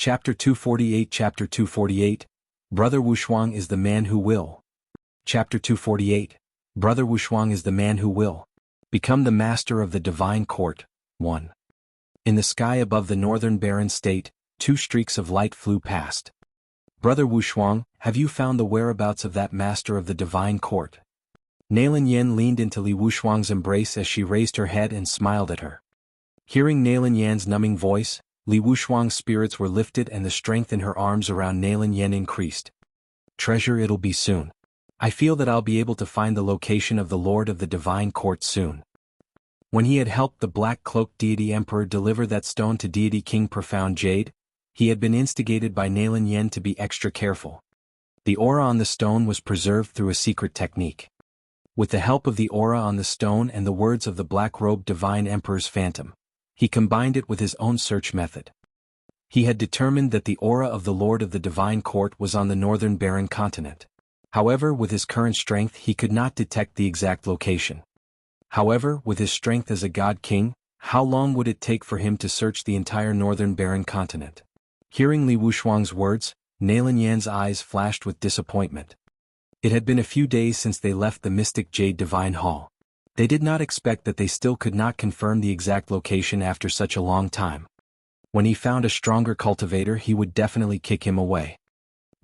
Chapter 248 Chapter 248, Brother Wushuang is the man who will. Chapter 248, Brother Wushuang is the man who will become the master of the divine court. 1. In the sky above the northern barren state, 2 streaks of light flew past. Brother Wushuang, have you found the whereabouts of that master of the divine court? Nailin Yan leaned into Li Wushuang's embrace as she raised her head and smiled at her. Hearing Nailin Yan's numbing voice, Li Wushuang's spirits were lifted and the strength in her arms around Nailin Yan increased. Treasure, it'll be soon. I feel that I'll be able to find the location of the Lord of the Divine Court soon. When he had helped the black-cloaked deity emperor deliver that stone to deity King Profound Jade, he had been instigated by Nailin Yan to be extra careful. The aura on the stone was preserved through a secret technique. With the help of the aura on the stone and the words of the black-robed divine emperor's phantom, he combined it with his own search method. He had determined that the aura of the Lord of the Divine Court was on the northern barren continent. However, with his current strength he could not detect the exact location. However, with his strength as a god king, how long would it take for him to search the entire northern barren continent? Hearing Li Wushuang's words, Nailin Yan's eyes flashed with disappointment. It had been a few days since they left the mystic Jade Divine Hall. They did not expect that they still could not confirm the exact location after such a long time. When he found a stronger cultivator, he would definitely kick him away.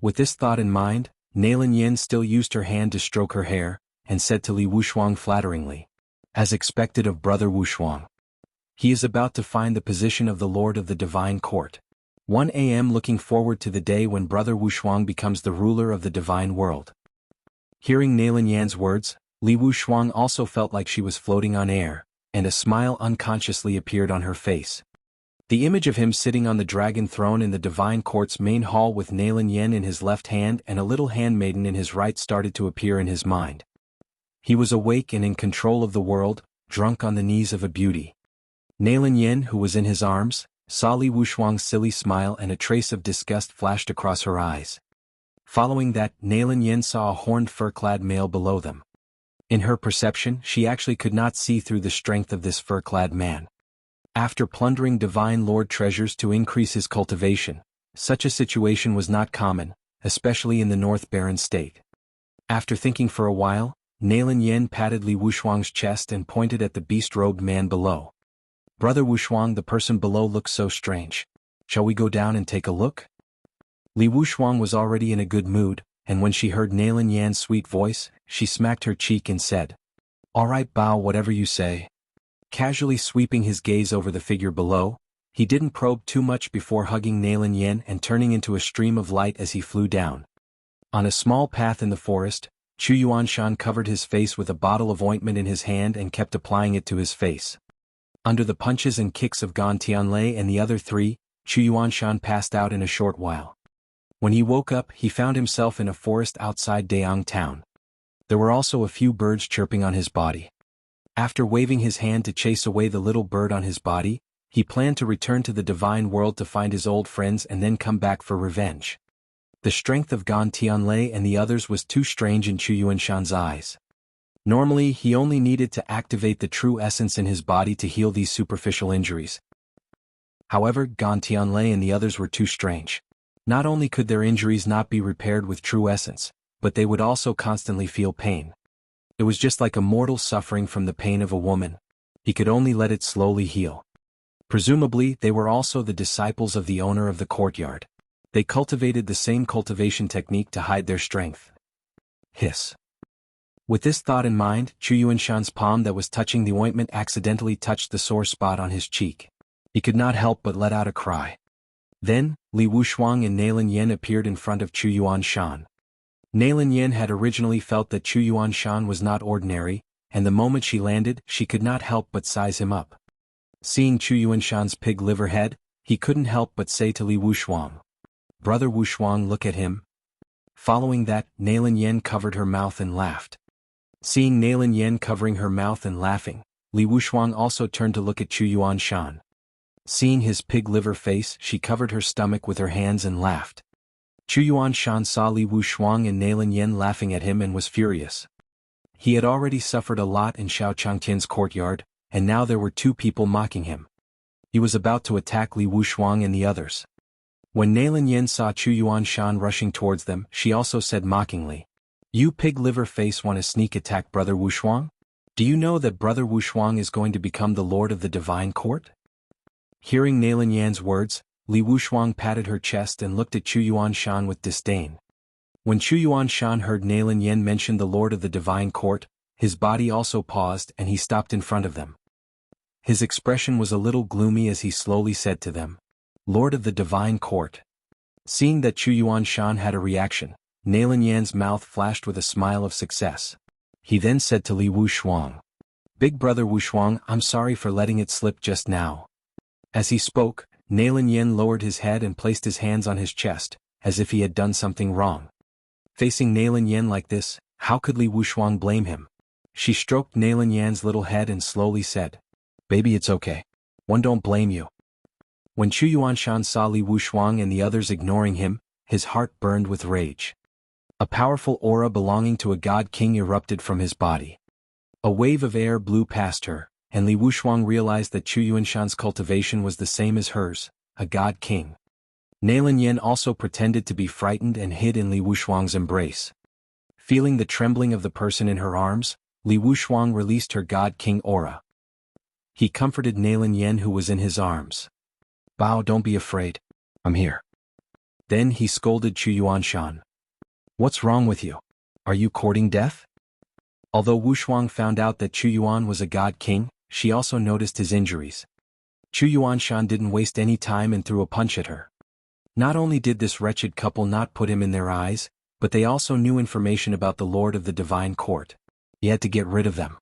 With this thought in mind, Nailin Yan still used her hand to stroke her hair, and said to Li Wushuang flatteringly, as expected of Brother Wushuang, he is about to find the position of the Lord of the Divine Court. 1 a.m. Looking forward to the day when Brother Wushuang becomes the ruler of the divine world. Hearing Nailin Yan's words, Li Wushuang also felt like she was floating on air, and a smile unconsciously appeared on her face. The image of him sitting on the dragon throne in the divine court's main hall with Nailin Yan in his left hand and a little handmaiden in his right started to appear in his mind. He was awake and in control of the world, drunk on the knees of a beauty. Nailin Yan, who was in his arms, saw Li Wushuang's silly smile and a trace of disgust flashed across her eyes. Following that, Nailin Yan saw a horned fur-clad male below them. In her perception, she actually could not see through the strength of this fur-clad man. After plundering divine lord treasures to increase his cultivation, such a situation was not common, especially in the North Barren state. After thinking for a while, Nailin Yan patted Li Wushuang's chest and pointed at the beast-robed man below. Brother Wushuang, the person below looks so strange. Shall we go down and take a look? Li Wushuang was already in a good mood, and when she heard Nailin Yan's sweet voice, she smacked her cheek and said, "All right, Bao, whatever you say." Casually sweeping his gaze over the figure below, he didn't probe too much before hugging Nailin Yan and turning into a stream of light as he flew down. On a small path in the forest, Chu Yuanshan covered his face with a bottle of ointment in his hand and kept applying it to his face. Under the punches and kicks of Gan Tianlei and the other 3, Chu Yuanshan passed out in a short while. When he woke up, he found himself in a forest outside Dayang town. There were also a few birds chirping on his body. After waving his hand to chase away the little bird on his body, he planned to return to the divine world to find his old friends and then come back for revenge. The strength of Gan Tianlei and the others was too strange in Chu Yuanshan's eyes. Normally, he only needed to activate the true essence in his body to heal these superficial injuries. However, Gan Tianlei and the others were too strange. Not only could their injuries not be repaired with true essence, but they would also constantly feel pain. It was just like a mortal suffering from the pain of a woman. He could only let it slowly heal. Presumably, they were also the disciples of the owner of the courtyard. They cultivated the same cultivation technique to hide their strength. Hiss. With this thought in mind, Chu Yuanshan's palm that was touching the ointment accidentally touched the sore spot on his cheek. He could not help but let out a cry. Then, Li Wushuang and Nailin Yan appeared in front of Chu Yuanshan. Nailin Yan had originally felt that Chu Yuanshan was not ordinary, and the moment she landed, she could not help but size him up. Seeing Chu Yuanshan's pig liver head, he couldn't help but say to Li Wushuang, "Brother Wushuang, look at him." Following that, Nailin Yan covered her mouth and laughed. Seeing Nailin Yan covering her mouth and laughing, Li Wushuang also turned to look at Chu Yuanshan. Seeing his pig liver face, she covered her stomach with her hands and laughed. Chu Yuanshan saw Li Wushuang and Nailin Yan laughing at him and was furious. He had already suffered a lot in Xiao Changtian's courtyard, and now there were 2 people mocking him. He was about to attack Li Wushuang and the others. When Nalin Yen saw Chu Yuanshan rushing towards them, she also said mockingly, "You pig liver face want to sneak attack Brother Wushuang? Do you know that Brother Wushuang is going to become the Lord of the Divine Court?" Hearing Nalin Yan's words, Li Wushuang patted her chest and looked at Chu Yuanshan with disdain. When Chu Yuanshan heard Nalin Yan mention the Lord of the Divine Court, his body also paused and he stopped in front of them. His expression was a little gloomy as he slowly said to them, "Lord of the Divine Court." Seeing that Chu Yuanshan had a reaction, Nalin Yan's mouth flashed with a smile of success. He then said to Li Wushuang, "Big brother Wushuang, I'm sorry for letting it slip just now." As he spoke, Nalin Yan lowered his head and placed his hands on his chest, as if he had done something wrong. Facing Nalin Yan like this, how could Li Wushuang blame him? She stroked Nalin Yan's little head and slowly said, "Baby, it's okay. One don't blame you." When Chu Yuanshan saw Li Wushuang and the others ignoring him, his heart burned with rage. A powerful aura belonging to a god king erupted from his body. A wave of air blew past her, and Li Wushuang realized that Chu Yuanshan's cultivation was the same as hers, a god king. Nalin Yen also pretended to be frightened and hid in Li Wushuang's embrace. Feeling the trembling of the person in her arms, Li Wushuang released her god king aura. He comforted Nalin Yen who was in his arms. "Bao, don't be afraid. I'm here." Then he scolded Chu Yuanshan. "What's wrong with you? Are you courting death?" Although Wushuang found out that Chu Yuan was a god king, she also noticed his injuries. Chu Yuanshan didn't waste any time and threw a punch at her. Not only did this wretched couple not put him in their eyes, but they also knew information about the Lord of the Divine Court. He had to get rid of them.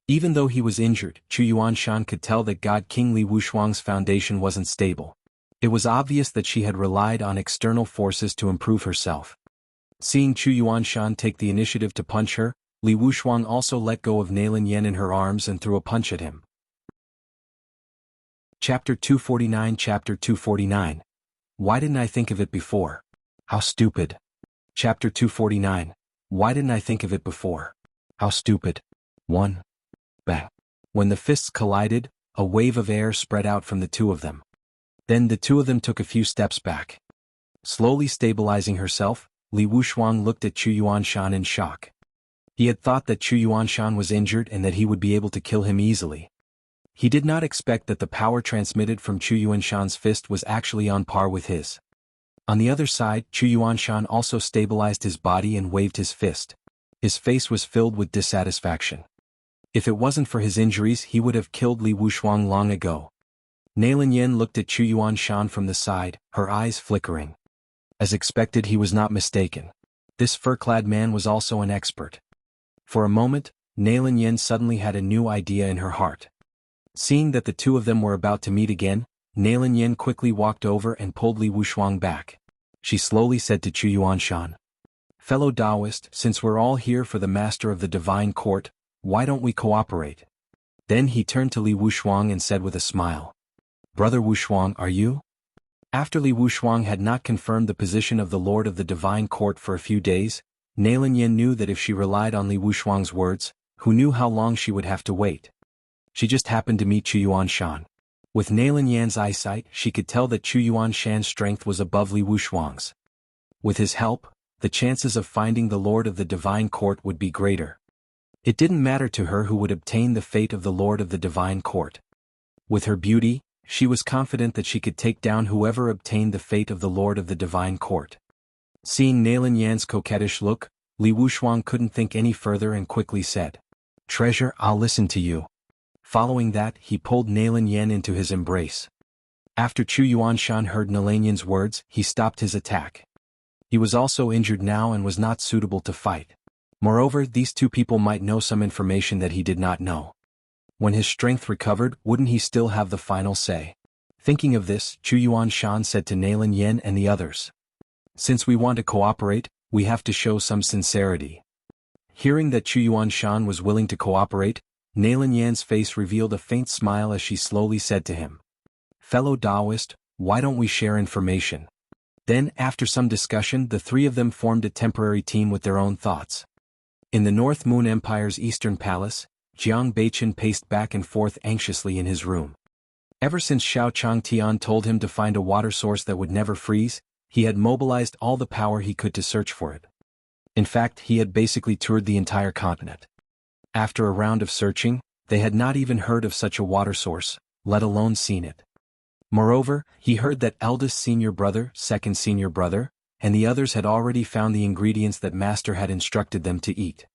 Even though he was injured, Chu Yuanshan could tell that God King Li Wushuang's foundation wasn't stable. It was obvious that she had relied on external forces to improve herself. Seeing Chu Yuanshan take the initiative to punch her, Li Wushuang also let go of Nalin Yen in her arms and threw a punch at him. Chapter 249 Chapter 249. Why didn't I think of it before? How stupid. Chapter 249. Why didn't I think of it before? How stupid. 1. Bang. When the fists collided, a wave of air spread out from the two of them. Then the two of them took a few steps back. Slowly stabilizing herself, Li Wushuang looked at Chu Yuanshan in shock. He had thought that Chu Yuanshan was injured and that he would be able to kill him easily. He did not expect that the power transmitted from Chu Yuanshan's fist was actually on par with his. On the other side, Chu Yuanshan also stabilized his body and waved his fist. His face was filled with dissatisfaction. If it wasn't for his injuries, he would have killed Li Wushuang long ago. Nalin Yen looked at Chu Yuanshan from the side, her eyes flickering. As expected, he was not mistaken. This fur-clad man was also an expert. For a moment, Nalin Yen suddenly had a new idea in her heart. Seeing that the two of them were about to meet again, Nalin Yen quickly walked over and pulled Li Wushuang back. She slowly said to Chu Yuanshan, "Fellow Taoist, since we're all here for the master of the divine court, why don't we cooperate?" Then he turned to Li Wushuang and said with a smile, "Brother Wushuang, are you?" After Li Wushuang had not confirmed the position of the Lord of the Divine Court for a few days, Nalin Yen knew that if she relied on Li Wushuang's words, who knew how long she would have to wait. She just happened to meet Chu Yuanshan. With Nalin Yan's eyesight, she could tell that Chu Yuanshan's strength was above Li Wushuang's. With his help, the chances of finding the Lord of the Divine Court would be greater. It didn't matter to her who would obtain the fate of the Lord of the Divine Court. With her beauty, she was confident that she could take down whoever obtained the fate of the Lord of the Divine Court. Seeing Nalin Yan's coquettish look, Li Wushuang couldn't think any further and quickly said, "Treasure, I'll listen to you." Following that, he pulled Nalin Yen into his embrace. After Chu Yuanshan heard Nalin Yen's words, he stopped his attack. He was also injured now and was not suitable to fight. Moreover, these two people might know some information that he did not know. When his strength recovered, wouldn't he still have the final say? Thinking of this, Chu Yuanshan said to Nalin Yen and the others, "Since we want to cooperate, we have to show some sincerity." Hearing that Chu Yuanshan was willing to cooperate, Nalin Yan's face revealed a faint smile as she slowly said to him, "Fellow Taoist, why don't we share information?" Then, after some discussion, the three of them formed a temporary team with their own thoughts. In the North Moon Empire's eastern palace, Jiang Beichen paced back and forth anxiously in his room. Ever since Xiao Changtian told him to find a water source that would never freeze, he had mobilized all the power he could to search for it. In fact, he had basically toured the entire continent. After a round of searching, they had not even heard of such a water source, let alone seen it. Moreover, he heard that eldest senior brother, second senior brother, and the others had already found the ingredients that master had instructed them to eat.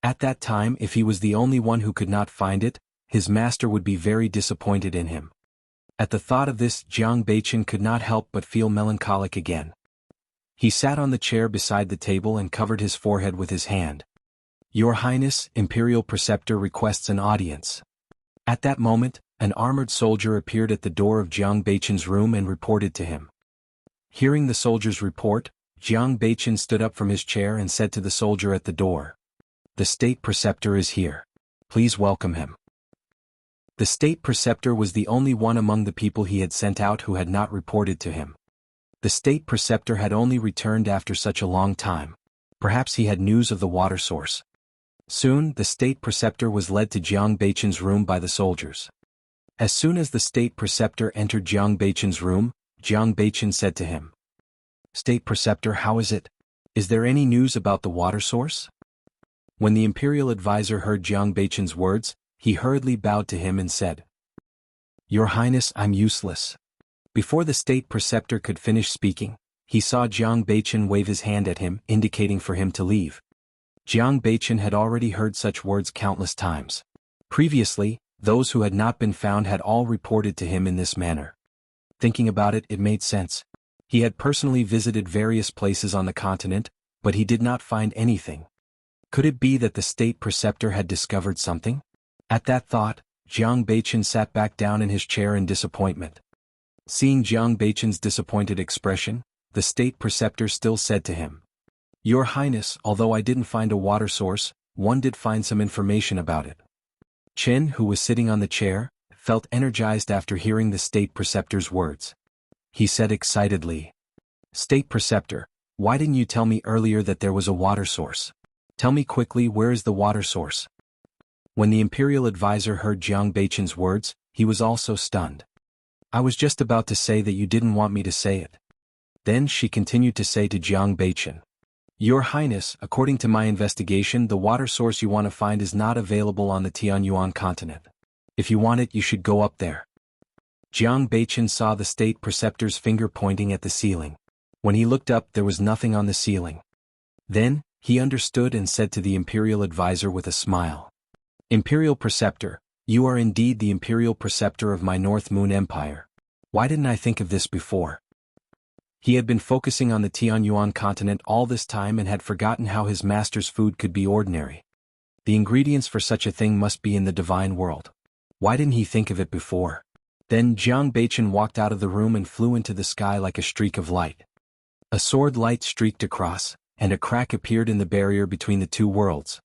At that time, if he was the only one who could not find it, his master would be very disappointed in him. At the thought of this, Jiang Beichen could not help but feel melancholic again. He sat on the chair beside the table and covered his forehead with his hand. "Your Highness, Imperial Preceptor requests an audience." At that moment, an armored soldier appeared at the door of Jiang Beichen's room and reported to him. Hearing the soldier's report, Jiang Beichen stood up from his chair and said to the soldier at the door, "The State Preceptor is here. Please welcome him." The State Preceptor was the only one among the people he had sent out who had not reported to him. The State Preceptor had only returned after such a long time. Perhaps he had news of the water source. Soon, the State Preceptor was led to Jiang Beichen's room by the soldiers. As soon as the State Preceptor entered Jiang Beichen's room, Jiang Beichen said to him, "State Preceptor, how is it? Is there any news about the water source?" When the Imperial Advisor heard Jiang Beichen's words, he hurriedly bowed to him and said, "Your Highness, I'm useless." Before the State Preceptor could finish speaking, he saw Jiang Beichen wave his hand at him, indicating for him to leave. Jiang Beichen had already heard such words countless times. Previously, those who had not been found had all reported to him in this manner. Thinking about it, it made sense. He had personally visited various places on the continent, but he did not find anything. Could it be that the State Preceptor had discovered something? At that thought, Jiang Beichen sat back down in his chair in disappointment. Seeing Jiang Beichen's disappointed expression, the State Preceptor still said to him, "Your Highness, although I didn't find a water source, one did find some information about it." Chen, who was sitting on the chair, felt energized after hearing the State Preceptor's words. He said excitedly, "State Preceptor, why didn't you tell me earlier that there was a water source? Tell me quickly, where is the water source?" When the Imperial Advisor heard Jiang Beichen's words, he was also stunned. "I was just about to say that you didn't want me to say it." Then she continued to say to Jiang Beichen, "Your Highness, according to my investigation, the water source you want to find is not available on the Tianyuan continent. If you want it, you should go up there." Jiang Beichen saw the State Preceptor's finger pointing at the ceiling. When he looked up, there was nothing on the ceiling. Then, he understood and said to the Imperial Advisor with a smile, "Imperial Preceptor, you are indeed the Imperial Preceptor of my North Moon Empire. Why didn't I think of this before?" He had been focusing on the Tianyuan continent all this time and had forgotten how his master's food could be ordinary. The ingredients for such a thing must be in the divine world. Why didn't he think of it before? Then Jiang Beichen walked out of the room and flew into the sky like a streak of light. A sword light streaked across, and a crack appeared in the barrier between the two worlds.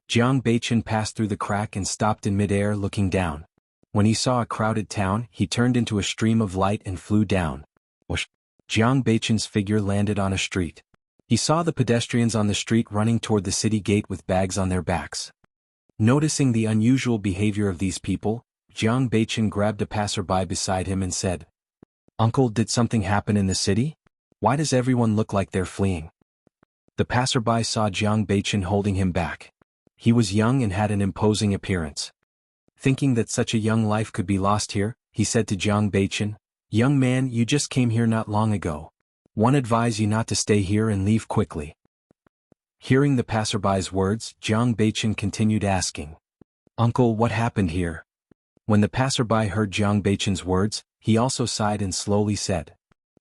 Jiang Beichen passed through the crack and stopped in midair looking down. When he saw a crowded town, he turned into a stream of light and flew down. Whoosh! Jiang Beichen's figure landed on a street. He saw the pedestrians on the street running toward the city gate with bags on their backs. Noticing the unusual behavior of these people, Jiang Beichen grabbed a passerby beside him and said, "Uncle, did something happen in the city? Why does everyone look like they're fleeing?" The passerby saw Jiang Beichen holding him back. He was young and had an imposing appearance. Thinking that such a young life could be lost here, he said to Jiang Beichen, "Young man, you just came here not long ago. One advise you not to stay here and leave quickly." Hearing the passerby's words, Jiang Beichen continued asking, "Uncle, what happened here?" When the passerby heard Jiang Beichen's words, he also sighed and slowly said,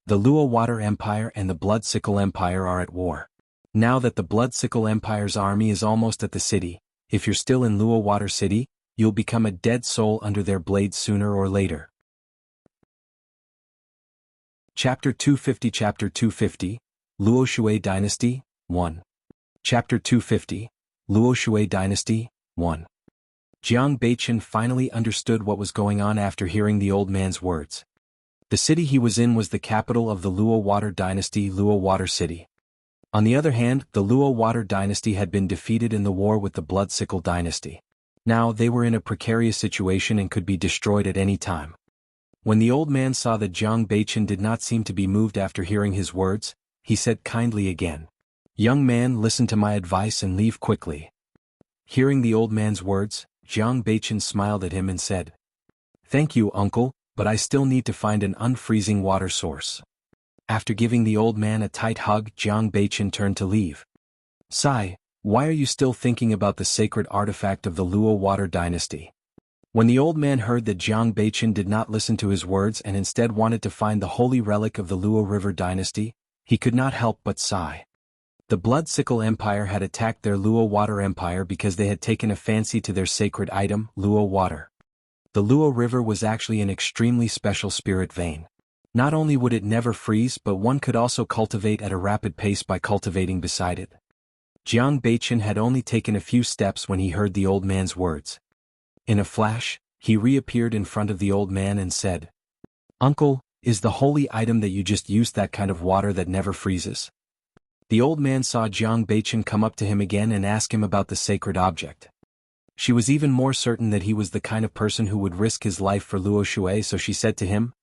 "The Luo Water Empire and the Bloodsickle Empire are at war. Now that the Bloodsickle Empire's army is almost at the city, if you're still in Luo Water City, you'll become a dead soul under their blades sooner or later." Chapter 250 Luo Shui Dynasty, 1. Chapter 250, Luo Shui Dynasty, 1. Jiang Beichen finally understood what was going on after hearing the old man's words. The city he was in was the capital of the Luo Water Dynasty, Luo Water City. On the other hand, the Luo Water Dynasty had been defeated in the war with the Bloodsickle Dynasty. Now they were in a precarious situation and could be destroyed at any time. When the old man saw that Jiang Beichen did not seem to be moved after hearing his words, he said kindly again, "Young man, listen to my advice and leave quickly." Hearing the old man's words, Jiang Beichen smiled at him and said, "Thank you, uncle, but I still need to find an unfreezing water source." After giving the old man a tight hug, Jiang Beichen turned to leave. "Sai, why are you still thinking about the sacred artifact of the Luo water dynasty?" When the old man heard that Jiang Beichen did not listen to his words and instead wanted to find the holy relic of the Luo River dynasty, he could not help but sigh. The Blood Sickle Empire had attacked their Luo water empire because they had taken a fancy to their sacred item, Luo water. The Luo River was actually an extremely special spirit vein. Not only would it never freeze, but one could also cultivate at a rapid pace by cultivating beside it. Jiang Beichen had only taken a few steps when he heard the old man's words. In a flash, he reappeared in front of the old man and said, "Uncle, is the holy item that you just used that kind of water that never freezes?" The old man saw Jiang Beichen come up to him again and ask him about the sacred object. She was even more certain that he was the kind of person who would risk his life for Luo Shui, so she said to him,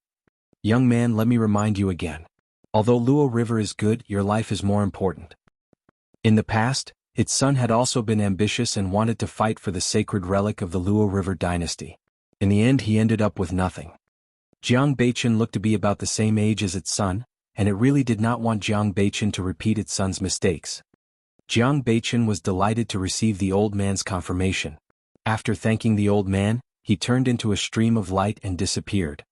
"Young man, let me remind you again. Although Luo River is good, your life is more important." In the past, its son had also been ambitious and wanted to fight for the sacred relic of the Luo River dynasty. In the end, he ended up with nothing. Jiang Beichen looked to be about the same age as its son, and it really did not want Jiang Beichen to repeat its son's mistakes. Jiang Beichen was delighted to receive the old man's confirmation. After thanking the old man, he turned into a stream of light and disappeared.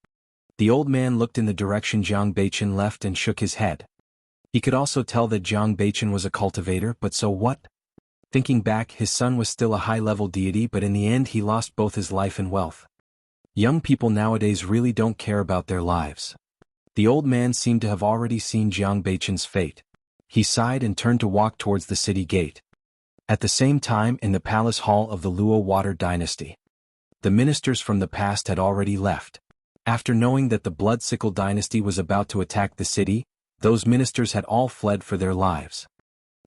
The old man looked in the direction Jiang Beichen left and shook his head. He could also tell that Jiang Beichen was a cultivator, but so what? Thinking back, his son was still a high-level deity, but in the end he lost both his life and wealth. Young people nowadays really don't care about their lives. The old man seemed to have already seen Jiang Beichen's fate. He sighed and turned to walk towards the city gate. At the same time, in the palace hall of the Luo water dynasty, the ministers from the past had already left. After knowing that the Blood Sickle dynasty was about to attack the city, those ministers had all fled for their lives.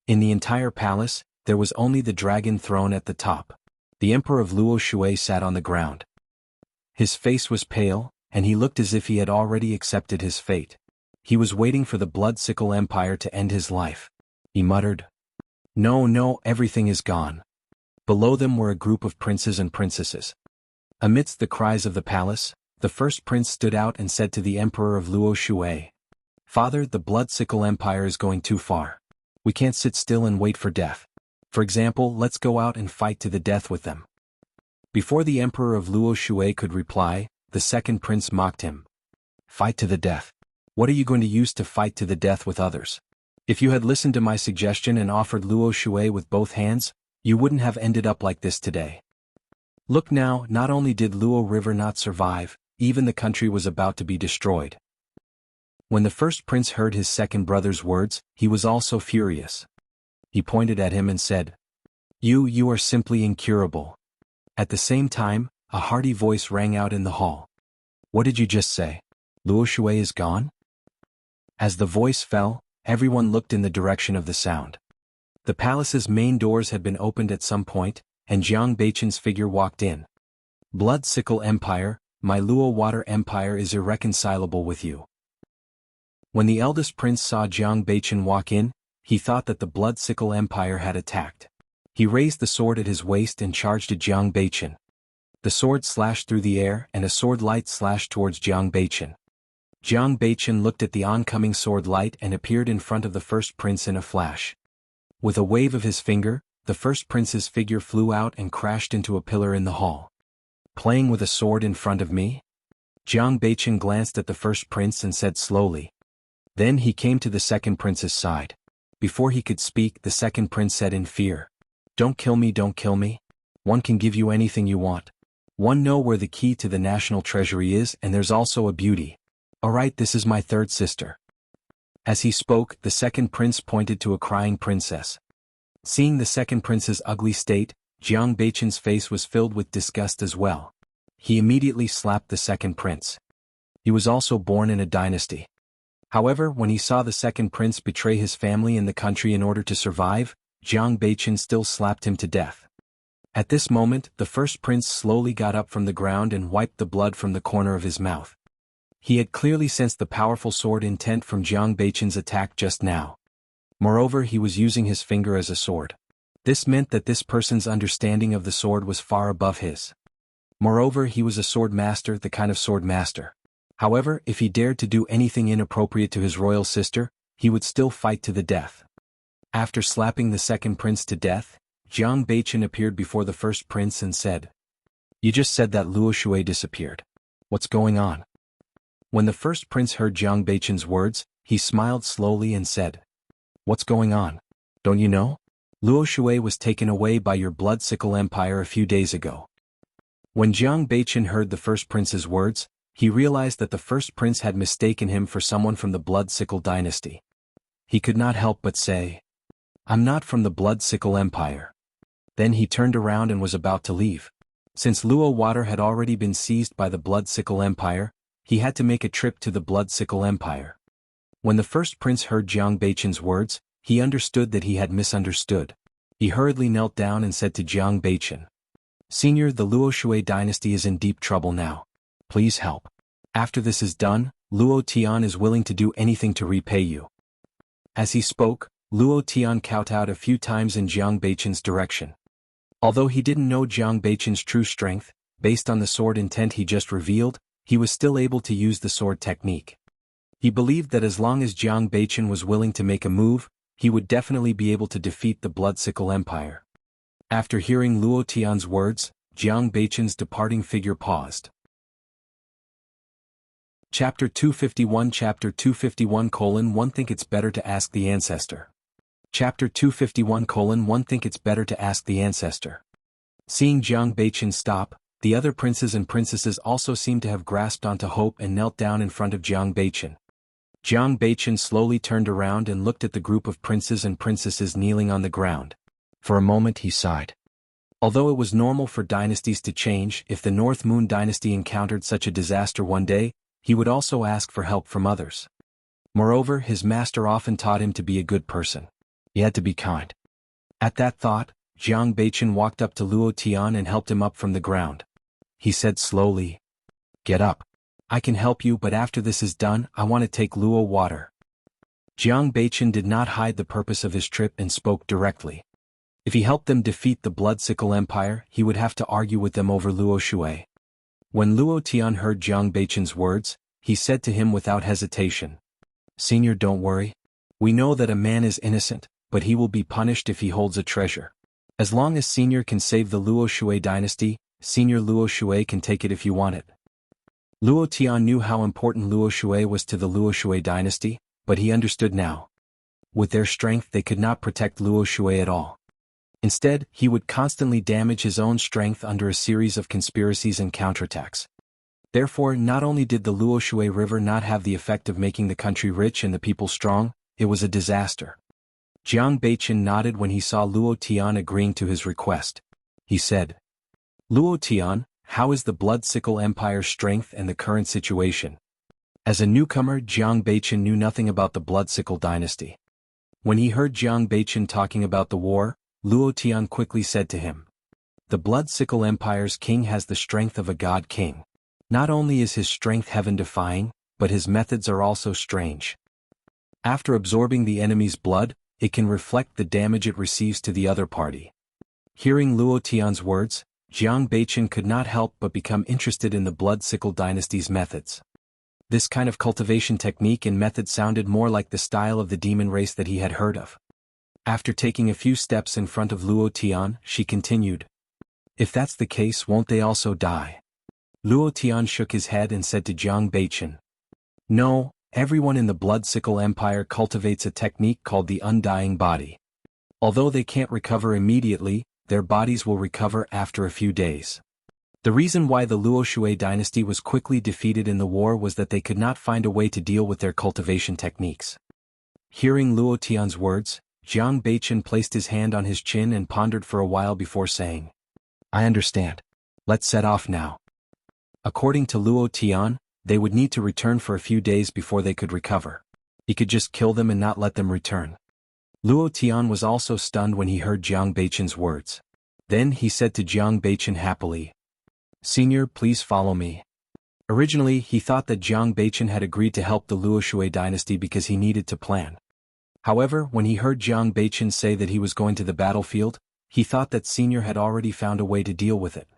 In the entire palace, there was only the dragon throne at the top. The emperor of Luo Shui sat on the ground. His face was pale, and he looked as if he had already accepted his fate. He was waiting for the Blood Sickle Empire to end his life. He muttered, No, everything is gone." Below them were a group of princes and princesses. Amidst the cries of the palace, the first prince stood out and said to the emperor of Luo Shui, "Father, the Blood Sickle Empire is going too far. We can't sit still and wait for death. For example, let's go out and fight to the death with them." Before the emperor of Luo Shui could reply, the second prince mocked him. "Fight to the death? What are you going to use to fight to the death with others? If you had listened to my suggestion and offered Luo Shui with both hands, you wouldn't have ended up like this today. Look now, not only did Luo River not survive, even the country was about to be destroyed." When the first prince heard his second brother's words, he was also furious. He pointed at him and said, You are simply incurable." At the same time, a hearty voice rang out in the hall. "What did you just say? Luo Shui is gone?" As the voice fell, everyone looked in the direction of the sound. The palace's main doors had been opened at some point, and Jiang Beichen's figure walked in. "Blood Sickle Empire, my Luo Water Empire is irreconcilable with you." When the eldest prince saw Jiang Beichen walk in, he thought that the Blood Sickle Empire had attacked. He raised the sword at his waist and charged at Jiang Beichen. The sword slashed through the air and a sword light slashed towards Jiang Beichen. Jiang Beichen looked at the oncoming sword light and appeared in front of the first prince in a flash. With a wave of his finger, the first prince's figure flew out and crashed into a pillar in the hall. "Playing with a sword in front of me?" Jiang Beichen glanced at the first prince and said slowly. Then he came to the second prince's side. Before he could speak, the second prince said in fear, don't kill me. One can give you anything you want. One know where the key to the national treasury is, and there's also a beauty. Alright, this is my third sister." As he spoke, the second prince pointed to a crying princess. Seeing the second prince's ugly state, Jiang Beichen's face was filled with disgust as well. He immediately slapped the second prince. He was also born in a dynasty. However, when he saw the second prince betray his family and the country in order to survive, Jiang Beichen still slapped him to death. At this moment, the first prince slowly got up from the ground and wiped the blood from the corner of his mouth. He had clearly sensed the powerful sword intent from Jiang Beichen's attack just now. Moreover, he was using his finger as a sword. This meant that this person's understanding of the sword was far above his. Moreover, he was a sword master, the kind of sword master. However, if he dared to do anything inappropriate to his royal sister, he would still fight to the death. After slapping the second prince to death, Jiang Beichen appeared before the first prince and said, "You just said that Luo Shui disappeared. What's going on?" When the first prince heard Jiang Beichen's words, he smiled slowly and said, "What's going on? Don't you know? Luo Shui was taken away by your blood sickle empire a few days ago." When Jiang Beichen heard the first prince's words, he realized that the first prince had mistaken him for someone from the blood sickle dynasty. He could not help but say, "I'm not from the blood sickle empire." Then he turned around and was about to leave. Since Luo water had already been seized by the blood sickle empire, he had to make a trip to the blood sickle empire. When the first prince heard Jiang Beichen's words, he understood that he had misunderstood. He hurriedly knelt down and said to Jiang Beichen, "Senior, the Luo Shui dynasty is in deep trouble now. Please help. After this is done, Luo Tian is willing to do anything to repay you." As he spoke, Luo Tian kowtowed a few times in Jiang Beichen's direction. Although he didn't know Jiang Beichen's true strength, based on the sword intent he just revealed, he was still able to use the sword technique. He believed that as long as Jiang Beichen was willing to make a move, he would definitely be able to defeat the blood sickle empire. After hearing Luo Tian's words, Jiang Beichen's departing figure paused. Chapter 251 Chapter 251:1 Think it's better to ask the ancestor. Chapter 251:1 Think it's better to ask the ancestor. Seeing Jiang Beichen stop, the other princes and princesses also seemed to have grasped onto hope and knelt down in front of Jiang Beichen. Jiang Beichen slowly turned around and looked at the group of princes and princesses kneeling on the ground. For a moment he sighed. Although it was normal for dynasties to change, if the North Moon dynasty encountered such a disaster one day, he would also ask for help from others. Moreover, his master often taught him to be a good person. He had to be kind. At that thought, Jiang Beichen walked up to Luo Tian and helped him up from the ground. He said slowly, "Get up. I can help you, but after this is done, I want to take Luo water." Jiang Beichen did not hide the purpose of his trip and spoke directly. If he helped them defeat the blood sickle empire, he would have to argue with them over Luo Shui. When Luo Tian heard Jiang Beichen's words, he said to him without hesitation, "Senior, don't worry. We know that a man is innocent, but he will be punished if he holds a treasure. As long as Senior can save the Luo Shui dynasty, Senior Luo Shui can take it if you want it." Luo Tian knew how important Luo Shui was to the Luo Shui dynasty, but he understood now. With their strength they could not protect Luo Shui at all. Instead, he would constantly damage his own strength under a series of conspiracies and counterattacks. Therefore, not only did the Luo Shui River not have the effect of making the country rich and the people strong, it was a disaster. Jiang Beichen nodded when he saw Luo Tian agreeing to his request. He said, "Luo Tian, how is the blood sickle empire's strength and the current situation?" As a newcomer, Jiang Beichen knew nothing about the blood sickle dynasty. When he heard Jiang Beichen talking about the war, Luo Tian quickly said to him, "The blood sickle empire's king has the strength of a god king. Not only is his strength heaven-defying, but his methods are also strange. After absorbing the enemy's blood, it can reflect the damage it receives to the other party." Hearing Luo Tian's words, Jiang Beichen could not help but become interested in the blood sickle dynasty's methods. This kind of cultivation technique and method sounded more like the style of the demon race that he had heard of. After taking a few steps in front of Luo Tian, she continued, "If that's the case, won't they also die?" Luo Tian shook his head and said to Jiang Beichen, "No, everyone in the blood sickle empire cultivates a technique called the undying body. Although they can't recover immediately, their bodies will recover after a few days." The reason why the Luo Shui dynasty was quickly defeated in the war was that they could not find a way to deal with their cultivation techniques. Hearing Luo Tian's words, Jiang Beichen placed his hand on his chin and pondered for a while before saying, "I understand. Let's set off now." According to Luo Tian, they would need to return for a few days before they could recover. He could just kill them and not let them return. Luo Tian was also stunned when he heard Jiang Beichen's words. Then he said to Jiang Beichen happily, "Senior, please follow me." Originally, he thought that Jiang Beichen had agreed to help the Luo Shui dynasty because he needed to plan. However, when he heard Jiang Beichen say that he was going to the battlefield, he thought that Senior had already found a way to deal with it.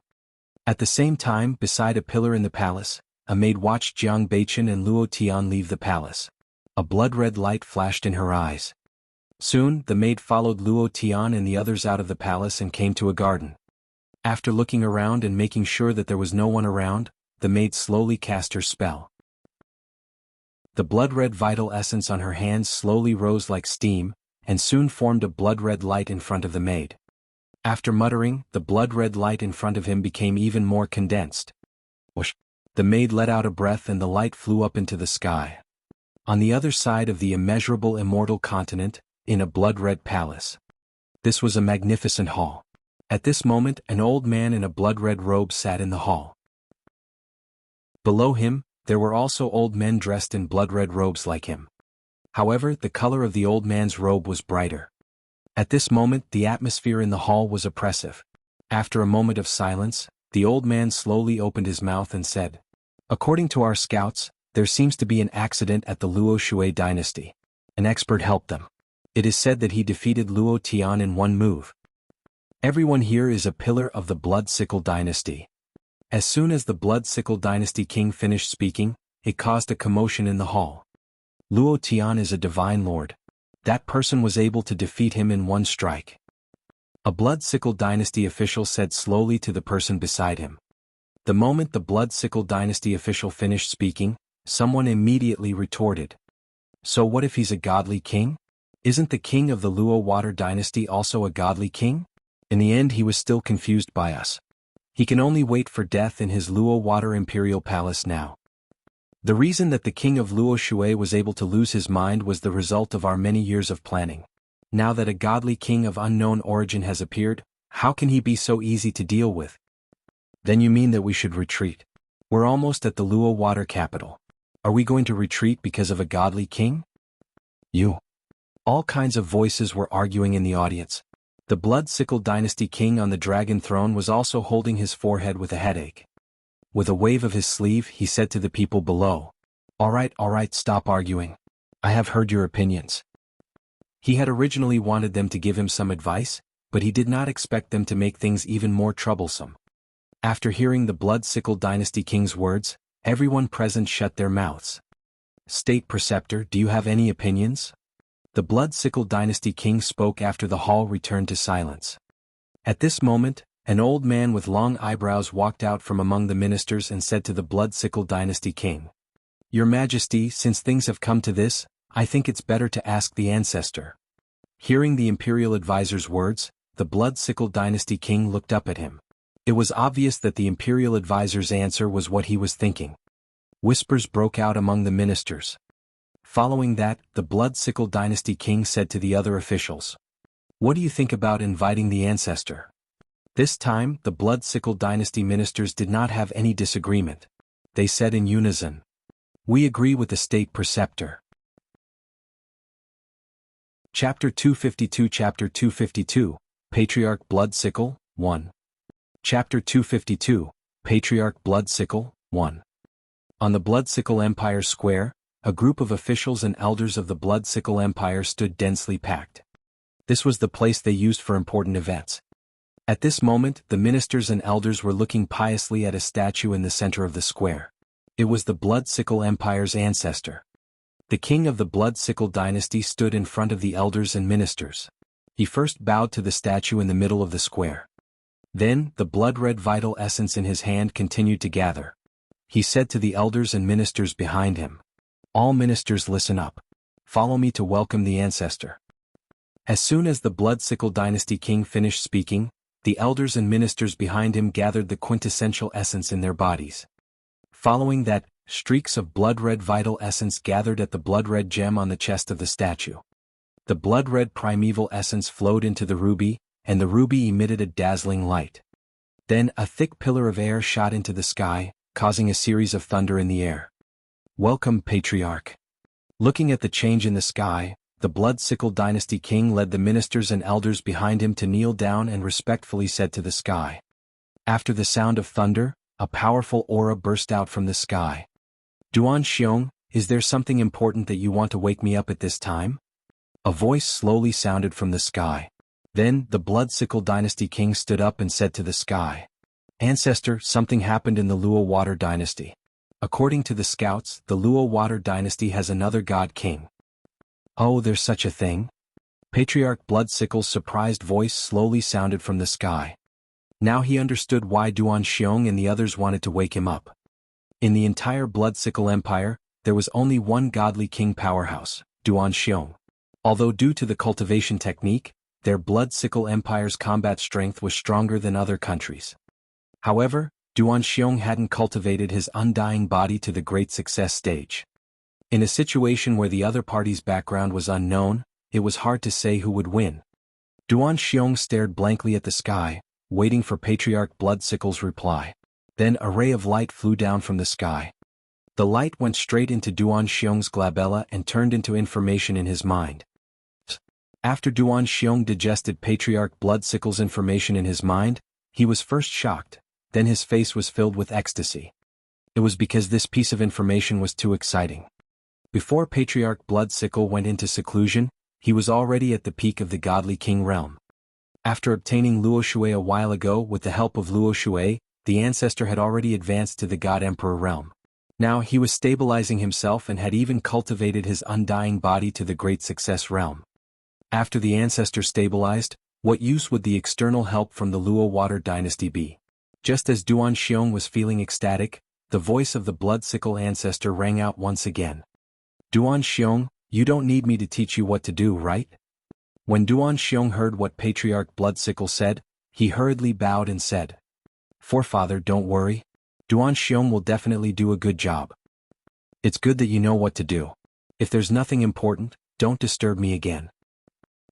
At the same time, beside a pillar in the palace, a maid watched Jiang Beichen and Luo Tian leave the palace. A blood-red light flashed in her eyes. Soon, the maid followed Luo Tian and the others out of the palace and came to a garden. After looking around and making sure that there was no one around, the maid slowly cast her spell. The blood-red vital essence on her hands slowly rose like steam, and soon formed a blood-red light in front of the maid. After muttering, the blood-red light in front of him became even more condensed. Whoosh! The maid let out a breath and the light flew up into the sky. On the other side of the immeasurable immortal continent, in a blood-red palace. This was a magnificent hall. At this moment, an old man in a blood-red robe sat in the hall. Below him, there were also old men dressed in blood-red robes like him. However, the color of the old man's robe was brighter. At this moment, the atmosphere in the hall was oppressive. After a moment of silence, the old man slowly opened his mouth and said, "According to our scouts, there seems to be an accident at the Luo Shui dynasty. An expert helped them. It is said that he defeated Luo Tian in one move. Everyone here is a pillar of the Blood Sickle dynasty." As soon as the Blood Sickle dynasty king finished speaking, it caused a commotion in the hall. Luo Tian is a divine lord. That person was able to defeat him in one strike. A Blood Sickle dynasty official said slowly to the person beside him. The moment the Blood Sickle dynasty official finished speaking, someone immediately retorted. So what if he's a godly king? Isn't the king of the Luo Water dynasty also a godly king? In the end he was still confused by us. He can only wait for death in his Luo Water Imperial Palace now. The reason that the king of Luo Shui was able to lose his mind was the result of our many years of planning. Now that a godly king of unknown origin has appeared, how can he be so easy to deal with? Then you mean that we should retreat? We're almost at the Luo Water capital. Are we going to retreat because of a godly king? All kinds of voices were arguing in the audience. The Blood Sickle dynasty king on the dragon throne was also holding his forehead with a headache. With a wave of his sleeve, he said to the people below, all right, stop arguing. I have heard your opinions." He had originally wanted them to give him some advice, but he did not expect them to make things even more troublesome. After hearing the Blood Sickle dynasty king's words, everyone present shut their mouths. "State Preceptor, do you have any opinions?" The Blood Sickle dynasty king spoke after the hall returned to silence. At this moment, an old man with long eyebrows walked out from among the ministers and said to the Blood Sickle dynasty king, "Your Majesty, since things have come to this, I think it's better to ask the ancestor." Hearing the imperial advisor's words, the Blood Sickle dynasty king looked up at him. It was obvious that the imperial advisor's answer was what he was thinking. Whispers broke out among the ministers. Following that, the Blood Sickle dynasty king said to the other officials, "What do you think about inviting the ancestor?" This time, the Blood Sickle dynasty ministers did not have any disagreement. They said in unison, "We agree with the state preceptor." Chapter 252 Chapter 252, Patriarch Blood Sickle, 1. Chapter 252, Patriarch Blood Sickle, 1. On the Blood Sickle Empire Square, a group of officials and elders of the Blood Sickle Empire stood densely packed. This was the place they used for important events. At this moment, the ministers and elders were looking piously at a statue in the center of the square. It was the Blood Sickle Empire's ancestor. The king of the Blood Sickle dynasty stood in front of the elders and ministers. He first bowed to the statue in the middle of the square. Then, the blood-red vital essence in his hand continued to gather. He said to the elders and ministers behind him, "All ministers listen up. Follow me to welcome the ancestor." As soon as the Blood Sickle dynasty king finished speaking, the elders and ministers behind him gathered the quintessential essence in their bodies. Following that, streaks of blood-red vital essence gathered at the blood-red gem on the chest of the statue. The blood-red primeval essence flowed into the ruby, and the ruby emitted a dazzling light. Then a thick pillar of air shot into the sky, causing a series of thunder in the air. "Welcome, Patriarch." Looking at the change in the sky, the Blood Sickle dynasty king led the ministers and elders behind him to kneel down and respectfully said to the sky. After the sound of thunder, a powerful aura burst out from the sky. Duan Xiong, is there something important that you want to wake me up at this time? A voice slowly sounded from the sky. Then, the Bloodsickle Dynasty king stood up and said to the sky, Ancestor, something happened in the Luo Water Dynasty. According to the scouts, the Luo Water Dynasty has another god king. Oh, there's such a thing? Patriarch Bloodsickle's surprised voice slowly sounded from the sky. Now he understood why Duan Xiong and the others wanted to wake him up. In the entire Bloodsickle Empire, there was only one godly king powerhouse, Duan Xiong. Although due to the cultivation technique, their Bloodsickle Empire's combat strength was stronger than other countries. However, Duan Xiong hadn't cultivated his undying body to the great success stage. In a situation where the other party's background was unknown, it was hard to say who would win. Duan Xiong stared blankly at the sky, waiting for Patriarch Bloodsickle's reply. Then a ray of light flew down from the sky. The light went straight into Duan Xiong's glabella and turned into information in his mind. After Duan Xiong digested Patriarch Bloodsickle's information in his mind, he was first shocked, then his face was filled with ecstasy. It was because this piece of information was too exciting. Before Patriarch Bloodsickle went into seclusion, he was already at the peak of the godly king realm. After obtaining Luo Shui a while ago with the help of Luo Shui, the ancestor had already advanced to the God Emperor realm. Now he was stabilizing himself and had even cultivated his undying body to the great success realm. After the ancestor stabilized, what use would the external help from the Luo Water Dynasty be? Just as Duan Xiong was feeling ecstatic, the voice of the Bloodsickle ancestor rang out once again. Duan Xiong, you don't need me to teach you what to do, right? When Duan Xiong heard what Patriarch Bloodsickle said, he hurriedly bowed and said, Forefather, don't worry. Duan Xiong will definitely do a good job. It's good that you know what to do. If there's nothing important, don't disturb me again.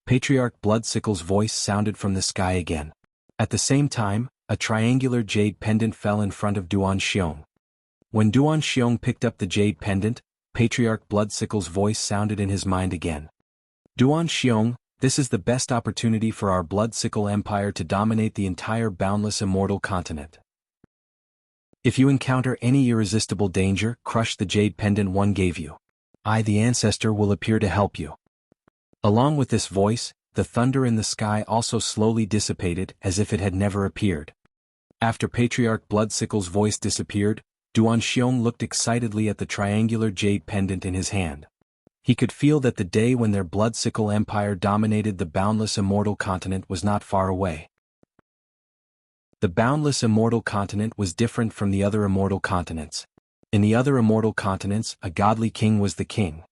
Patriarch Bloodsickle's voice sounded from the sky again. At the same time, a triangular jade pendant fell in front of Duan Xiong. When Duan Xiong picked up the jade pendant, Patriarch Bloodsickle's voice sounded in his mind again. Duan Xiong, this is the best opportunity for our Bloodsickle Empire to dominate the entire boundless immortal continent. If you encounter any irresistible danger, crush the jade pendant one gave you. I, the ancestor, will appear to help you. Along with this voice, the thunder in the sky also slowly dissipated as if it had never appeared. After Patriarch Bloodsickle's voice disappeared, Duan Xiong looked excitedly at the triangular jade pendant in his hand. He could feel that the day when their Bloodsickle Empire dominated the boundless immortal continent was not far away. The boundless immortal continent was different from the other immortal continents. In the other immortal continents, a godly king was the king.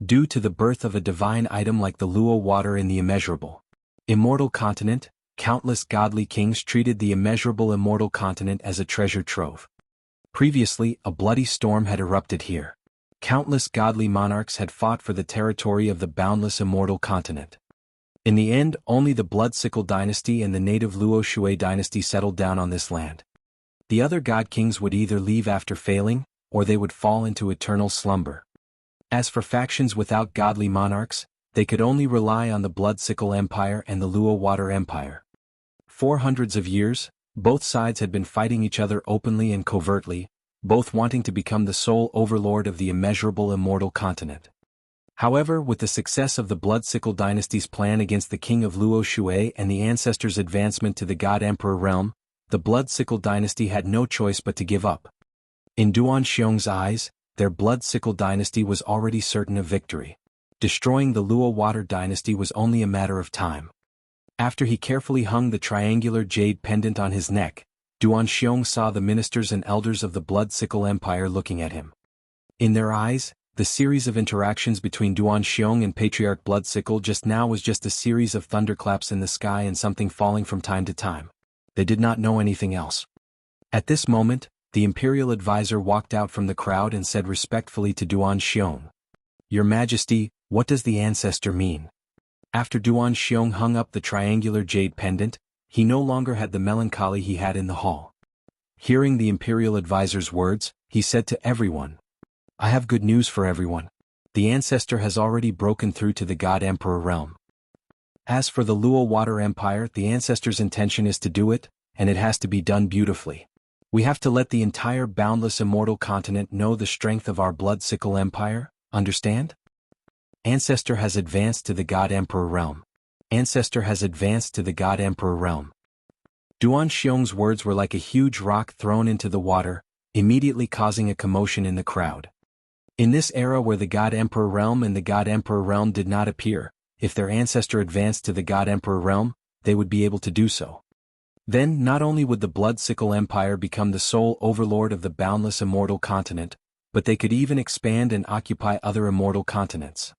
Due to the birth of a divine item like the Luo water in the immeasurable immortal continent, countless godly kings treated the immeasurable immortal continent as a treasure trove. Previously, a bloody storm had erupted here. Countless godly monarchs had fought for the territory of the boundless immortal continent. In the end, only the Bloodsickle dynasty and the native Luo Shui dynasty settled down on this land. The other god kings would either leave after failing, or they would fall into eternal slumber. As for factions without godly monarchs, they could only rely on the Bloodsickle Empire and the Luo Water Empire. For hundreds of years, both sides had been fighting each other openly and covertly, both wanting to become the sole overlord of the immeasurable immortal continent. However, with the success of the Bloodsickle dynasty's plan against the king of Luo Shui and the ancestors' advancement to the God Emperor realm, the Bloodsickle dynasty had no choice but to give up. In Duan Xiong's eyes, their Bloodsickle dynasty was already certain of victory. Destroying the Luo Water dynasty was only a matter of time. After he carefully hung the triangular jade pendant on his neck, Duan Xiong saw the ministers and elders of the Bloodsickle Empire looking at him. In their eyes, the series of interactions between Duan Xiong and Patriarch Bloodsickle just now was just a series of thunderclaps in the sky and something falling from time to time. They did not know anything else. At this moment, the imperial advisor walked out from the crowd and said respectfully to Duan Xiong, "Your Majesty, what does the ancestor mean?" After Duan Xiong hung up the triangular jade pendant, he no longer had the melancholy he had in the hall. Hearing the imperial advisor's words, he said to everyone, "I have good news for everyone. The ancestor has already broken through to the God Emperor realm. As for the Luo Water Empire, the ancestor's intention is to do it, and it has to be done beautifully. We have to let the entire boundless immortal continent know the strength of our blood sickle empire, understand? Ancestor has advanced to the God Emperor realm. Ancestor has advanced to the God Emperor realm. Duan Xiong's words were like a huge rock thrown into the water, immediately causing a commotion in the crowd. In this era where the God Emperor realm and the God Emperor realm did not appear, if their ancestor advanced to the God Emperor realm, they would be able to do so. Then not only would the Blood Sickle Empire become the sole overlord of the boundless immortal continent, but they could even expand and occupy other immortal continents.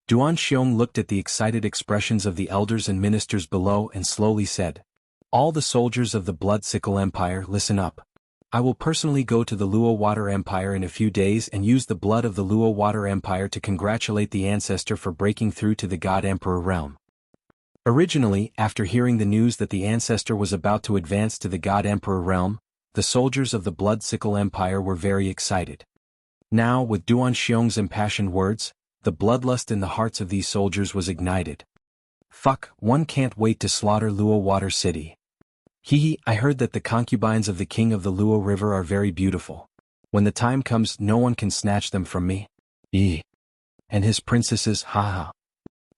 Duan Xiong looked at the excited expressions of the elders and ministers below and slowly said, "All the soldiers of the Blood Sickle Empire, listen up. I will personally go to the Luo Water Empire in a few days and use the blood of the Luo Water Empire to congratulate the ancestor for breaking through to the God Emperor realm." Originally, after hearing the news that the ancestor was about to advance to the God Emperor realm, the soldiers of the Blood Sickle Empire were very excited. Now, with Duan Xiong's impassioned words, the bloodlust in the hearts of these soldiers was ignited. Fuck, one can't wait to slaughter Luo Water City. Hehe, I heard that the concubines of the king of the Luo River are very beautiful. When the time comes, no one can snatch them from me. And his princesses, haha.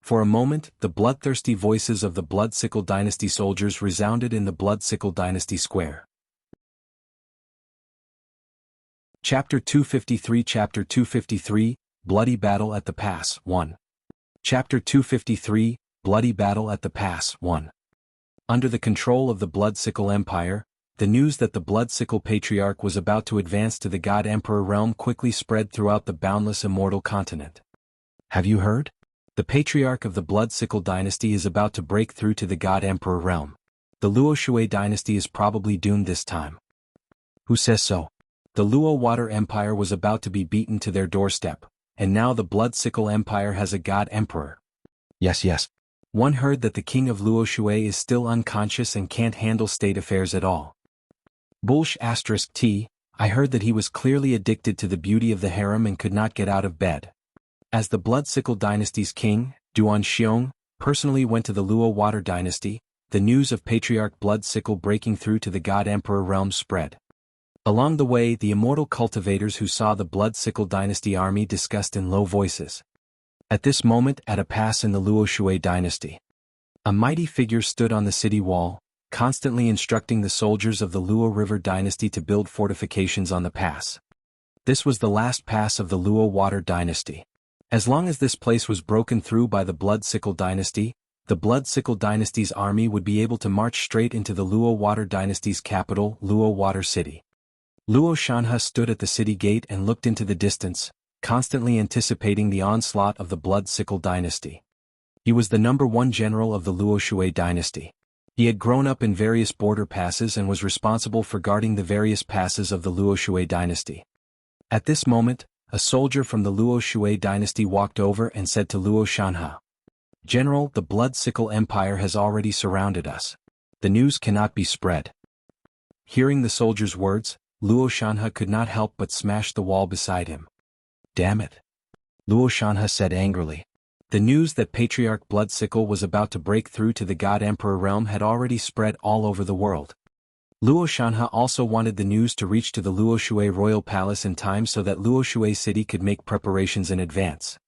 For a moment, the bloodthirsty voices of the Blood Sickle Dynasty soldiers resounded in the Blood Sickle Dynasty Square. Chapter 253 Chapter 253, Bloody Battle at the Pass, 1. Chapter 253, Bloody Battle at the Pass, 1. Under the control of the Blood Sickle Empire, the news that the Blood Sickle Patriarch was about to advance to the God Emperor realm quickly spread throughout the boundless immortal continent. Have you heard? The Patriarch of the Blood Sickle Dynasty is about to break through to the God Emperor realm. The Luo Shui Dynasty is probably doomed this time. Who says so? The Luo Water Empire was about to be beaten to their doorstep, and now the Blood Sickle Empire has a God Emperor. Yes. One heard that the king of Luo Shui is still unconscious and can't handle state affairs at all. Bullsh *T, I heard that he was clearly addicted to the beauty of the harem and could not get out of bed. As the Blood Sickle Dynasty's king, Duan Xiong, personally went to the Luo Water Dynasty, the news of Patriarch Blood Sickle breaking through to the God Emperor realm spread. Along the way, the immortal cultivators who saw the Blood Sickle Dynasty army discussed in low voices. At this moment, at a pass in the Luo Shui dynasty, a mighty figure stood on the city wall, constantly instructing the soldiers of the Luo River dynasty to build fortifications on the pass. This was the last pass of the Luo Water dynasty. As long as this place was broken through by the Blood Sickle dynasty, the Blood Sickle dynasty's army would be able to march straight into the Luo Water dynasty's capital, Luo Water City. Luo Shanha stood at the city gate and looked into the distance, constantly anticipating the onslaught of the Blood Sickle dynasty. He was the #1 general of the Luo Shui dynasty. He had grown up in various border passes and was responsible for guarding the various passes of the Luo Shui dynasty. At this moment, a soldier from the Luo Shui dynasty walked over and said to Luo Shanha, "General, the Blood Sickle Empire has already surrounded us. The news cannot be spread." Hearing the soldier's words, Luo Shanha could not help but smash the wall beside him. "Damn it!" Luo Shanha said angrily. The news that Patriarch Blood Sickle was about to break through to the God Emperor realm had already spread all over the world. Luo Shanha also wanted the news to reach to the Luo Shui royal palace in time so that Luo Shui city could make preparations in advance.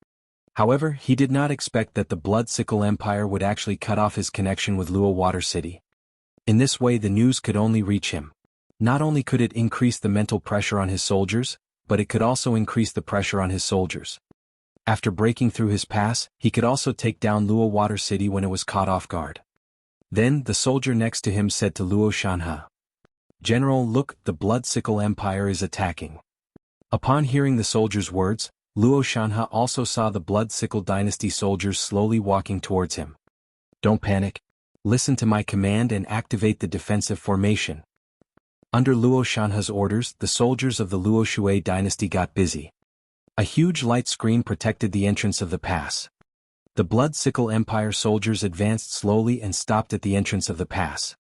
However, he did not expect that the Blood Sickle Empire would actually cut off his connection with Luo Water City. In this way the news could only reach him. Not only could it increase the mental pressure on his soldiers, but it could also increase the pressure on his soldiers. After breaking through his pass, he could also take down Luo Water City when it was caught off guard. Then, the soldier next to him said to Luo Shanha, "General, look, the Blood Sickle Empire is attacking." Upon hearing the soldier's words, Luo Shanha also saw the Blood Sickle Dynasty soldiers slowly walking towards him. "Don't panic. Listen to my command and activate the defensive formation." Under Luo Shanha's orders, the soldiers of the Luo Shui dynasty got busy. A huge light screen protected the entrance of the pass. The Blood Sickle Empire soldiers advanced slowly and stopped at the entrance of the pass.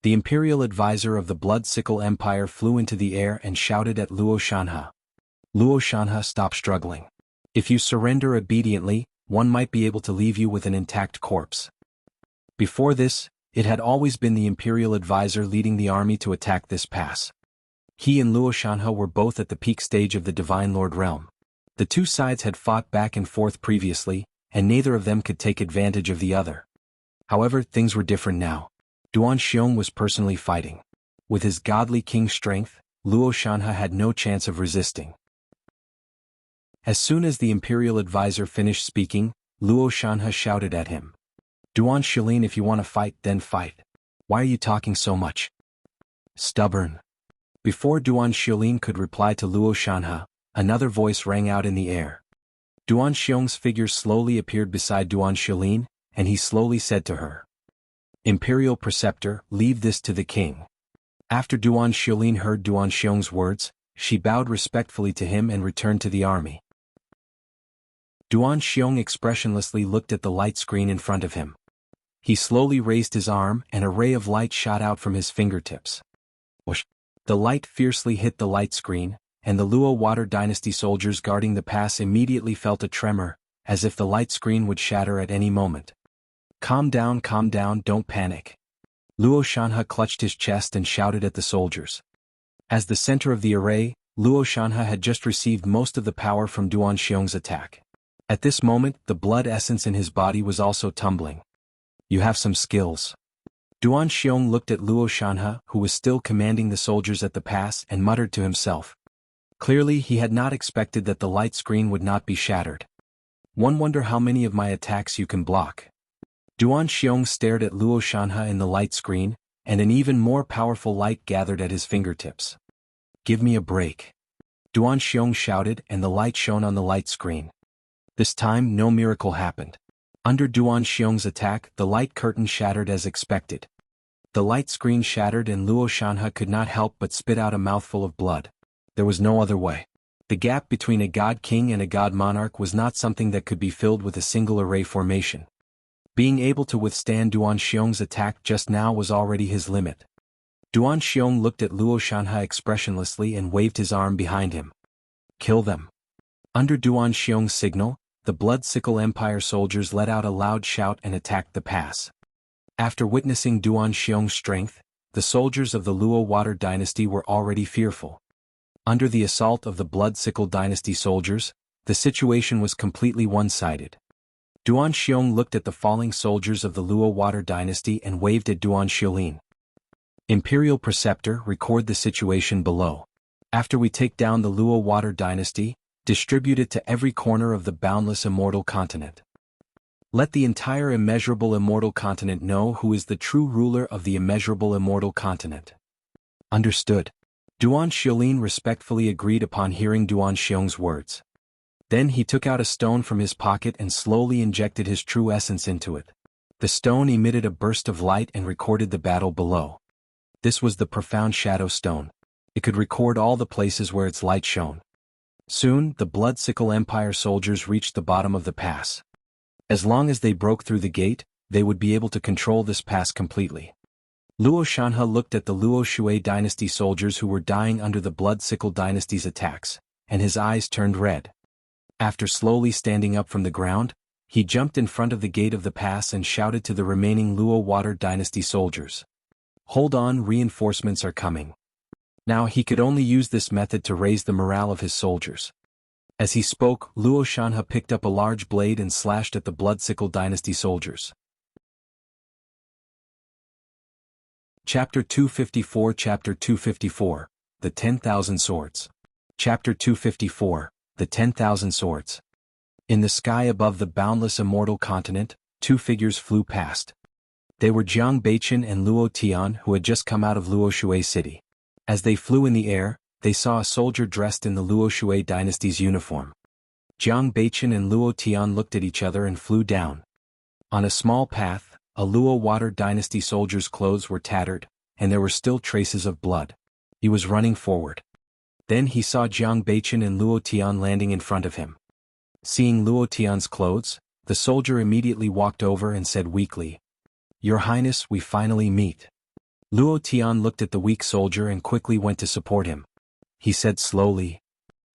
The imperial advisor of the Blood Sickle Empire flew into the air and shouted at Luo Shanha. "Luo Shanha, stop struggling. If you surrender obediently, one might be able to leave you with an intact corpse." Before this, it had always been the imperial advisor leading the army to attack this pass. He and Luo Shanhe were both at the peak stage of the Divine Lord realm. The two sides had fought back and forth previously, and neither of them could take advantage of the other. However, things were different now. Duan Xiong was personally fighting. With his godly king strength, Luo Shanhe had no chance of resisting. As soon as the imperial advisor finished speaking, Luo Shanhe shouted at him. Duan Shilin, if you want to fight, then fight. Why are you talking so much? Stubborn. Before Duan Shilin could reply to Luo Shanhe, another voice rang out in the air. Duan Xiong's figure slowly appeared beside Duan Shilin, and he slowly said to her. Imperial Preceptor, leave this to the king. After Duan Shilin heard Duan Xiong's words, she bowed respectfully to him and returned to the army. Duan Xiong expressionlessly looked at the light screen in front of him. He slowly raised his arm and a ray of light shot out from his fingertips. Whoosh! The light fiercely hit the light screen, and the Luo Water Dynasty soldiers guarding the pass immediately felt a tremor, as if the light screen would shatter at any moment. Calm down, don't panic. Luo Shanhe clutched his chest and shouted at the soldiers. As the center of the array, Luo Shanhe had just received most of the power from Duan Xiong's attack. At this moment, the blood essence in his body was also tumbling. You have some skills. Duan Xiong looked at Luo Shanhe, who was still commanding the soldiers at the pass, and muttered to himself. Clearly he had not expected that the light screen would not be shattered. One wonder how many of my attacks you can block. Duan Xiong stared at Luo Shanhe in the light screen, and an even more powerful light gathered at his fingertips. Give me a break. Duan Xiong shouted, and the light shone on the light screen. This time no miracle happened. Under Duan Xiong's attack, the light curtain shattered as expected. The light screen shattered and Luo Shanhe could not help but spit out a mouthful of blood. There was no other way. The gap between a god king and a god monarch was not something that could be filled with a single array formation. Being able to withstand Duan Xiong's attack just now was already his limit. Duan Xiong looked at Luo Shanhe expressionlessly and waved his arm behind him. Kill them. Under Duan Xiong's signal, the Blood Sickle Empire soldiers let out a loud shout and attacked the pass. After witnessing Duan Xiong's strength, the soldiers of the Luo Water Dynasty were already fearful. Under the assault of the Blood Sickle Dynasty soldiers, the situation was completely one-sided. Duan Xiong looked at the falling soldiers of the Luo Water Dynasty and waved at Duan Shilin. Imperial Preceptor, record the situation below. After we take down the Luo Water Dynasty, distribute it to every corner of the boundless immortal continent. Let the entire immeasurable immortal continent know who is the true ruler of the immeasurable immortal continent. Understood. Duan Shilin respectfully agreed upon hearing Duan Xiong's words. Then he took out a stone from his pocket and slowly injected his true essence into it. The stone emitted a burst of light and recorded the battle below. This was the profound shadow stone. It could record all the places where its light shone. Soon, the Blood Sickle Empire soldiers reached the bottom of the pass. As long as they broke through the gate, they would be able to control this pass completely. Luo Shanhe looked at the Luo Shui Dynasty soldiers who were dying under the Blood Sickle Dynasty's attacks, and his eyes turned red. After slowly standing up from the ground, he jumped in front of the gate of the pass and shouted to the remaining Luo Water Dynasty soldiers. Hold on, reinforcements are coming. Now he could only use this method to raise the morale of his soldiers. As he spoke, Luo Shanhe picked up a large blade and slashed at the Blood Sickle Dynasty soldiers. Chapter 254 Chapter 254, The 10,000 Swords. Chapter 254, The 10,000 Swords. In the sky above the boundless immortal continent, two figures flew past. They were Jiang Beichen and Luo Tian, who had just come out of Luo Shui City. As they flew in the air, they saw a soldier dressed in the Luo Shui Dynasty's uniform. Jiang Beichen and Luo Tian looked at each other and flew down. On a small path, a Luo Water Dynasty soldier's clothes were tattered, and there were still traces of blood. He was running forward. Then he saw Jiang Beichen and Luo Tian landing in front of him. Seeing Luo Tian's clothes, the soldier immediately walked over and said weakly, "Your Highness, we finally meet." Luo Tian looked at the weak soldier and quickly went to support him. He said slowly,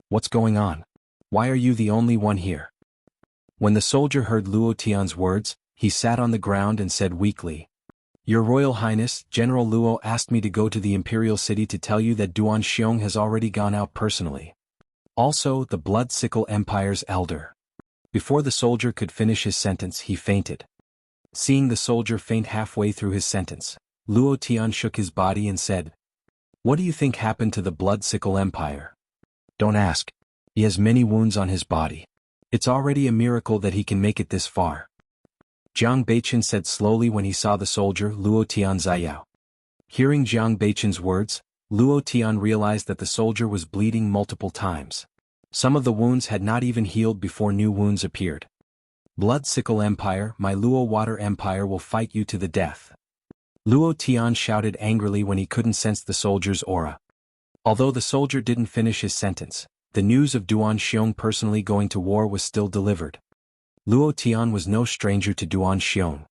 "What's going on? Why are you the only one here?" When the soldier heard Luo Tian's words, he sat on the ground and said weakly, Your Royal Highness, General Luo asked me to go to the Imperial City to tell you that Duan Xiong has already gone out personally. Also, the Blood Sickle Empire's elder. Before the soldier could finish his sentence, he fainted. Seeing the soldier faint halfway through his sentence, Luo Tian shook his body and said, "What do you think happened to the Blood Sickle Empire?" "Don't ask. He has many wounds on his body. It's already a miracle that he can make it this far," Jiang Beichen said slowly when he saw the soldier Luo Tian Ziyao. Hearing Jiang Beichen's words, Luo Tian realized that the soldier was bleeding multiple times. Some of the wounds had not even healed before new wounds appeared. "Blood Sickle Empire, my Luo Water Empire will fight you to the death," Luo Tian shouted angrily when he couldn't sense the soldier's aura. Although the soldier didn't finish his sentence, the news of Duan Xiong personally going to war was still delivered. Luo Tian was no stranger to Duan Xiong.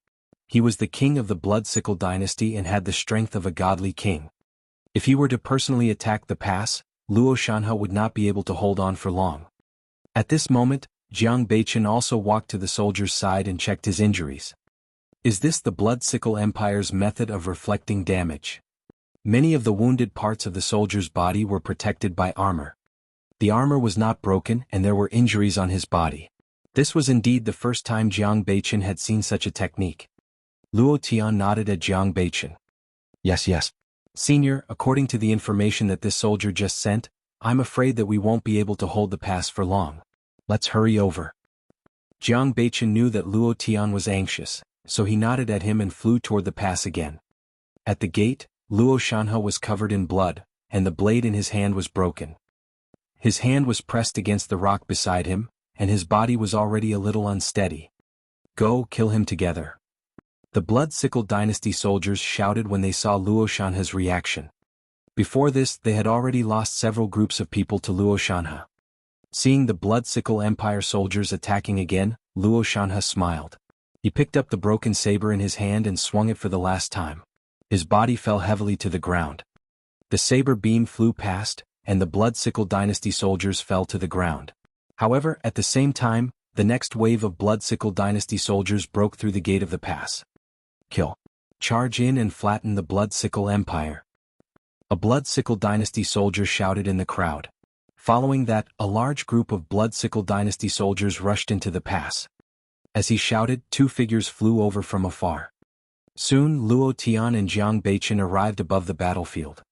He was the king of the Blood Sickle dynasty and had the strength of a godly king. If he were to personally attack the pass, Luo Shanha would not be able to hold on for long. At this moment, Jiang Beichen also walked to the soldier's side and checked his injuries. Is this the Blood Sickle Empire's method of reflecting damage? Many of the wounded parts of the soldier's body were protected by armor. The armor was not broken and there were injuries on his body. This was indeed the first time Jiang Beichen had seen such a technique. Luo Tian nodded at Jiang Beichen. Yes. Senior, according to the information that this soldier just sent, I'm afraid that we won't be able to hold the pass for long. Let's hurry over. Jiang Beichen knew that Luo Tian was anxious, so he nodded at him and flew toward the pass again. At the gate, Luo Shanha was covered in blood, and the blade in his hand was broken. His hand was pressed against the rock beside him, and his body was already a little unsteady. Go kill him together. The Blood Sickle Dynasty soldiers shouted when they saw Luo Shanha's reaction. Before this, they had already lost several groups of people to Luo Shanha. Seeing the Blood Sickle Empire soldiers attacking again, Luo Shanha smiled. He picked up the broken saber in his hand and swung it for the last time. His body fell heavily to the ground. The saber beam flew past, and the Blood Sickle Dynasty soldiers fell to the ground. However, at the same time, the next wave of Blood Sickle Dynasty soldiers broke through the gate of the pass. Kill. Charge in and flatten the Blood Sickle Empire. A Blood Sickle Dynasty soldier shouted in the crowd. Following that, a large group of Blood Sickle Dynasty soldiers rushed into the pass. As he shouted, two figures flew over from afar. Soon Luo Tian and Jiang Beichen arrived above the battlefield.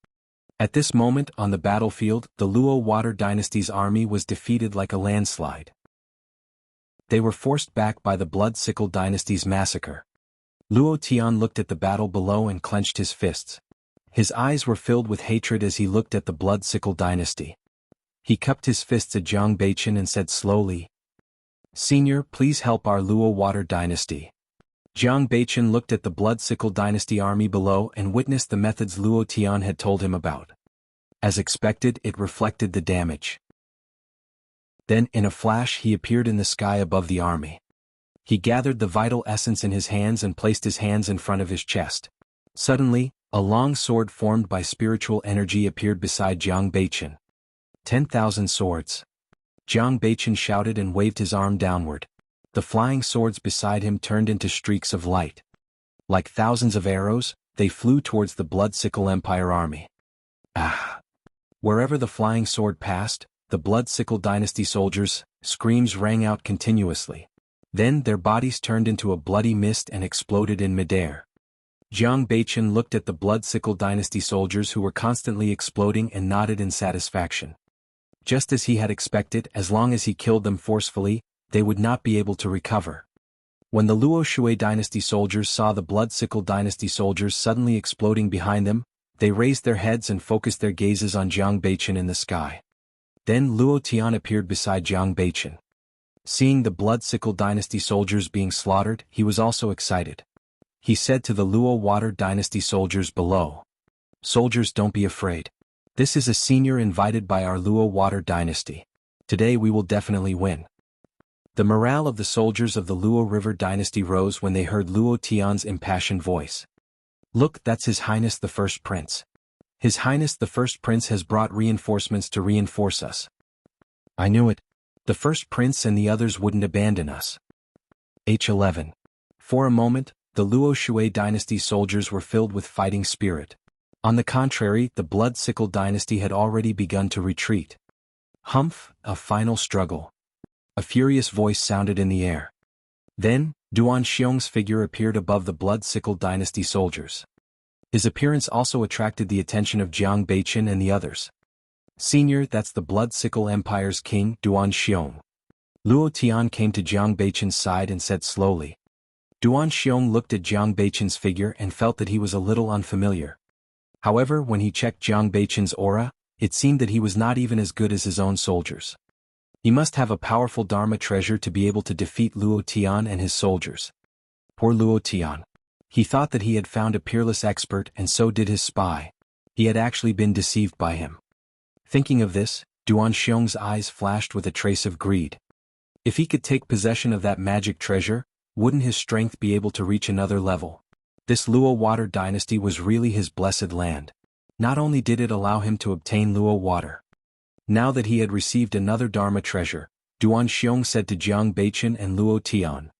At this moment on the battlefield, the Luo Water Dynasty's army was defeated like a landslide. They were forced back by the Blood Sickle Dynasty's massacre. Luo Tian looked at the battle below and clenched his fists. His eyes were filled with hatred as he looked at the Blood Sickle Dynasty. He cupped his fists at Jiang Beichen and said slowly, "Senior, please help our Luo Water Dynasty." Jiang Beichen looked at the Blood Sickle Dynasty army below and witnessed the methods Luo Tian had told him about. As expected, it reflected the damage. Then, in a flash, he appeared in the sky above the army. He gathered the vital essence in his hands and placed his hands in front of his chest. Suddenly, a long sword formed by spiritual energy appeared beside Jiang Beichen. 10,000 swords. Jiang Beichen shouted and waved his arm downward. The flying swords beside him turned into streaks of light. Like thousands of arrows, they flew towards the Blood Sickle Empire army. Ah! Wherever the flying sword passed, the Blood Sickle Dynasty soldiers' screams rang out continuously. Then their bodies turned into a bloody mist and exploded in midair. Jiang Beichen looked at the Blood Sickle Dynasty soldiers who were constantly exploding and nodded in satisfaction. Just as he had expected, as long as he killed them forcefully, they would not be able to recover. When the Luo Shui Dynasty soldiers saw the Blood Sickle Dynasty soldiers suddenly exploding behind them, they raised their heads and focused their gazes on Jiang Beichen in the sky. Then Luo Tian appeared beside Jiang Beichen. Seeing the Blood Sickle Dynasty soldiers being slaughtered, he was also excited. He said to the Luo Water Dynasty soldiers below, "Soldiers, don't be afraid. This is a senior invited by our Luo Water Dynasty. Today we will definitely win." The morale of the soldiers of the Luo River Dynasty rose when they heard Luo Tian's impassioned voice. "Look, that's His Highness the First Prince. His Highness the First Prince has brought reinforcements to reinforce us. I knew it. The First Prince and the others wouldn't abandon us." H11. For a moment, the Luo Shui dynasty soldiers were filled with fighting spirit. On the contrary, the Blood Sickle dynasty had already begun to retreat. Humph, a final struggle. A furious voice sounded in the air. Then, Duan Xiong's figure appeared above the Blood Sickle dynasty soldiers. His appearance also attracted the attention of Jiang Beichen and the others. "Senior, that's the Blood Sickle Empire's king, Duan Xiong." Luo Tian came to Jiang Beichen's side and said slowly. Duan Xiong looked at Jiang Beichen's figure and felt that he was a little unfamiliar. However, when he checked Jiang Beichen's aura, it seemed that he was not even as good as his own soldiers. He must have a powerful Dharma treasure to be able to defeat Luo Tian and his soldiers. Poor Luo Tian. He thought that he had found a peerless expert, and so did his spy. He had actually been deceived by him. Thinking of this, Duan Xiong's eyes flashed with a trace of greed. If he could take possession of that magic treasure, wouldn't his strength be able to reach another level? This Luo water dynasty was really his blessed land. Not only did it allow him to obtain Luo water. Now that he had received another Dharma treasure, Duan Xiong said to Jiang Beichen and Luo Tian.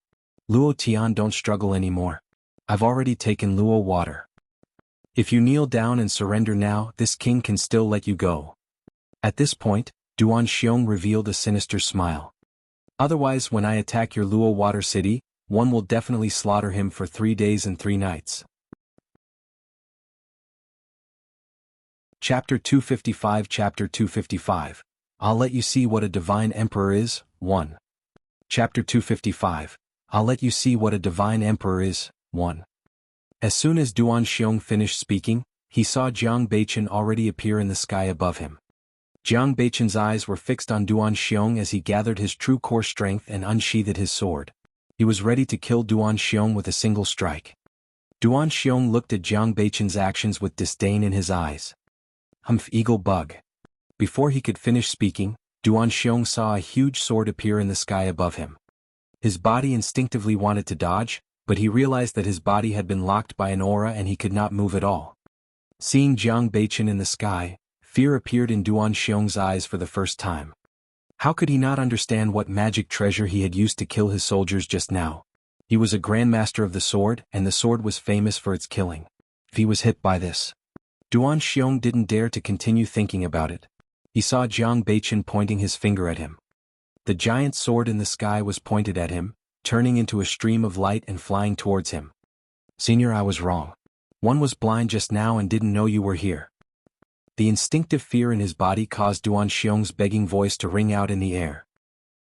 "Luo Tian, don't struggle anymore. I've already taken Luo water. If you kneel down and surrender now, this king can still let you go." At this point, Duan Xiong revealed a sinister smile. "Otherwise, when I attack your Luo water city, one will definitely slaughter him for 3 days and 3 nights. Chapter 255 Chapter 255. I'll let you see what a divine emperor is. 1. Chapter 255. I'll let you see what a divine emperor is. 1. As soon as Duan Xiong finished speaking, he saw Jiang Beichen already appear in the sky above him. Jiang Beichen's eyes were fixed on Duan Xiong as he gathered his true core strength and unsheathed his sword. He was ready to kill Duan Xiong with a single strike. Duan Xiong looked at Jiang Beichen's actions with disdain in his eyes. Humph, eagle bug. Before he could finish speaking, Duan Xiong saw a huge sword appear in the sky above him. His body instinctively wanted to dodge, but he realized that his body had been locked by an aura and he could not move at all. Seeing Jiang Beichen in the sky, fear appeared in Duan Xiong's eyes for the first time. How could he not understand what magic treasure he had used to kill his soldiers just now? He was a grandmaster of the sword, and the sword was famous for its killing. If he was hit by this, Duan Xiong didn't dare to continue thinking about it. He saw Jiang Beichen pointing his finger at him. The giant sword in the sky was pointed at him, turning into a stream of light and flying towards him. "Senior, I was wrong. One was blind just now and didn't know you were here." The instinctive fear in his body caused Duan Xiong's begging voice to ring out in the air.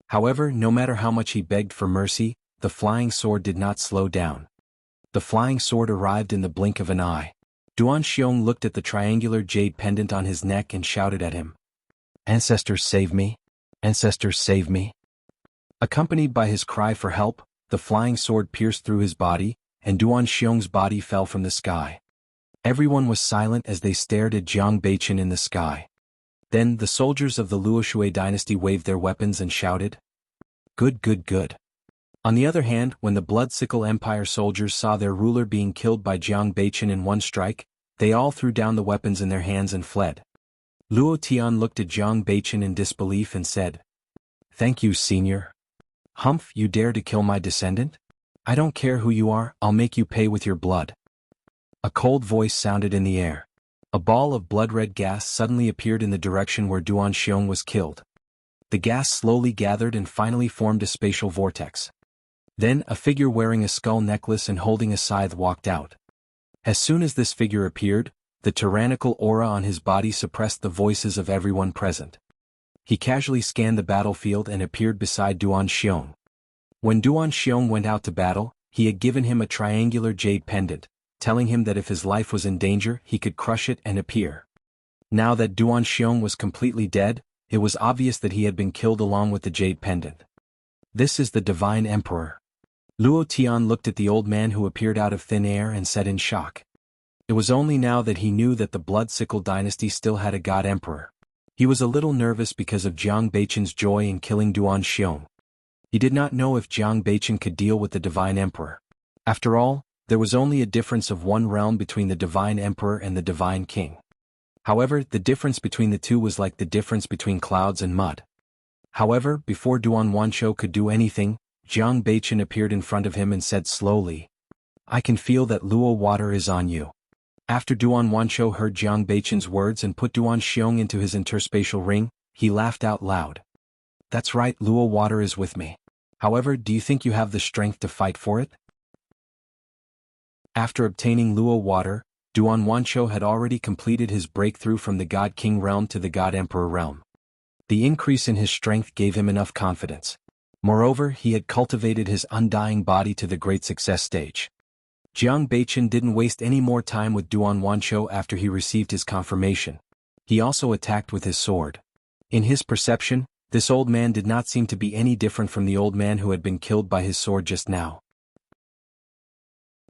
However, no matter how much he begged for mercy, the flying sword did not slow down. The flying sword arrived in the blink of an eye. Duan Xiong looked at the triangular jade pendant on his neck and shouted at him. "Ancestors, save me! Ancestors, save me!" Accompanied by his cry for help, the flying sword pierced through his body, and Duan Xiong's body fell from the sky. Everyone was silent as they stared at Jiang Beichen in the sky. Then the soldiers of the Luoshui dynasty waved their weapons and shouted, "Good, good, good." On the other hand, when the Blood Sickle Empire soldiers saw their ruler being killed by Jiang Beichen in one strike, they all threw down the weapons in their hands and fled. Luo Tian looked at Jiang Beichen in disbelief and said, "Thank you, senior." "Humph, you dare to kill my descendant? I don't care who you are, I'll make you pay with your blood." A cold voice sounded in the air. A ball of blood-red gas suddenly appeared in the direction where Duan Xiong was killed. The gas slowly gathered and finally formed a spatial vortex. Then a figure wearing a skull necklace and holding a scythe walked out. As soon as this figure appeared, the tyrannical aura on his body suppressed the voices of everyone present. He casually scanned the battlefield and appeared beside Duan Xiong. When Duan Xiong went out to battle, he had given him a triangular jade pendant, telling him that if his life was in danger, he could crush it and appear. Now that Duan Xiong was completely dead, it was obvious that he had been killed along with the jade pendant. "This is the Divine Emperor." Luo Tian looked at the old man who appeared out of thin air and said in shock. It was only now that he knew that the Blood Sickle dynasty still had a god emperor. He was a little nervous because of Jiang Beichen's joy in killing Duan Xiong. He did not know if Jiang Beichen could deal with the Divine Emperor. After all, there was only a difference of one realm between the Divine Emperor and the Divine King. However, the difference between the two was like the difference between clouds and mud. However, before Duan Wanshou could do anything, Jiang Beichen appeared in front of him and said slowly, I can feel that Luo water is on you. After Duan Wanshou heard Jiang Beichen's words and put Duan Xiong into his interspatial ring, he laughed out loud. That's right, Luo water is with me. However, do you think you have the strength to fight for it? After obtaining Luo water, Duan Wanshou had already completed his breakthrough from the God King realm to the God Emperor realm. The increase in his strength gave him enough confidence. Moreover, he had cultivated his undying body to the great success stage. Jiang Beichen didn't waste any more time with Duan Wanshou after he received his confirmation. He also attacked with his sword. In his perception, this old man did not seem to be any different from the old man who had been killed by his sword just now.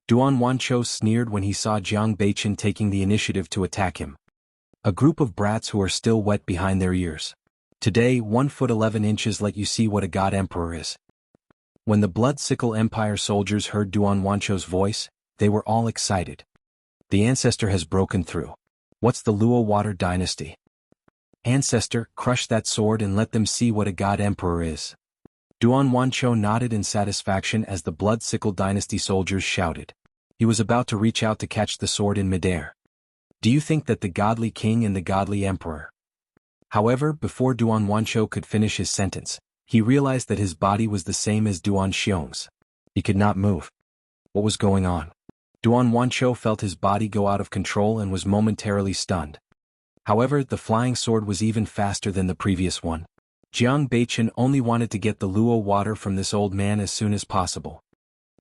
Duan Wanshou sneered when he saw Jiang Beichen taking the initiative to attack him. A group of brats who are still wet behind their ears. Today, 1 foot 11 inches let you see what a God Emperor is. When the Blood Sickle Empire soldiers heard Duan Wanshou's voice, they were all excited. The ancestor has broken through. What's the Luo Water dynasty? Ancestor, crush that sword and let them see what a God Emperor is. Duan Wanshou nodded in satisfaction as the Blood Sickle dynasty soldiers shouted. He was about to reach out to catch the sword in midair. Do you think that the Godly King and the Godly Emperor? However, before Duan Wanshou could finish his sentence, he realized that his body was the same as Duan Xiong's. He could not move. What was going on? Duan Wanshou felt his body go out of control and was momentarily stunned. However, the flying sword was even faster than the previous one. Jiang Beichen only wanted to get the Luo water from this old man as soon as possible.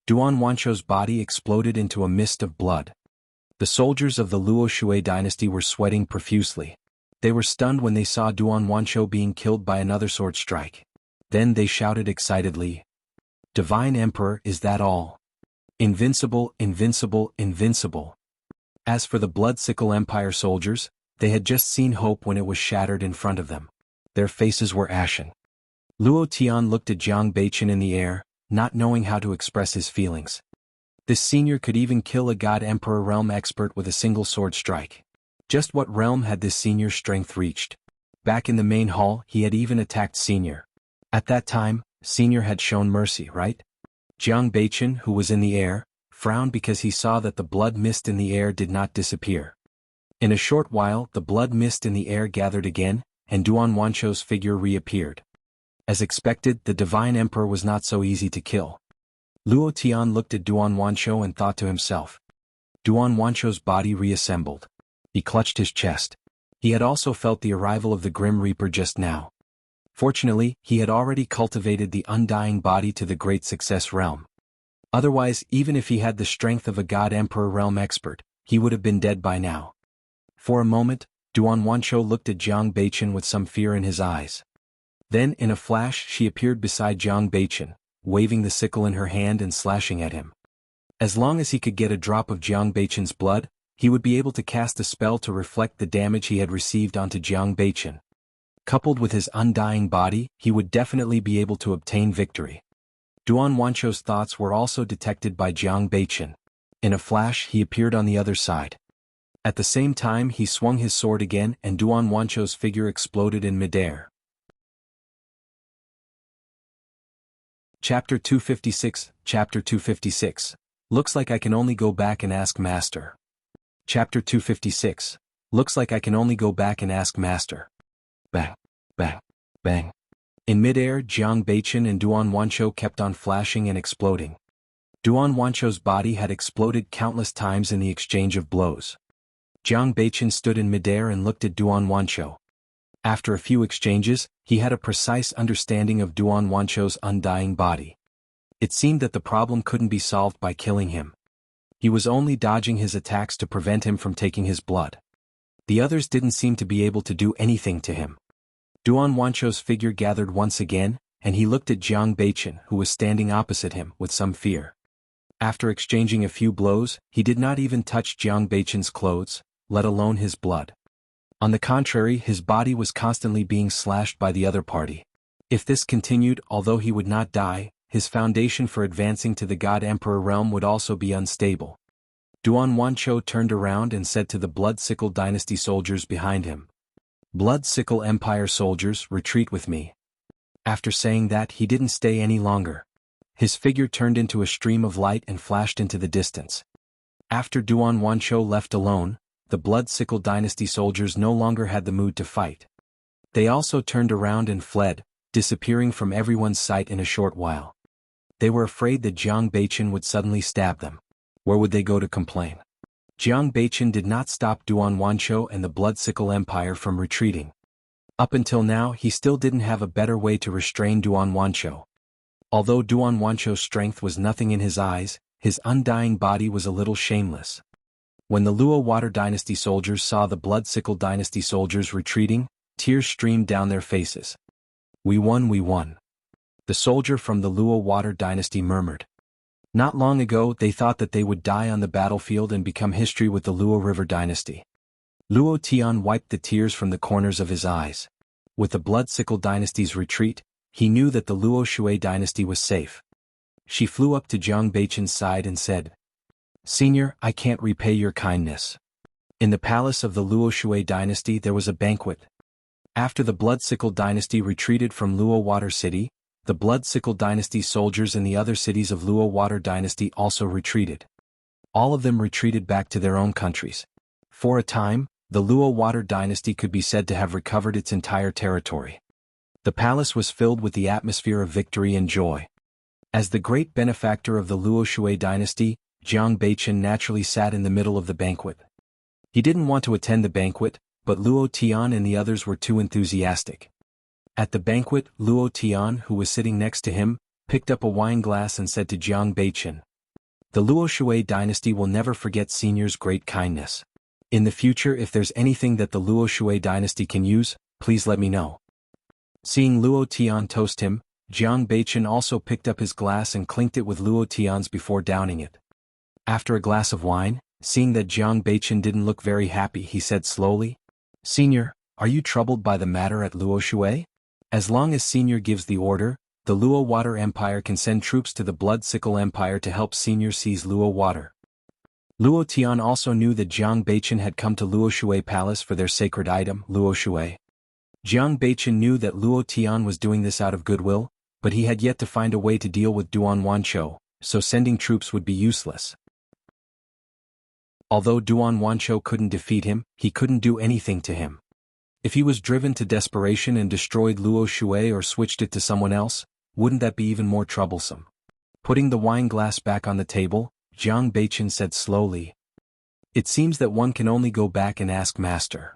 Duan Wanshou's body exploded into a mist of blood. The soldiers of the Luo Shui dynasty were sweating profusely. They were stunned when they saw Duan Wanshou being killed by another sword strike. Then they shouted excitedly, "Divine Emperor, is that all? Invincible, invincible, invincible." As for the Blood Sickle Empire soldiers, they had just seen hope when it was shattered in front of them. Their faces were ashen. Luo Tian looked at Jiang Beichen in the air, not knowing how to express his feelings. This senior could even kill a God Emperor realm expert with a single sword strike. Just what realm had this senior's strength reached? Back in the main hall, he had even attacked Senior. At that time, Senior had shown mercy, right? Jiang Beichen, who was in the air, frowned because he saw that the blood mist in the air did not disappear. In a short while, the blood mist in the air gathered again, and Duan Wanshou's figure reappeared. As expected, the Divine Emperor was not so easy to kill. Luo Tian looked at Duan Wanshou and thought to himself. Duan Wanshou's body reassembled. He clutched his chest. He had also felt the arrival of the Grim Reaper just now. Fortunately, he had already cultivated the undying body to the great success realm. Otherwise, even if he had the strength of a God Emperor realm expert, he would have been dead by now. For a moment, Duan Wanshou looked at Jiang Beichen with some fear in his eyes. Then, in a flash, she appeared beside Jiang Beichen, waving the sickle in her hand and slashing at him. As long as he could get a drop of Jiang Beichen's blood, he would be able to cast a spell to reflect the damage he had received onto Jiang Beichen. Coupled with his undying body, he would definitely be able to obtain victory. Duan Wanshou's thoughts were also detected by Jiang Beichen. In a flash, he appeared on the other side. At the same time, he swung his sword again and Duan Wanshou's figure exploded in midair. Chapter 256, Chapter 256. Looks like I can only go back and ask Master. Chapter 256. Looks like I can only go back and ask Master. Bang, bang, bang. In midair, Jiang Beichen and Duan Wanshou kept on flashing and exploding. Duan Wanshou's body had exploded countless times in the exchange of blows. Jiang Beichen stood in midair and looked at Duan Wanshou. After a few exchanges, he had a precise understanding of Duan Wanshou's undying body. It seemed that the problem couldn't be solved by killing him. He was only dodging his attacks to prevent him from taking his blood. The others didn't seem to be able to do anything to him. Duan Wanshou's figure gathered once again, and he looked at Jiang Beichen, who was standing opposite him, with some fear. After exchanging a few blows, he did not even touch Jiang Beichen's clothes, let alone his blood. On the contrary, his body was constantly being slashed by the other party. If this continued, although he would not die, his foundation for advancing to the God Emperor realm would also be unstable. Duan Wanshou turned around and said to the Blood Sickle dynasty soldiers behind him, "Blood Sickle Empire soldiers, retreat with me." After saying that, he didn't stay any longer. His figure turned into a stream of light and flashed into the distance. After Duan Wanshou left alone, the Blood-Sickle Dynasty soldiers no longer had the mood to fight. They also turned around and fled, disappearing from everyone's sight in a short while. They were afraid that Jiang Beichen would suddenly stab them. Where would they go to complain? Jiang Beichen did not stop Duan Wanshou and the Blood-Sickle Empire from retreating. Up until now he still didn't have a better way to restrain Duan Wanshou. Although Duan Wanshou's strength was nothing in his eyes, his undying body was a little shameless. When the Luo Water Dynasty soldiers saw the Blood-Sickle Dynasty soldiers retreating, tears streamed down their faces. "We won, we won." The soldier from the Luo Water Dynasty murmured. Not long ago they thought that they would die on the battlefield and become history with the Luo River Dynasty. Luo Tian wiped the tears from the corners of his eyes. With the Blood-Sickle Dynasty's retreat, he knew that the Luo Shui Dynasty was safe. She flew up to Jiang Beichen's side and said, "Senior, I can't repay your kindness." In the palace of the Luo Shui Dynasty there was a banquet. After the Blood-Sickle Dynasty retreated from Luo Water City, the Blood-Sickle Dynasty soldiers in the other cities of Luo Water Dynasty also retreated. All of them retreated back to their own countries. For a time, the Luo Water Dynasty could be said to have recovered its entire territory. The palace was filled with the atmosphere of victory and joy. As the great benefactor of the Luo Shui Dynasty, Jiang Beichen naturally sat in the middle of the banquet. He didn't want to attend the banquet, but Luo Tian and the others were too enthusiastic. At the banquet, Luo Tian, who was sitting next to him, picked up a wine glass and said to Jiang Beichen, "The Luo Shui Dynasty will never forget Senior's great kindness. In the future, if there's anything that the Luo Shui Dynasty can use, please let me know." Seeing Luo Tian toast him, Jiang Beichen also picked up his glass and clinked it with Luo Tian's before downing it. After a glass of wine, seeing that Jiang Beichen didn't look very happy, he said slowly, "Senior, are you troubled by the matter at Luo Shui? As long as Senior gives the order, the Luo Water Empire can send troops to the Blood-Sickle Empire to help Senior seize Luo Water." Luo Tian also knew that Jiang Beichen had come to Luo Shui Palace for their sacred item, Luo Shui. Jiang Beichen knew that Luo Tian was doing this out of goodwill, but he had yet to find a way to deal with Duan Wanshou, so sending troops would be useless. Although Duan Wanshou couldn't defeat him, he couldn't do anything to him. If he was driven to desperation and destroyed Luo Shui or switched it to someone else, wouldn't that be even more troublesome? Putting the wine glass back on the table, Jiang Beichen said slowly, "It seems that one can only go back and ask Master."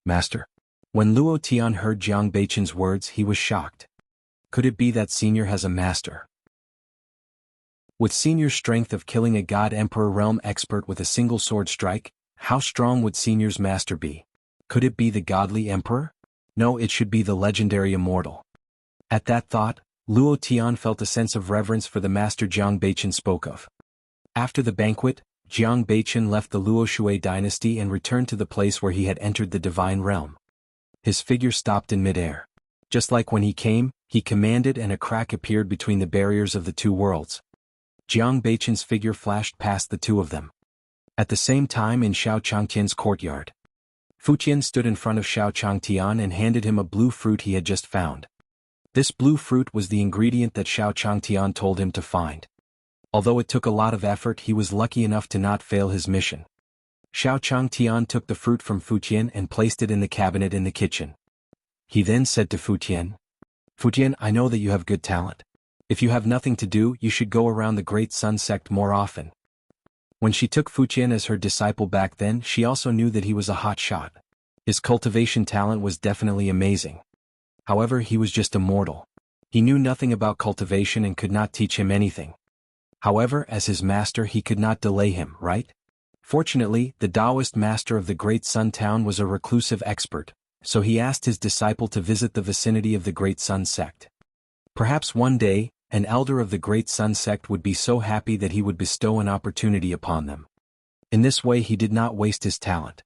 "Master?" When Luo Tian heard Jiang Beichen's words, he was shocked. Could it be that Senior has a master? With Senior's strength of killing a god emperor realm expert with a single sword strike, how strong would Senior's master be? Could it be the godly emperor? No, it should be the legendary immortal. At that thought, Luo Tian felt a sense of reverence for the master Jiang Beichen spoke of. After the banquet, Jiang Beichen left the Luo Shui Dynasty and returned to the place where he had entered the divine realm. His figure stopped in midair. Just like when he came, he commanded and a crack appeared between the barriers of the two worlds. Jiang Beichen's figure flashed past the two of them. At the same time in Xiao Changtian's courtyard, Fuqian stood in front of Xiao Changtian and handed him a blue fruit he had just found. This blue fruit was the ingredient that Xiao Changtian told him to find. Although it took a lot of effort, he was lucky enough to not fail his mission. Xiao Changtian took the fruit from Fuqian and placed it in the cabinet in the kitchen. He then said to Fuqian, "Fuqian, I know that you have good talent. If you have nothing to do, you should go around the Great Sun sect more often." When she took Fuqian as her disciple back then, she also knew that he was a hot shot. His cultivation talent was definitely amazing. However, he was just a mortal. He knew nothing about cultivation and could not teach him anything. However, as his master he could not delay him, right? Fortunately, the Taoist master of the Great Sun Town was a reclusive expert, so he asked his disciple to visit the vicinity of the Great Sun sect. Perhaps one day, an elder of the Great Sun sect would be so happy that he would bestow an opportunity upon them. In this way he did not waste his talent.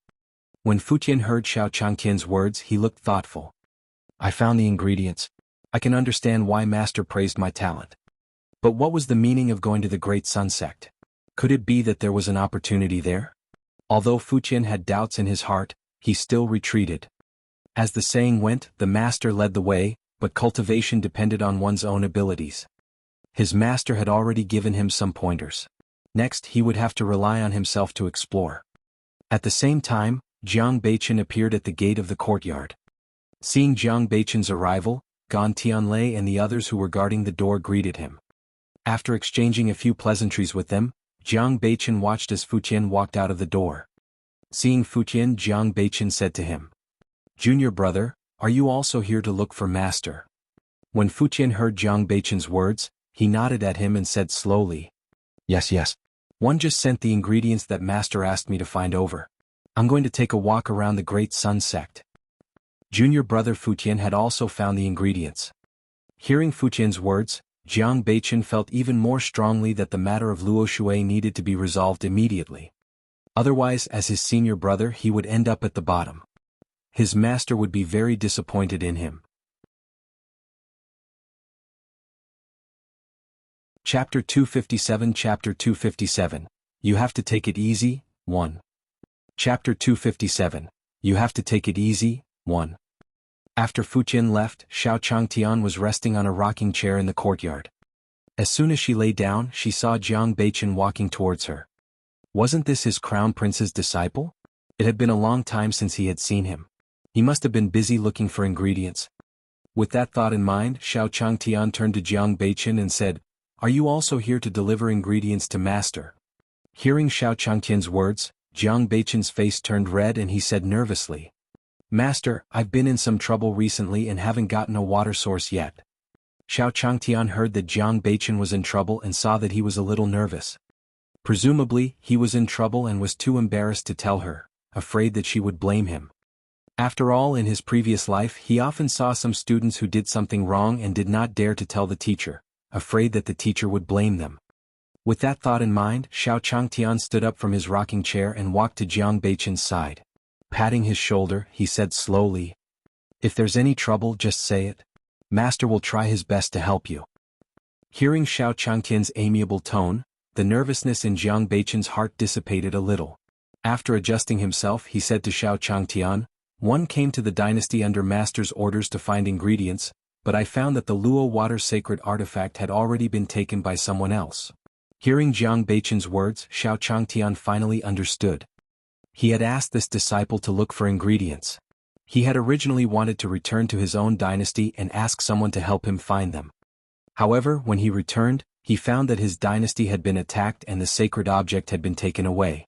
When Fuqian heard Xiao Changtian's words, he looked thoughtful. "I found the ingredients. I can understand why Master praised my talent. But what was the meaning of going to the Great Sun sect? Could it be that there was an opportunity there?" Although Fuqian had doubts in his heart, he still retreated. As the saying went, the master led the way, but cultivation depended on one's own abilities. His master had already given him some pointers. Next, he would have to rely on himself to explore. At the same time, Jiang Beichen appeared at the gate of the courtyard. Seeing Jiang Beichen's arrival, Gan Tianlei and the others who were guarding the door greeted him. After exchanging a few pleasantries with them, Jiang Beichen watched as Fuqian walked out of the door. Seeing Fuqian, Jiang Beichen said to him, "Junior brother, are you also here to look for master?" When Fuqian heard Jiang Beichen's words, he nodded at him and said slowly, Yes. One just sent the ingredients that master asked me to find over. I'm going to take a walk around the Great Sun Sect." Junior brother Fuqian had also found the ingredients. Hearing Fuqian's words, Jiang Beichen felt even more strongly that the matter of Luo Shui needed to be resolved immediately. Otherwise, as his senior brother, he would end up at the bottom. His master would be very disappointed in him. Chapter 257 Chapter 257, You Have to Take It Easy, 1. Chapter 257, You Have to Take It Easy, 1. After Fuqian left, Xiao Changtian was resting on a rocking chair in the courtyard. As soon as she lay down, she saw Jiang Beichen walking towards her. Wasn't this his crown prince's disciple? It had been a long time since he had seen him. He must have been busy looking for ingredients. With that thought in mind, Xiao Changtian turned to Jiang Beichen and said, "Are you also here to deliver ingredients to master?" Hearing Xiao Changtian's words, Jiang Beichen's face turned red and he said nervously, "Master, I've been in some trouble recently and haven't gotten a water source yet." Xiao Changtian heard that Jiang Beichen was in trouble and saw that he was a little nervous. Presumably, he was in trouble and was too embarrassed to tell her, afraid that she would blame him. After all, in his previous life he often saw some students who did something wrong and did not dare to tell the teacher, afraid that the teacher would blame them. With that thought in mind, Xiao Changtian stood up from his rocking chair and walked to Jiang Beichen's side. Patting his shoulder, he said slowly, "If there's any trouble, just say it. Master will try his best to help you." Hearing Xiao Changtian's amiable tone, the nervousness in Jiang Beichen's heart dissipated a little. After adjusting himself, he said to Xiao Changtian, "One came to the dynasty under master's orders to find ingredients, but I found that the Luo water sacred artifact had already been taken by someone else." Hearing Jiang Beichen's words, Xiao Changtian finally understood. He had asked this disciple to look for ingredients. He had originally wanted to return to his own dynasty and ask someone to help him find them. However, when he returned, he found that his dynasty had been attacked and the sacred object had been taken away.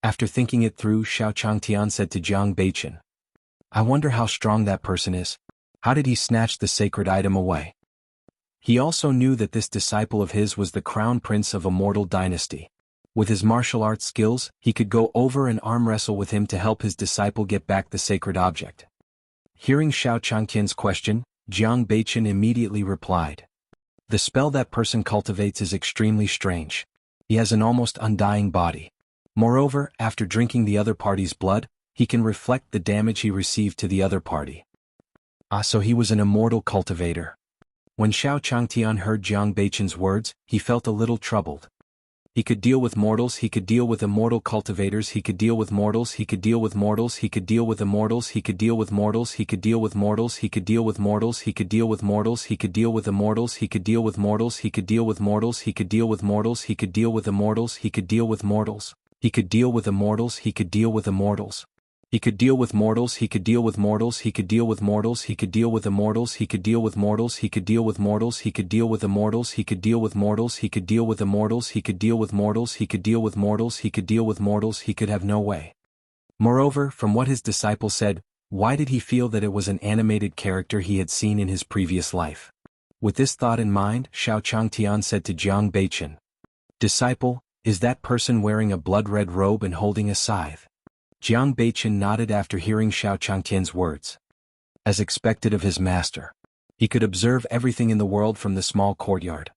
After thinking it through, Xiao Changtian said to Jiang Beichen, "I wonder how strong that person is. How did he snatch the sacred item away?" He also knew that this disciple of his was the crown prince of a mortal dynasty. With his martial arts skills, he could go over and arm wrestle with him to help his disciple get back the sacred object. Hearing Xiao Changtian's question, Jiang Beichen immediately replied, "The spell that person cultivates is extremely strange. He has an almost undying body. Moreover, after drinking the other party's blood, he can reflect the damage he received to the other party." So he was an immortal cultivator. When Xiao Changtian heard Jiang Beichen's words, he felt a little troubled. He could deal with mortals, he could deal with immortal cultivators, he could deal with mortals, he could deal with mortals, he could deal with immortals, he could deal with mortals, he could deal with mortals, he could deal with mortals, he could deal with mortals, he could deal with immortals, he could deal with mortals, he could deal with mortals, he could deal with mortals, he could deal with immortals, he could deal with mortals, he could deal with immortals, he could deal with immortals. He could deal with mortals, he could deal with mortals, he could deal with mortals, he could deal with immortals, he could deal with mortals, he could deal with mortals, he could deal with immortals, he could deal with mortals, he could deal with immortals, he could deal with mortals, he could deal with mortals, he could deal with mortals, he could have no way. Moreover, from what his disciple said, why did he feel that it was an animated character he had seen in his previous life? With this thought in mind, Xiao Changtian said to Jiang Beichen, "Disciple, is that person wearing a blood-red robe and holding a scythe?" Jiang Beichen nodded after hearing Xiao Changtian's words. As expected of his master, he could observe everything in the world from the small courtyard.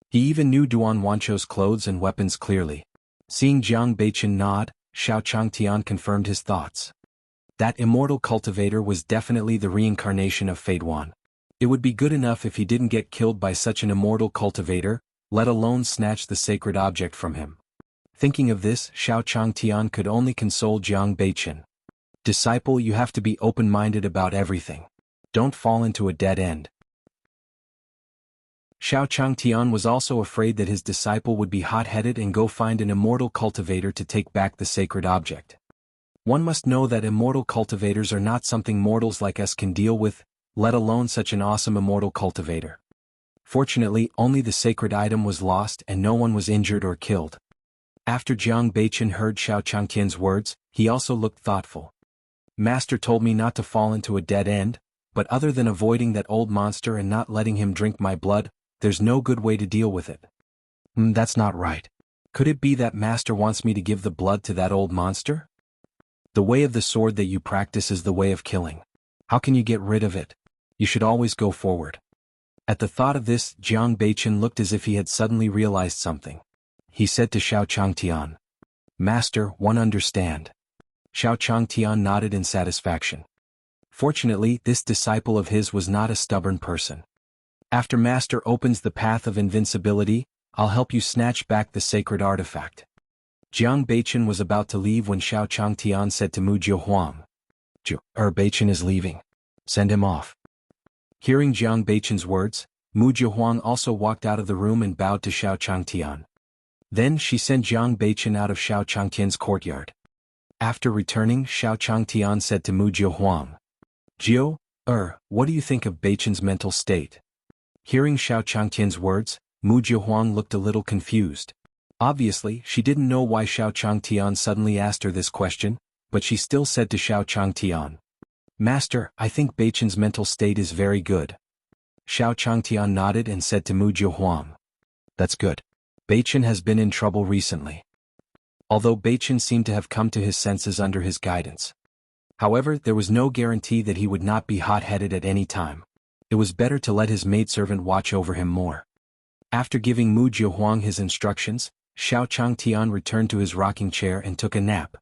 He even knew Duan Wancho's clothes and weapons clearly. Seeing Jiang Beichen nod, Xiao Changtian confirmed his thoughts. That immortal cultivator was definitely the reincarnation of Feiduan. It would be good enough if he didn't get killed by such an immortal cultivator, let alone snatch the sacred object from him. Thinking of this, Xiao Changtian could only console Jiang Beichen. "Disciple, you have to be open-minded about everything. Don't fall into a dead end." Xiao Changtian was also afraid that his disciple would be hot-headed and go find an immortal cultivator to take back the sacred object. One must know that immortal cultivators are not something mortals like us can deal with, let alone such an awesome immortal cultivator. Fortunately, only the sacred item was lost and no one was injured or killed. After Jiang Beichen heard Xiao Changtian's words, he also looked thoughtful. Master told me not to fall into a dead end, but other than avoiding that old monster and not letting him drink my blood, there's no good way to deal with it. That's not right. Could it be that Master wants me to give the blood to that old monster? The way of the sword that you practice is the way of killing. How can you get rid of it? You should always go forward. At the thought of this, Jiang Beichen looked as if he had suddenly realized something. He said to Xiao Changtian, Master, one understand. Xiao Changtian nodded in satisfaction. Fortunately, this disciple of his was not a stubborn person. After Master opens the path of invincibility, I'll help you snatch back the sacred artifact. Jiang Beichen was about to leave when Xiao Changtian said to Mu Jiahuang, Beichen is leaving. Send him off. Hearing Jiang Beichen's words, Mu Jiahuang also walked out of the room and bowed to Xiao Changtian. Then she sent Jiang Beichen out of Xiao Changtian's courtyard. After returning, Xiao Changtian said to Mu Jiahuang, Jiao, what do you think of Beichen's mental state? Hearing Xiao Changtian's words, Mu Jiahuang looked a little confused. Obviously, she didn't know why Xiao Changtian suddenly asked her this question, but she still said to Xiao Changtian, Master, I think Beichen's mental state is very good. Xiao Changtian nodded and said to Mu Jiahuang, That's good. Beichen has been in trouble recently. Although Beichen seemed to have come to his senses under his guidance. However, there was no guarantee that he would not be hot-headed at any time. It was better to let his maidservant watch over him more. After giving Mu Jiahuang his instructions, Xiao Changtian returned to his rocking chair and took a nap.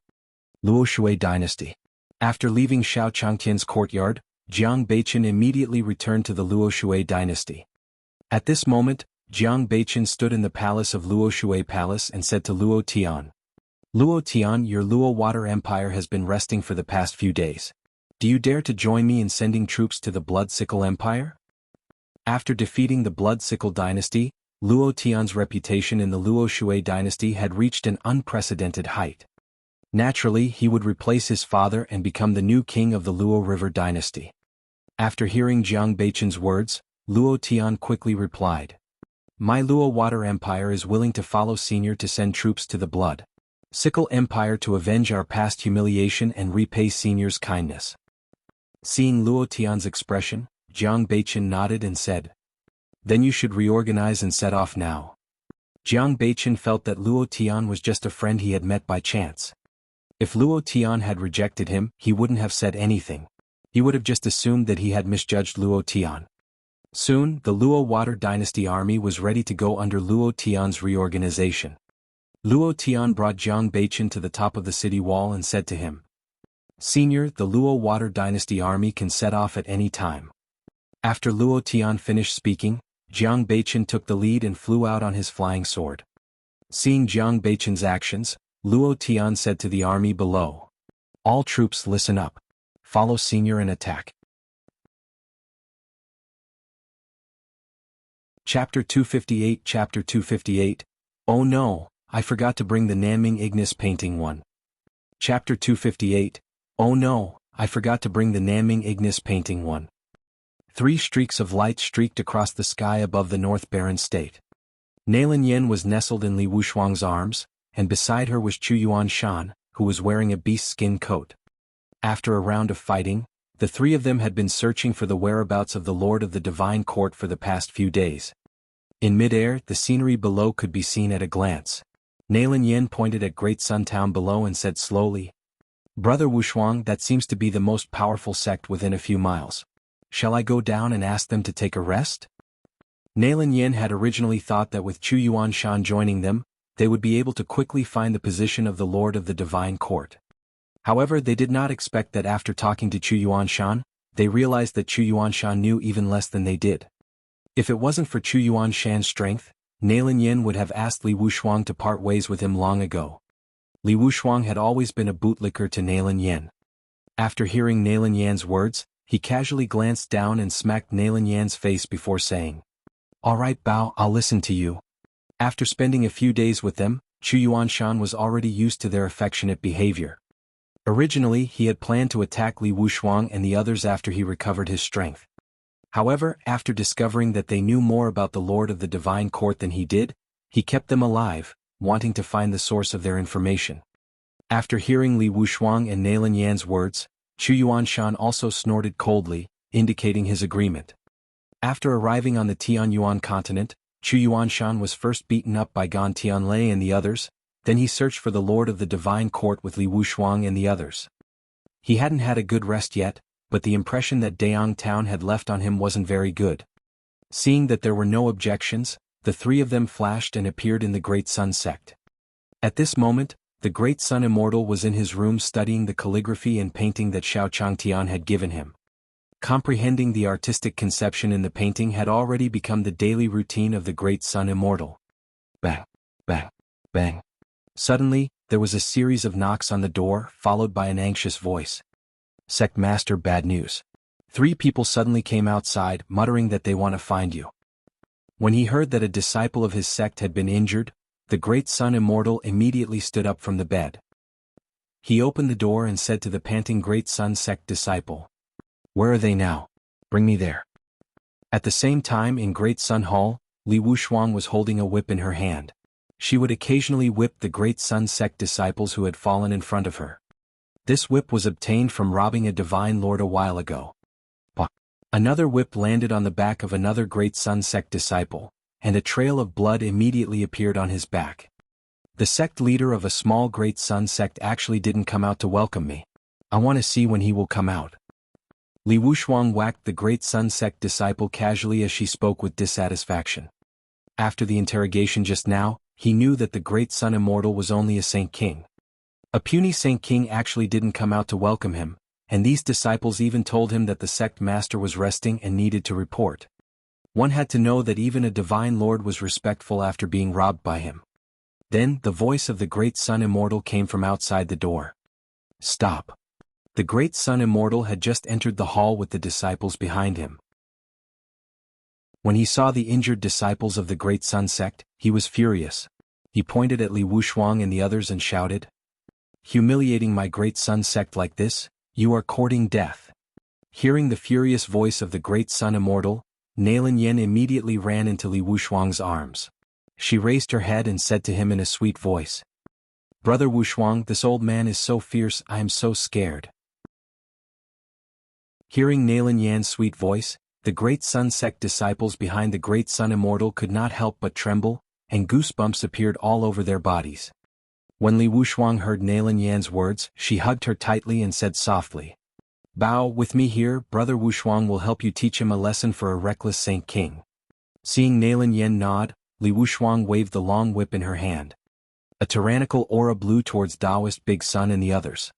Luo Shui Dynasty. After leaving Xiao Changtian's courtyard, Jiang Beichen immediately returned to the Luo Shui dynasty. At this moment, Jiang Beichen stood in the palace of Luo Shui Palace and said to Luo Tian, Luo Tian, your Luo Water Empire has been resting for the past few days. Do you dare to join me in sending troops to the Blood Sickle Empire? After defeating the Blood Sickle dynasty, Luo Tian's reputation in the Luo Shui dynasty had reached an unprecedented height. Naturally, he would replace his father and become the new king of the Luo River dynasty. After hearing Jiang Beichen's words, Luo Tian quickly replied, My Luo Water Empire is willing to follow Senior to send troops to the Blood Sickle Empire to avenge our past humiliation and repay Senior's kindness. Seeing Luo Tian's expression, Jiang Beichen nodded and said, Then you should reorganize and set off now. Jiang Beichen felt that Luo Tian was just a friend he had met by chance. If Luo Tian had rejected him, he wouldn't have said anything. He would have just assumed that he had misjudged Luo Tian. Soon, the Luo Water Dynasty army was ready to go under Luo Tian's reorganization. Luo Tian brought Jiang Beichen to the top of the city wall and said to him, Senior, the Luo Water Dynasty army can set off at any time. After Luo Tian finished speaking, Jiang Beichen took the lead and flew out on his flying sword. Seeing Jiang Beichen's actions, Luo Tian said to the army below, All troops listen up. Follow Senior and attack. Chapter 258 Chapter 258 Oh no, I forgot to bring the Nanming Ignis painting one. Chapter 258 Oh no, I forgot to bring the Nanming Ignis painting one. 3 streaks of light streaked across the sky above the North Barren State. Nailin Yen was nestled in Li Wushuang's arms, and beside her was Chu Yuanshan, who was wearing a beast skin coat. After a round of fighting, the 3 of them had been searching for the whereabouts of the Lord of the Divine Court for the past few days. In midair, the scenery below could be seen at a glance. Nailin Yen pointed at Great Sun Town below and said slowly, Brother Wushuang, that seems to be the most powerful sect within a few miles. Shall I go down and ask them to take a rest? Nailin Yen had originally thought that with Chu Yuanshan joining them, they would be able to quickly find the position of the Lord of the Divine Court. However, they did not expect that after talking to Chu Yuanshan, they realized that Chu Yuanshan knew even less than they did. If it wasn't for Chu Yuanshan's strength, Nailin Yen would have asked Li Wushuang to part ways with him long ago. Li Wushuang had always been a bootlicker to Nailin Yen. After hearing Nailin Yan's words, he casually glanced down and smacked Nailin Yan's face before saying, All right, Bao, I'll listen to you. After spending a few days with them, Chu Yuanshan was already used to their affectionate behavior. Originally, he had planned to attack Li Wushuang and the others after he recovered his strength. However, after discovering that they knew more about the Lord of the Divine Court than he did, he kept them alive, wanting to find the source of their information. After hearing Li Wushuang and Nalin Yan's words, Chu Yuanshan also snorted coldly, indicating his agreement. After arriving on the Tianyuan continent, Chu Yuanshan was first beaten up by Gan Tianlei and the others, then he searched for the Lord of the Divine Court with Li Wushuang and the others. He hadn't had a good rest yet, but the impression that Dayang Town had left on him wasn't very good. Seeing that there were no objections, the three of them flashed and appeared in the Great Sun sect. At this moment, the Great Sun Immortal was in his room studying the calligraphy and painting that Xiao Changtian had given him. Comprehending the artistic conception in the painting had already become the daily routine of the Great Sun Immortal. Bang, bang, bang. Suddenly, there was a series of knocks on the door, followed by an anxious voice. Sect Master, bad news. 3 people suddenly came outside, muttering that they want to find you. When he heard that a disciple of his sect had been injured, the Great Sun Immortal immediately stood up from the bed. He opened the door and said to the panting Great Sun sect disciple, "Where are they now? Bring me there." At the same time in Great Sun Hall, Li Wushuang was holding a whip in her hand. She would occasionally whip the Great Sun sect disciples who had fallen in front of her. This whip was obtained from robbing a divine lord a while ago. Another whip landed on the back of another Great Sun sect disciple, and a trail of blood immediately appeared on his back. The sect leader of a small Great Sun sect actually didn't come out to welcome me. I want to see when he will come out. Li Wushuang whacked the Great Sun sect disciple casually as she spoke with dissatisfaction. After the interrogation just now, he knew that the Great Sun Immortal was only a Saint King. A puny Saint King actually didn't come out to welcome him, and these disciples even told him that the sect master was resting and needed to report. One had to know that even a divine lord was respectful after being robbed by him. Then, the voice of the Great Sun Immortal came from outside the door. Stop. The Great Sun Immortal had just entered the hall with the disciples behind him. When he saw the injured disciples of the Great Sun sect, he was furious. He pointed at Li Wushuang and the others and shouted, "Humiliating my Great Sun sect like this, you are courting death." Hearing the furious voice of the Great Sun Immortal, Nalin Yen immediately ran into Li Wushuang's arms. She raised her head and said to him in a sweet voice, "Brother Wushuang, this old man is so fierce, I am so scared." Hearing Nalin Yan's sweet voice, the Great Sun sect disciples behind the Great Sun Immortal could not help but tremble, and goosebumps appeared all over their bodies. When Li Wushuang heard Nalin Yan's words, she hugged her tightly and said softly, "Bao, with me here, Brother Wushuang will help you teach him a lesson for a reckless Saint King." Seeing Nalin Yan nod, Li Wushuang waved the long whip in her hand. A tyrannical aura blew towards Taoist Big Sun and the others.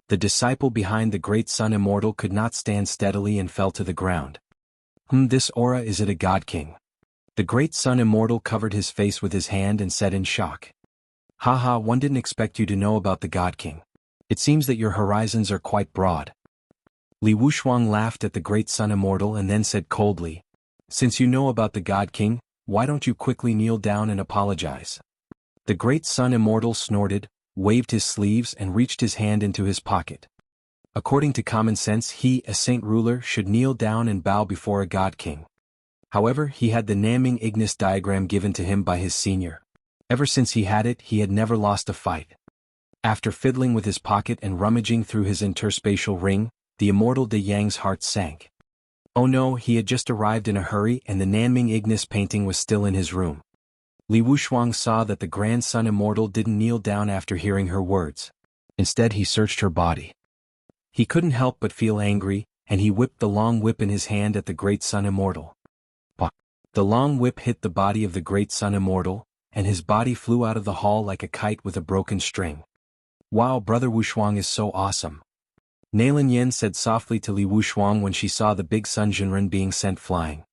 The disciple behind the Great Sun Immortal could not stand steadily and fell to the ground. This aura, is it a God King? The Great Sun Immortal covered his face with his hand and said in shock, "Haha, one didn't expect you to know about the God King. It seems that your horizons are quite broad." Li Wushuang laughed at the Great Sun Immortal and then said coldly, "Since you know about the God King, why don't you quickly kneel down and apologize?" The Great Sun Immortal snorted, waved his sleeves and reached his hand into his pocket. According to common sense, he, a saint ruler, should kneel down and bow before a God King. However, he had the Naming Ignis diagram given to him by his senior. Ever since he had it, he had never lost a fight. After fiddling with his pocket and rummaging through his interspatial ring, the immortal De Yang's heart sank. Oh no, he had just arrived in a hurry and the Naming Ignis painting was still in his room. Li Wushuang saw that the Grand Sun Immortal didn't kneel down after hearing her words. Instead, he searched her body. He couldn't help but feel angry, and he whipped the long whip in his hand at the Great Sun Immortal. The long whip hit the body of the Great Sun Immortal, and his body flew out of the hall like a kite with a broken string. "Wow, Brother Wushuang is so awesome." Nalin Yen said softly to Li Wushuang when she saw the big Sun Jinren being sent flying.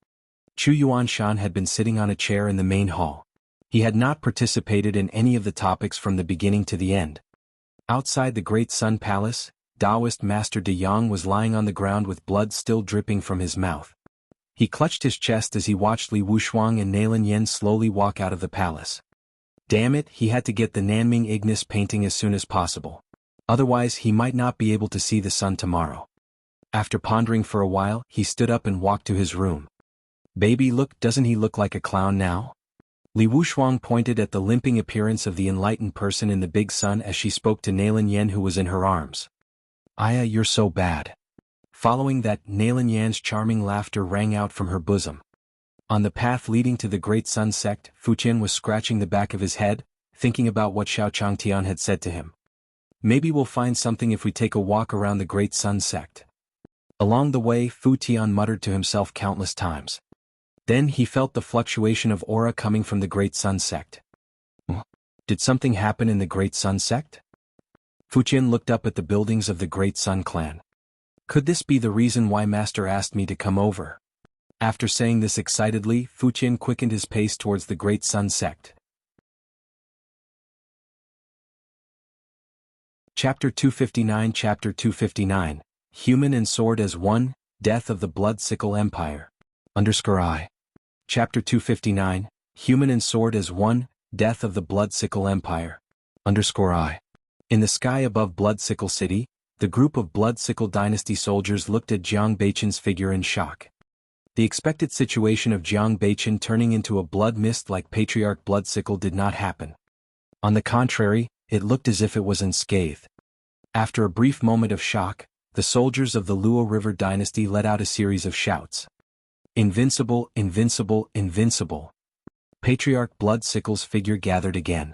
Chu Yuanshan had been sitting on a chair in the main hall. He had not participated in any of the topics from the beginning to the end. Outside the Great Sun Palace, Taoist Master De Yang was lying on the ground with blood still dripping from his mouth. He clutched his chest as he watched Li Wuxuang and Nalin Yan slowly walk out of the palace. Damn it, he had to get the Nanming Ignis painting as soon as possible. Otherwise he might not be able to see the sun tomorrow. After pondering for a while, he stood up and walked to his room. Baby, look, doesn't he look like a clown now? Li Wuxuang pointed at the limping appearance of the enlightened person in the big sun as she spoke to Nalin Yan, who was in her arms. Aya, you're so bad. Following that, Nalin Yan's charming laughter rang out from her bosom. On the path leading to the Great Sun Sect, Fuqian was scratching the back of his head, thinking about what Xiao Changtian had said to him. Maybe we'll find something if we take a walk around the Great Sun Sect. Along the way, Fu Tian muttered to himself countless times. Then he felt the fluctuation of aura coming from the Great Sun Sect. Did something happen in the Great Sun Sect? Fuqian looked up at the buildings of the Great Sun Clan. Could this be the reason why Master asked me to come over? After saying this excitedly, Fuqian quickened his pace towards the Great Sun Sect. Chapter 259 Chapter 259, Human and Sword as One, Death of the Blood Sickle Empire. _I. Chapter 259, Human and Sword as One, Death of the Blood Sickle Empire. _I. In the sky above Blood Sickle City, the group of Blood Sickle Dynasty soldiers looked at Jiang Beichen's figure in shock. The expected situation of Jiang Beichen turning into a blood mist like Patriarch Blood Sickle did not happen. On the contrary, it looked as if it was unscathed. After a brief moment of shock, the soldiers of the Luo River dynasty let out a series of shouts. Invincible, invincible, invincible. Patriarch Blood Sickle's figure gathered again.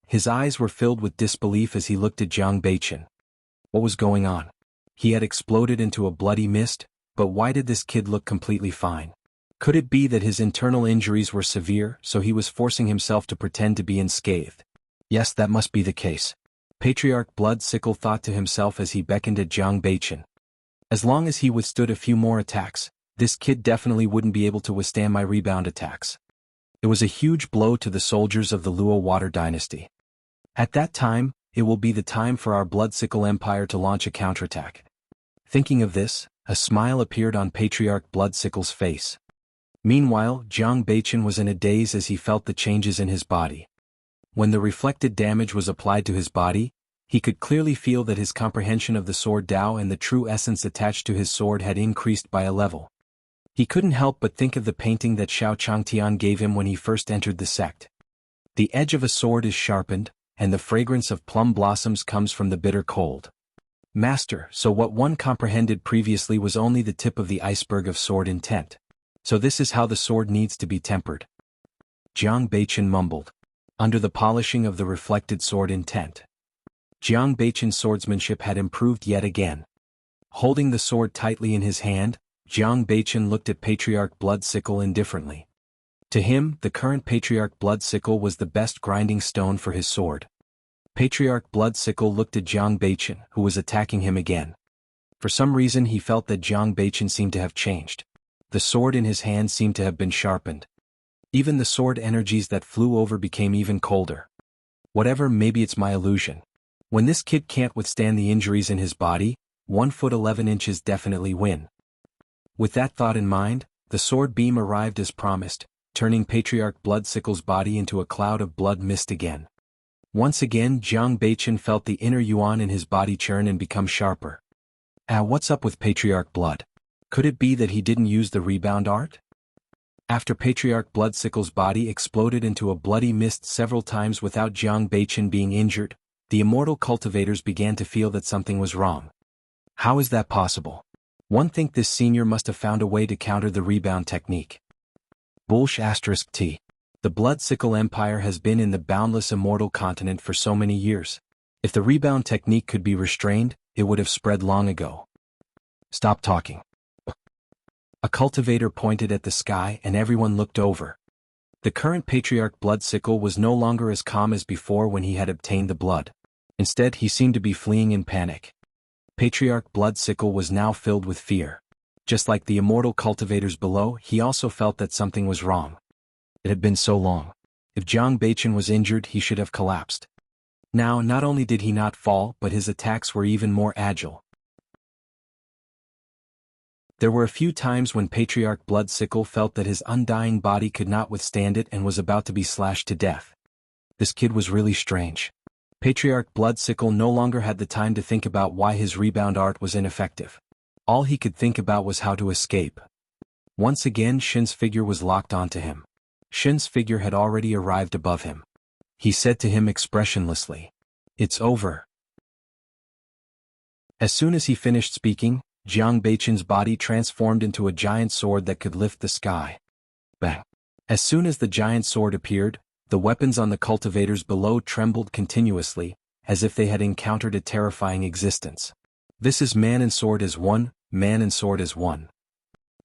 His eyes were filled with disbelief as he looked at Jiang Beichen. What was going on? He had exploded into a bloody mist, but why did this kid look completely fine? Could it be that his internal injuries were severe, so he was forcing himself to pretend to be unscathed? Yes, that must be the case. Patriarch Blood Sickle thought to himself as he beckoned at Jiang Beichen. As long as he withstood a few more attacks, this kid definitely wouldn't be able to withstand my rebound attacks. It was a huge blow to the soldiers of the Luo Water dynasty. At that time, it will be the time for our Blood Sickle Empire to launch a counterattack. Thinking of this, a smile appeared on Patriarch Blood Sickle's face. Meanwhile, Jiang Beichen was in a daze as he felt the changes in his body. When the reflected damage was applied to his body, he could clearly feel that his comprehension of the sword Dao and the true essence attached to his sword had increased by a level. He couldn't help but think of the painting that Xiao Changtian gave him when he first entered the sect. The edge of a sword is sharpened, and the fragrance of plum blossoms comes from the bitter cold. Master, so what one comprehended previously was only the tip of the iceberg of sword intent. So this is how the sword needs to be tempered. Jiang Beichen mumbled. Under the polishing of the reflected sword intent. Jiang Beichen's swordsmanship had improved yet again. Holding the sword tightly in his hand, Jiang Beichen looked at Patriarch Blood Sickle indifferently. To him, the current Patriarch Blood Sickle was the best grinding stone for his sword. Patriarch Blood Sickle looked at Jiang Beichen, who was attacking him again. For some reason he felt that Jiang Beichen seemed to have changed. The sword in his hand seemed to have been sharpened. Even the sword energies that flew over became even colder. Whatever, maybe it's my illusion. When this kid can't withstand the injuries in his body, 1 foot 11 inches definitely win. With that thought in mind, the sword beam arrived as promised, turning Patriarch Blood Sickle's body into a cloud of blood mist again. Once again Jiang Beichen felt the inner yuan in his body churn and become sharper. What's up with Patriarch Blood? Could it be that he didn't use the rebound art? After Patriarch Blood Sickle's body exploded into a bloody mist several times without Jiang Beichen being injured, the immortal cultivators began to feel that something was wrong. How is that possible? One think this senior must have found a way to counter the rebound technique. *T. The Blood Sickle Empire has been in the boundless immortal continent for so many years. If the rebound technique could be restrained, it would have spread long ago. Stop talking. A cultivator pointed at the sky and everyone looked over. The current Patriarch Blood Sickle was no longer as calm as before when he had obtained the blood. Instead, he seemed to be fleeing in panic. Patriarch Blood Sickle was now filled with fear. Just like the immortal cultivators below, he also felt that something was wrong. It had been so long. If Jiang Beichen was injured, he should have collapsed. Now, not only did he not fall, but his attacks were even more agile. There were a few times when Patriarch Bloodsickle felt that his undying body could not withstand it and was about to be slashed to death. This kid was really strange. Patriarch Bloodsickle no longer had the time to think about why his rebound art was ineffective. All he could think about was how to escape. Once again Shin's figure was locked onto him. Shin's figure had already arrived above him. He said to him expressionlessly, "It's over." As soon as he finished speaking, Jiang Beichen's body transformed into a giant sword that could lift the sky. Bang! As soon as the giant sword appeared, the weapons on the cultivators below trembled continuously, as if they had encountered a terrifying existence. "This is man and sword as one, man and sword as one."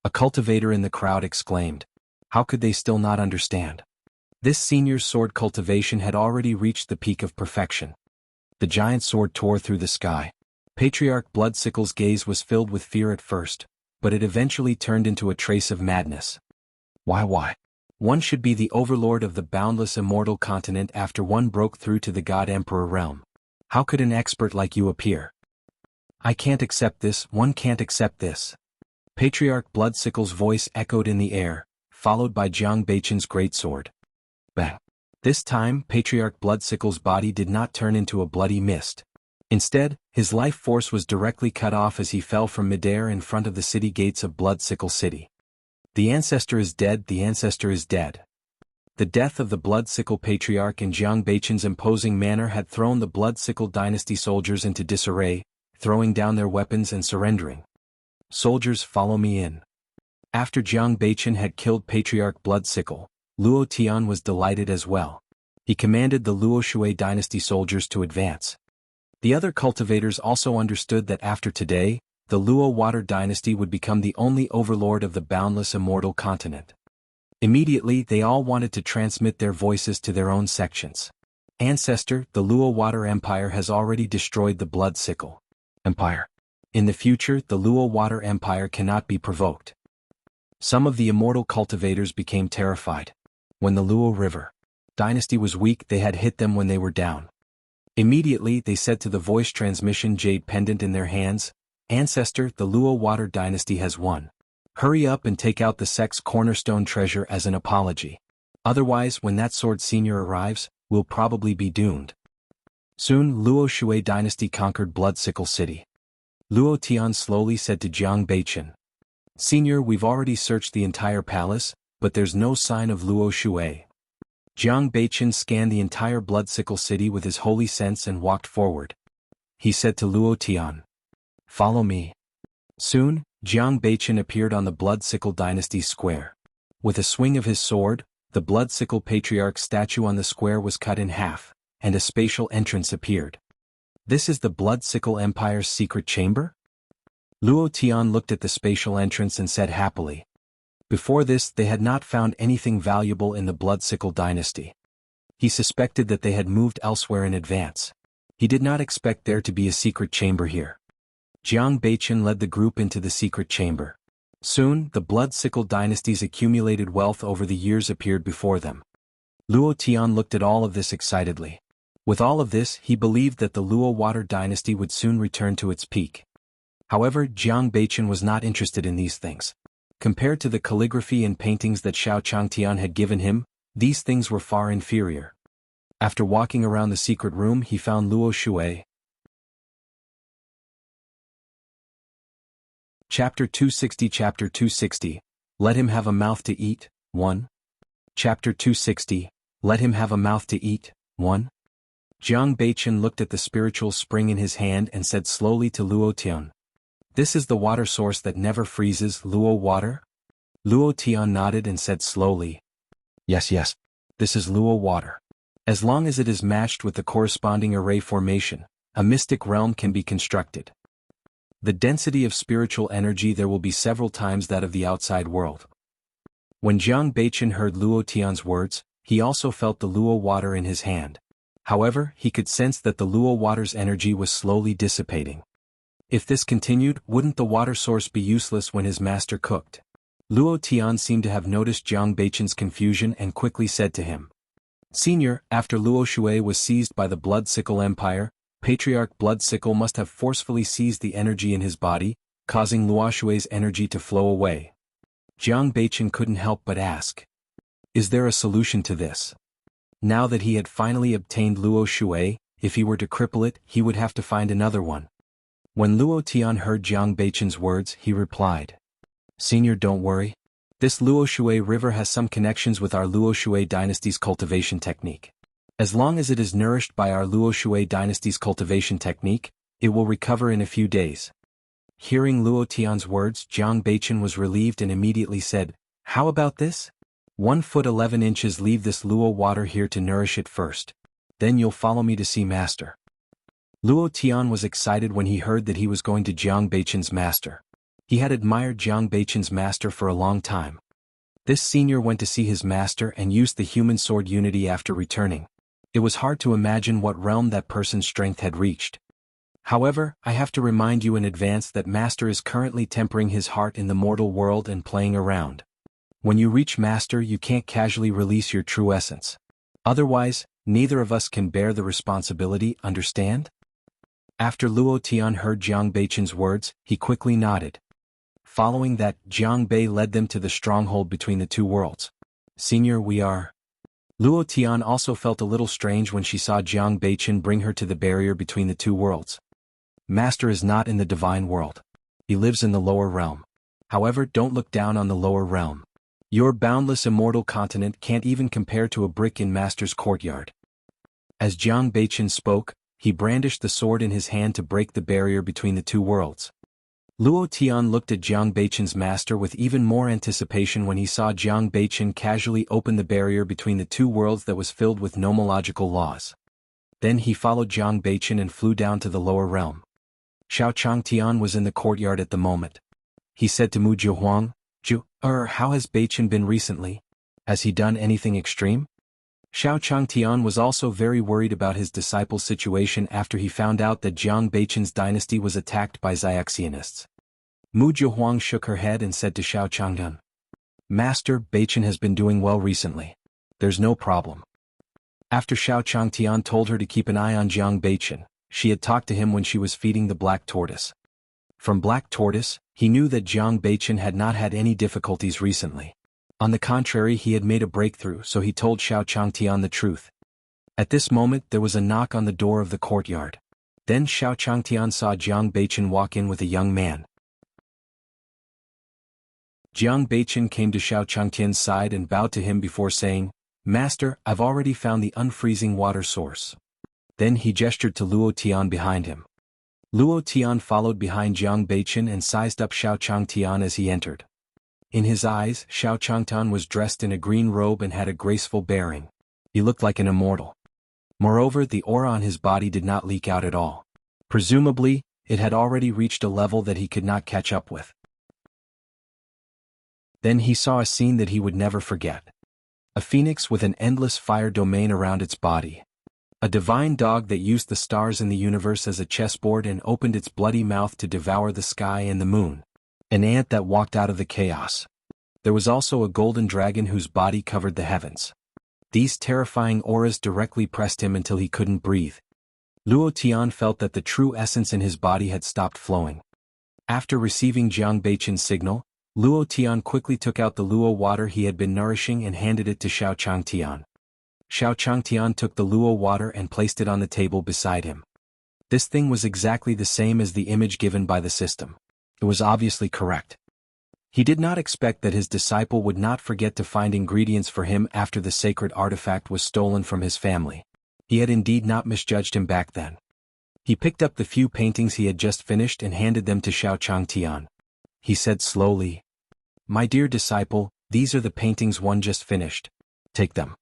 A cultivator in the crowd exclaimed. How could they still not understand? This senior's sword cultivation had already reached the peak of perfection. The giant sword tore through the sky. Patriarch Bloodsickle's gaze was filled with fear at first, but it eventually turned into a trace of madness. Why? One should be the overlord of the boundless immortal continent after one broke through to the God Emperor realm. How could an expert like you appear? I can't accept this, one can't accept this. Patriarch Bloodsickle's voice echoed in the air, followed by Jiang Beichen's greatsword. Bang! This time, Patriarch Bloodsickle's body did not turn into a bloody mist. Instead, his life force was directly cut off as he fell from midair in front of the city gates of Bloodsickle City. The ancestor is dead, the ancestor is dead. The death of the Bloodsickle Patriarch in Jiang Beichen's imposing manner had thrown the Bloodsickle dynasty soldiers into disarray, throwing down their weapons and surrendering. Soldiers, follow me in. After Jiang Beichen had killed Patriarch Bloodsickle, Luo Tian was delighted as well. He commanded the Luo Shui dynasty soldiers to advance. The other cultivators also understood that after today, the Luo Water dynasty would become the only overlord of the boundless immortal continent. Immediately they all wanted to transmit their voices to their own sections. Ancestor, the Luo Water Empire has already destroyed the Bloodsickle Empire. In the future, the Luo Water Empire cannot be provoked. Some of the immortal cultivators became terrified. When the Luo River dynasty was weak, they had hit them when they were down. Immediately they said to the voice transmission jade pendant in their hands, Ancestor, the Luo Water dynasty has won. Hurry up and take out the sect's cornerstone treasure as an apology. Otherwise, when that sword senior arrives, we'll probably be doomed. Soon, Luo Shui dynasty conquered Bloodsickle City. Luo Tian slowly said to Jiang Beichen, Senior, we've already searched the entire palace, but there's no sign of Luo Shui. Jiang Beichen scanned the entire Bloodsickle City with his holy sense and walked forward. He said to Luo Tian, Follow me. Soon, Jiang Beichen appeared on the Bloodsickle dynasty square. With a swing of his sword, the Bloodsickle Patriarch statue on the square was cut in half, and a spatial entrance appeared. This is the Bloodsickle Empire's secret chamber? Luo Tian looked at the spatial entrance and said happily. Before this, they had not found anything valuable in the Bloodsickle dynasty. He suspected that they had moved elsewhere in advance. He did not expect there to be a secret chamber here. Jiang Beichen led the group into the secret chamber. Soon, the Bloodsickle dynasty's accumulated wealth over the years appeared before them. Luo Tian looked at all of this excitedly. With all of this, he believed that the Luo Water dynasty would soon return to its peak. However, Jiang Beichen was not interested in these things. Compared to the calligraphy and paintings that Xiao Changtian had given him, these things were far inferior. After walking around the secret room, he found Luo Shui. Chapter 260 Let him have a mouth to eat, 1. Chapter 260 Let him have a mouth to eat, 1. Jiang Beichen looked at the spiritual spring in his hand and said slowly to Luo Tian, This is the water source that never freezes, Luo Water? Luo Tian nodded and said slowly, Yes, this is Luo Water. As long as it is matched with the corresponding array formation, a mystic realm can be constructed. The density of spiritual energy there will be several times that of the outside world. When Jiang Beichen heard Luo Tian's words, he also felt the Luo Water in his hand. However, he could sense that the Luo Water's energy was slowly dissipating. If this continued, wouldn't the water source be useless when his master cooked? Luo Tian seemed to have noticed Jiang Beichen's confusion and quickly said to him, Senior, after Luo Shui was seized by the Bloodsickle Empire, Patriarch Bloodsickle must have forcefully seized the energy in his body, causing Luo Shui's energy to flow away. Jiang Beichen couldn't help but ask, "Is there a solution to this?" Now that he had finally obtained Luo Shui, if he were to cripple it, he would have to find another one. When Luo Tian heard Jiang Beichen's words, he replied, "Senior, don't worry. This Luo Shui river has some connections with our Luo Shui dynasty's cultivation technique. As long as it is nourished by our Luo Shui dynasty's cultivation technique, it will recover in a few days." Hearing Luo Tian's words, Jiang Beichen was relieved and immediately said, "How about this? 1 foot 11 inches, leave this Luo water here to nourish it first. Then you'll follow me to see master." Luo Tian was excited when he heard that he was going to Jiang Beichen's master. He had admired Jiang Beichen's master for a long time. This senior went to see his master and used the human sword unity after returning. It was hard to imagine what realm that person's strength had reached. However, I have to remind you in advance that master is currently tempering his heart in the mortal world and playing around. When you reach master, you can't casually release your true essence. Otherwise, neither of us can bear the responsibility, understand? After Luo Tian heard Jiang Beichen's words, he quickly nodded. Following that, Jiang Bei led them to the stronghold between the two worlds. "Senior, we are..." Luo Tian also felt a little strange when she saw Jiang Beichen bring her to the barrier between the two worlds. Master is not in the divine world. He lives in the lower realm. However, don't look down on the lower realm. Your boundless immortal continent can't even compare to a brick in Master's courtyard. As Jiang Beichen spoke, he brandished the sword in his hand to break the barrier between the two worlds. Luo Tian looked at Jiang Beichen's master with even more anticipation when he saw Jiang Beichen casually open the barrier between the two worlds that was filled with nomological laws. Then he followed Jiang Beichen and flew down to the lower realm. Xiao Changtian was in the courtyard at the moment. He said to Mu Jiahuang, How has Beichen been recently? Has he done anything extreme?" Xiao Changtian was also very worried about his disciple's situation after he found out that Jiang Beichen's dynasty was attacked by Xiaxianists. Mu Jiahuang shook her head and said to Xiao Changtian, "Master, Beichen has been doing well recently. There's no problem." After Xiao Changtian told her to keep an eye on Jiang Beichen, she had talked to him when she was feeding the black tortoise. From Black Tortoise, he knew that Jiang Beichen had not had any difficulties recently. On the contrary, he had made a breakthrough, so he told Xiao Changtian the truth. At this moment, there was a knock on the door of the courtyard. Then Xiao Changtian saw Jiang Beichen walk in with a young man. Jiang Beichen came to Xiao Changtian's side and bowed to him before saying, "Master, I've already found the unfreezing water source." Then he gestured to Luo Tian behind him. Luo Tian followed behind Jiang Beichen and sized up Xiao Changtian as he entered. In his eyes, Xiao Changtian was dressed in a green robe and had a graceful bearing. He looked like an immortal. Moreover, the aura on his body did not leak out at all. Presumably, it had already reached a level that he could not catch up with. Then he saw a scene that he would never forget. A phoenix with an endless fire domain around its body. A divine dog that used the stars in the universe as a chessboard and opened its bloody mouth to devour the sky and the moon. An ant that walked out of the chaos. There was also a golden dragon whose body covered the heavens. These terrifying auras directly pressed him until he couldn't breathe. Luo Tian felt that the true essence in his body had stopped flowing. After receiving Jiang Beichen's signal, Luo Tian quickly took out the Luo water he had been nourishing and handed it to Xiao Changtian. Xiao Changtian took the Luo water and placed it on the table beside him. This thing was exactly the same as the image given by the system. It was obviously correct. He did not expect that his disciple would not forget to find ingredients for him after the sacred artifact was stolen from his family. He had indeed not misjudged him back then. He picked up the few paintings he had just finished and handed them to Xiao Changtian. He said slowly, "My dear disciple, these are the paintings one just finished. Take them."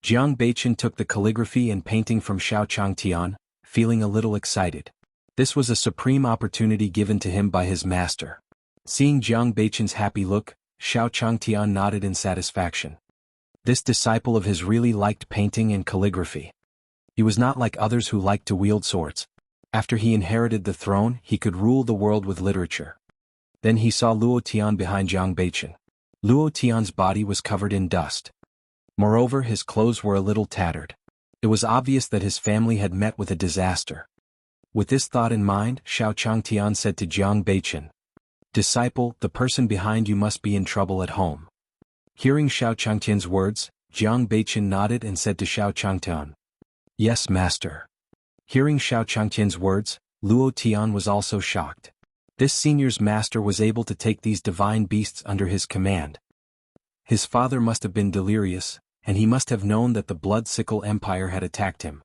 Jiang Beichen took the calligraphy and painting from Xiao Changtian, feeling a little excited. This was a supreme opportunity given to him by his master. Seeing Jiang Beichen's happy look, Xiao Changtian nodded in satisfaction. This disciple of his really liked painting and calligraphy. He was not like others who liked to wield swords. After he inherited the throne, he could rule the world with literature. Then he saw Luo Tian behind Jiang Beichen. Luo Tian's body was covered in dust. Moreover, his clothes were a little tattered. It was obvious that his family had met with a disaster. With this thought in mind, Xiao Changtian said to Jiang Beichen, Disciple, the person behind you must be in trouble at home. Hearing Xiao Changtian's words, Jiang Beiqian nodded and said to Xiao Changtian, Yes, master. Hearing Xiao Changtian's words, Luo Tian was also shocked. This senior's master was able to take these divine beasts under his command. His father must have been delirious, and he must have known that the Blood Sickle Empire had attacked him.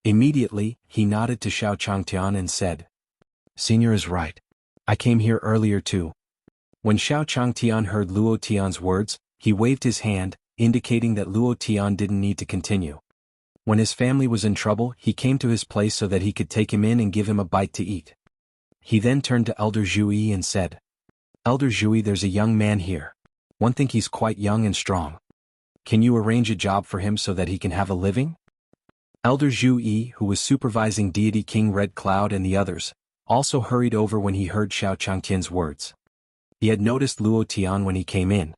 Immediately, he nodded to Xiao Changtian and said, Senior is right. I came here earlier too. When Xiao Changtian heard Luo Tian's words, he waved his hand, indicating that Luo Tian didn't need to continue. When his family was in trouble, he came to his place so that he could take him in and give him a bite to eat. He then turned to Elder Zhui and said, Elder Zhui, there's a young man here. One think he's quite young and strong. Can you arrange a job for him so that he can have a living? Elder Zhui, who was supervising deity King Red Cloud and the others, also hurried over when he heard Xiao Changtian's words. He had noticed Luo Tian when he came in.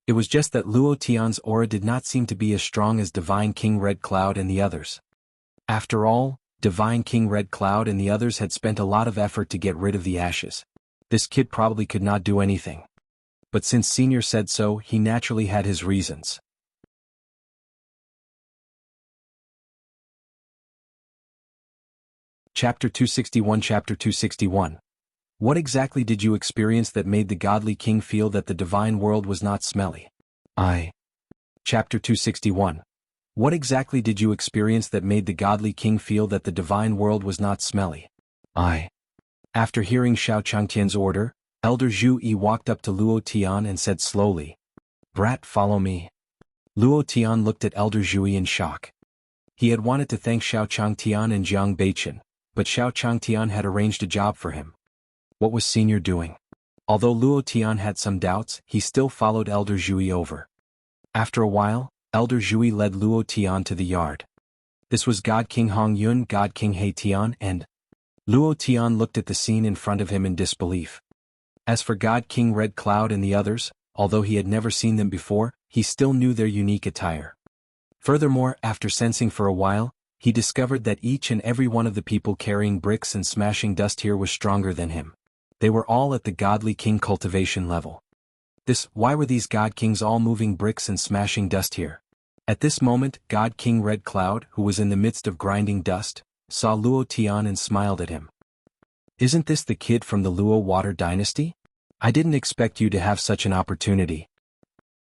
It was just that Luo Tian's aura did not seem to be as strong as Divine King Red Cloud and the others. After all, Divine King Red Cloud and the others had spent a lot of effort to get rid of the ashes. This kid probably could not do anything. But since Senior said so, he naturally had his reasons. Chapter 261 Chapter 261. What exactly did you experience that made the godly king feel that the divine world was not smelly? Chapter 261. What exactly did you experience that made the godly king feel that the divine world was not smelly? After hearing Xiao Changtian's order, Elder Zhui walked up to Luo Tian and said slowly, Brat, follow me. Luo Tian looked at Elder Zhui in shock. He had wanted to thank Xiao Changtian and Jiang Beiqian, but Xiao Changtian had arranged a job for him. What was Senior doing? Although Luo Tian had some doubts, he still followed Elder Zhui over. After a while, Elder Zhui led Luo Tian to the yard. This was God King Hong Yun, God King He Tian, and Luo Tian looked at the scene in front of him in disbelief. As for God King Red Cloud and the others, although he had never seen them before, he still knew their unique attire. Furthermore, after sensing for a while, he discovered that each and every one of the people carrying bricks and smashing dust here was stronger than him. They were all at the godly king cultivation level. Why were these god kings all moving bricks and smashing dust here? At this moment, God King Red Cloud, who was in the midst of grinding dust, saw Luo Tian and smiled at him. Isn't this the kid from the Luo Water Dynasty? I didn't expect you to have such an opportunity.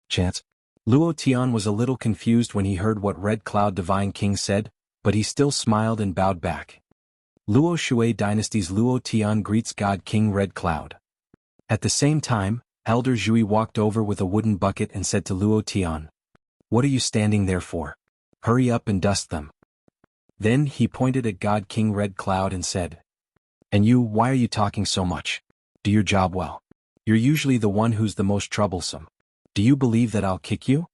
Chance. Luo Tian was a little confused when he heard what Red Cloud Divine King said, but he still smiled and bowed back. Luo Shui Dynasty's Luo Tian greets God King Red Cloud. At the same time, Elder Zhui walked over with a wooden bucket and said to Luo Tian, What are you standing there for? Hurry up and dust them. Then he pointed at God King Red Cloud and said, And you, why are you talking so much? Do your job well. You're usually the one who's the most troublesome. Do you believe that I'll kick you?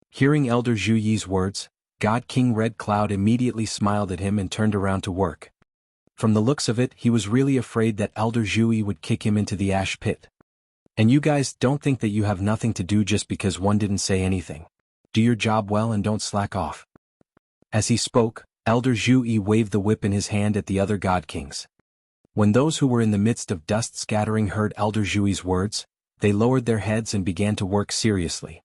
Hearing Elder Zhuyi's words, God King Red Cloud immediately smiled at him and turned around to work. From the looks of it, he was really afraid that Elder Zhui would kick him into the ash pit. And you guys don't think that you have nothing to do just because one didn't say anything. Do your job well and don't slack off. As he spoke, Elder Zhui waved the whip in his hand at the other god kings. When those who were in the midst of dust scattering heard Elder Zhui's words, they lowered their heads and began to work seriously.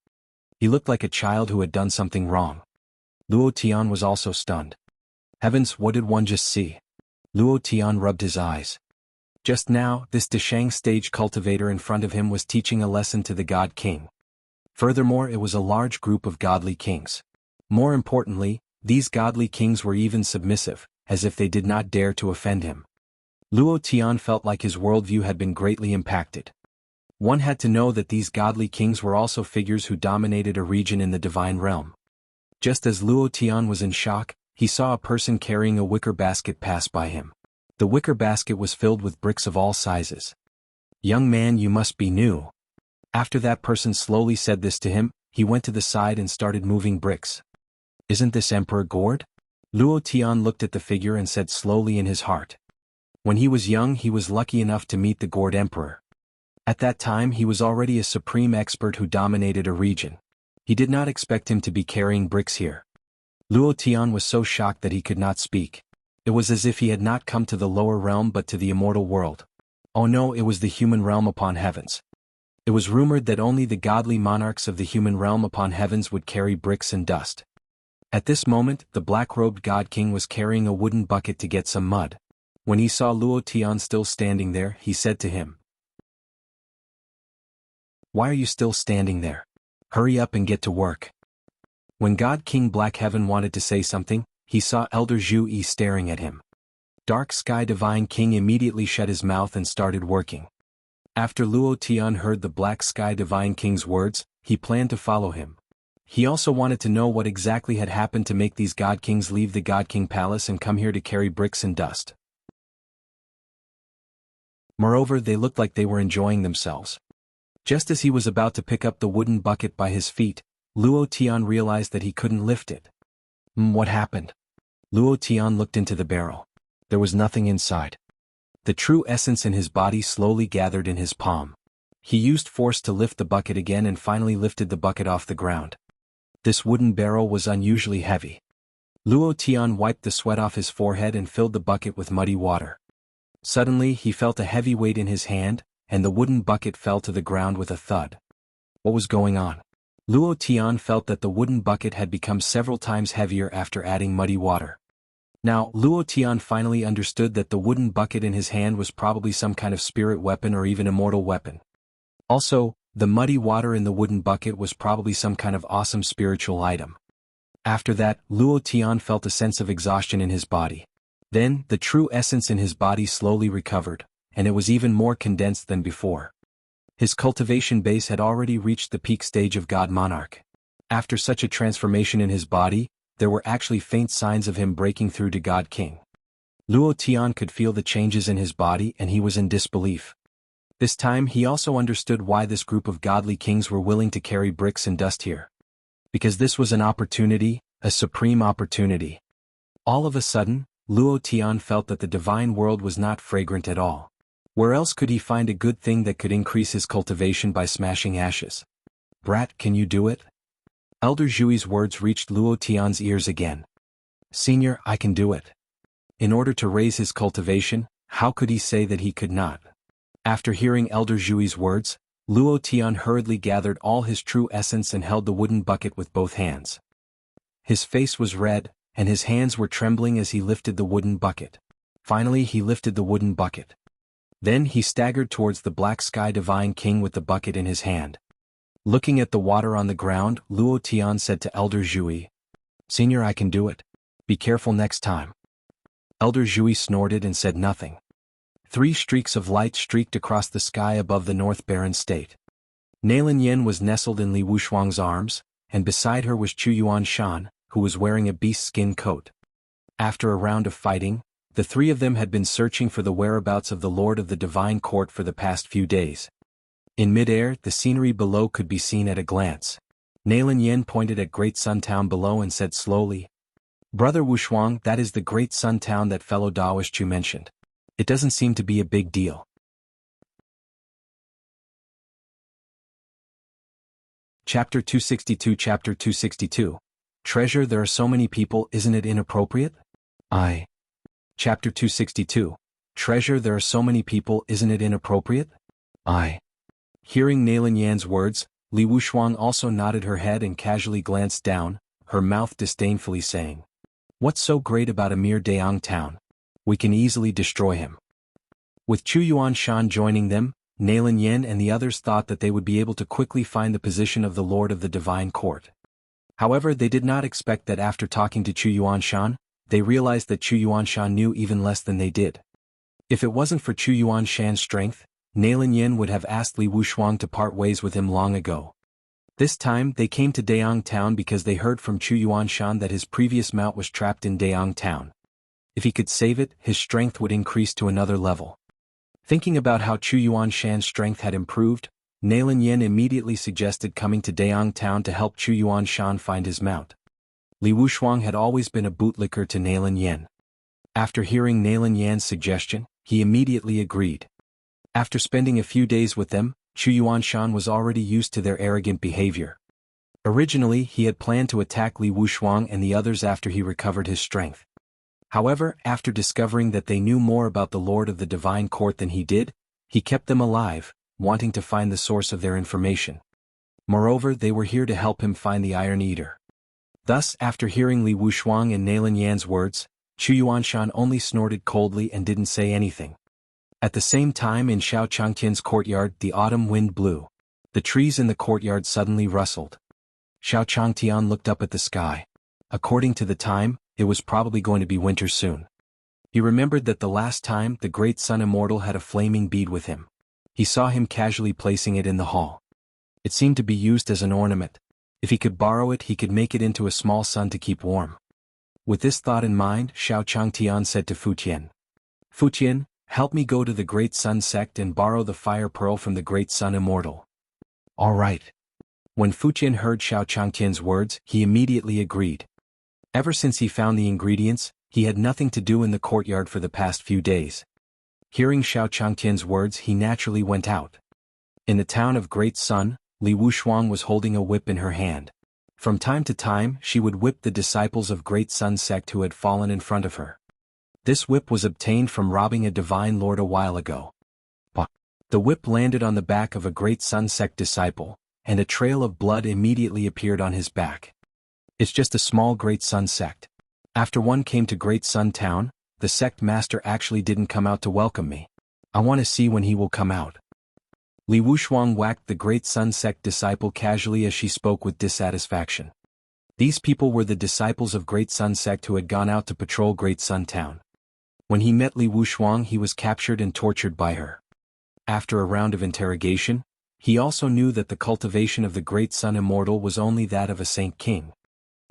He looked like a child who had done something wrong. Luo Tian was also stunned. Heavens, what did one just see? Luo Tian rubbed his eyes. Just now, this Deshang stage cultivator in front of him was teaching a lesson to the God King. Furthermore, it was a large group of godly kings. More importantly, these godly kings were even submissive, as if they did not dare to offend him. Luo Tian felt like his worldview had been greatly impacted. One had to know that these godly kings were also figures who dominated a region in the divine realm. Just as Luo Tian was in shock, he saw a person carrying a wicker basket pass by him. The wicker basket was filled with bricks of all sizes. Young man, you must be new. After that person slowly said this to him, he went to the side and started moving bricks. Isn't this Emperor Gord? Luo Tian looked at the figure and said slowly in his heart. When he was young, he was lucky enough to meet the Gord Emperor. At that time, he was already a supreme expert who dominated a region. He did not expect him to be carrying bricks here. Luo Tian was so shocked that he could not speak. It was as if he had not come to the lower realm but to the immortal world. Oh no, it was the human realm upon heavens. It was rumored that only the godly monarchs of the human realm upon heavens would carry bricks and dust. At this moment, the black-robed God King was carrying a wooden bucket to get some mud. When he saw Luo Tian still standing there, he said to him, "Why are you still standing there? Hurry up and get to work." When God King Black Heaven wanted to say something, he saw Elder Zhu Yi staring at him. Dark Sky Divine King immediately shut his mouth and started working. After Luo Tian heard the Black Sky Divine King's words, he planned to follow him. He also wanted to know what exactly had happened to make these God Kings leave the God King Palace and come here to carry bricks and dust. Moreover, they looked like they were enjoying themselves. Just as he was about to pick up the wooden bucket by his feet, Luo Tian realized that he couldn't lift it. What happened? Luo Tian looked into the barrel. There was nothing inside. The true essence in his body slowly gathered in his palm. He used force to lift the bucket again and finally lifted the bucket off the ground. This wooden barrel was unusually heavy. Luo Tian wiped the sweat off his forehead and filled the bucket with muddy water. Suddenly he felt a heavy weight in his hand, and the wooden bucket fell to the ground with a thud. What was going on? Luo Tian felt that the wooden bucket had become several times heavier after adding muddy water. Now, Luo Tian finally understood that the wooden bucket in his hand was probably some kind of spirit weapon or even immortal weapon. Also, the muddy water in the wooden bucket was probably some kind of awesome spiritual item. After that, Luo Tian felt a sense of exhaustion in his body. Then, the true essence in his body slowly recovered, and it was even more condensed than before. His cultivation base had already reached the peak stage of God Monarch. After such a transformation in his body, there were actually faint signs of him breaking through to God King. Luo Tian could feel the changes in his body and he was in disbelief. This time he also understood why this group of godly kings were willing to carry bricks and dust here. Because this was an opportunity, a supreme opportunity. All of a sudden, Luo Tian felt that the divine world was not fragrant at all. Where else could he find a good thing that could increase his cultivation by smashing ashes? "Brat, can you do it?" Elder Zhui's words reached Luo Tian's ears again. "Senior, I can do it." In order to raise his cultivation, how could he say that he could not? After hearing Elder Zhui's words, Luo Tian hurriedly gathered all his true essence and held the wooden bucket with both hands. His face was red, and his hands were trembling as he lifted the wooden bucket. Finally he lifted the wooden bucket. Then he staggered towards the Black Sky Divine King with the bucket in his hand. Looking at the water on the ground, Luo Tian said to Elder Zhui, "Senior, I can do it. Be careful next time." Elder Zhui snorted and said nothing. 3 streaks of light streaked across the sky above the North Barren State. Nailin Yen was nestled in Li Wushuang's arms, and beside her was Chu Yuan Shan, who was wearing a beast skin coat. After a round of fighting, the 3 of them had been searching for the whereabouts of the Lord of the Divine Court for the past few days. In midair, the scenery below could be seen at a glance. Nailin Yen pointed at Great Sun Town below and said slowly, "Brother Wushuang, that is the Great Sun Town that fellow Daoist Chu mentioned. It doesn't seem to be a big deal." Chapter 262 Chapter 262. Treasure, there are so many people, isn't it inappropriate? Chapter 262. Treasure, there are so many people, isn't it inappropriate? Hearing Nailin Yan's words, Li Wushuang also nodded her head and casually glanced down, her mouth disdainfully saying, "What's so great about a mere Daong town? We can easily destroy him." With Chu Yuan Shan joining them, Nailin Yan and the others thought that they would be able to quickly find the position of the Lord of the Divine Court. However, they did not expect that after talking to Chu Yuan Shan, they realized that Chu Yuan Shan knew even less than they did. If it wasn't for Chu Yuan Shan's strength, Nailin Yen would have asked Li Wushuang to part ways with him long ago. This time, they came to Daong Town because they heard from Chu Yuan Shan that his previous mount was trapped in Daong Town. If he could save it, his strength would increase to another level. Thinking about how Chu Yuan Shan's strength had improved, Nailin Yen immediately suggested coming to Daong Town to help Chu Yuan Shan find his mount. Li Wushuang had always been a bootlicker to Nailin Yen. After hearing Nailin Yan's suggestion, he immediately agreed. After spending a few days with them, Chu Yuan Shan was already used to their arrogant behavior. Originally, he had planned to attack Li Wushuang and the others after he recovered his strength. However, after discovering that they knew more about the Lord of the Divine Court than he did, He kept them alive, wanting to find the source of their information. Moreover, they were here to help him find the Iron Eater. Thus, after hearing Li Wushuang and Nalin Yan's words, Chu Yuanshan only snorted coldly and didn't say anything. At the same time in Xiao Changtian's courtyard the autumn wind blew. The trees in the courtyard suddenly rustled. Xiao Changtian looked up at the sky. According to the time, it was probably going to be winter soon. He remembered that the last time the great sun immortal had a flaming bead with him. He saw him casually placing it in the hall. It seemed to be used as an ornament. If he could borrow it, he could make it into a small sun to keep warm. With this thought in mind, Xiao Changtian said to Fu Tian, "Fu Tian, help me go to the Great Sun sect and borrow the fire pearl from the Great Sun Immortal." "All right." When Fu Tian heard Xiao Changtian's words, he immediately agreed. Ever since he found the ingredients, he had nothing to do in the courtyard for the past few days. Hearing Xiao Changtian's words, he naturally went out. In the town of Great Sun, Li Wushuang was holding a whip in her hand. From time to time, she would whip the disciples of Great Sun sect who had fallen in front of her. This whip was obtained from robbing a divine lord a while ago. The whip landed on the back of a Great Sun sect disciple, and a trail of blood immediately appeared on his back. It's just a small Great Sun sect. After one came to Great Sun Town, the sect master actually didn't come out to welcome me. I want to see when he will come out. Li Wushuang whacked the Great Sun sect disciple casually as she spoke with dissatisfaction. These people were the disciples of Great Sun sect who had gone out to patrol Great Sun Town. When he met Li Wushuang, he was captured and tortured by her. After a round of interrogation, he also knew that the cultivation of the Great Sun Immortal was only that of a Saint King.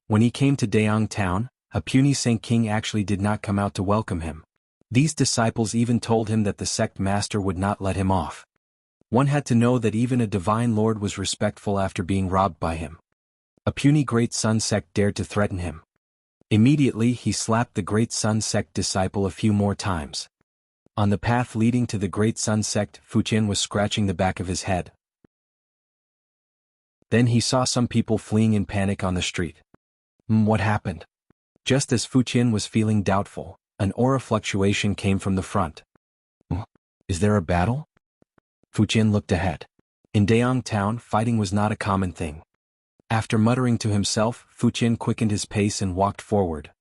When he came to Daong Town, a puny Saint King actually did not come out to welcome him. These disciples even told him that the sect master would not let him off. One had to know that even a divine lord was respectful after being robbed by him. A puny Great Sun sect dared to threaten him. Immediately he slapped the Great Sun sect disciple a few more times. On the path leading to the Great Sun sect, Fu Tian was scratching the back of his head. Then he saw some people fleeing in panic on the street. What happened? Just as Fu Tian was feeling doubtful, an aura fluctuation came from the front. Is there a battle? Fu Tian looked ahead. In Daong Town, fighting was not a common thing. After muttering to himself, Fu Tian quickened his pace and walked forward.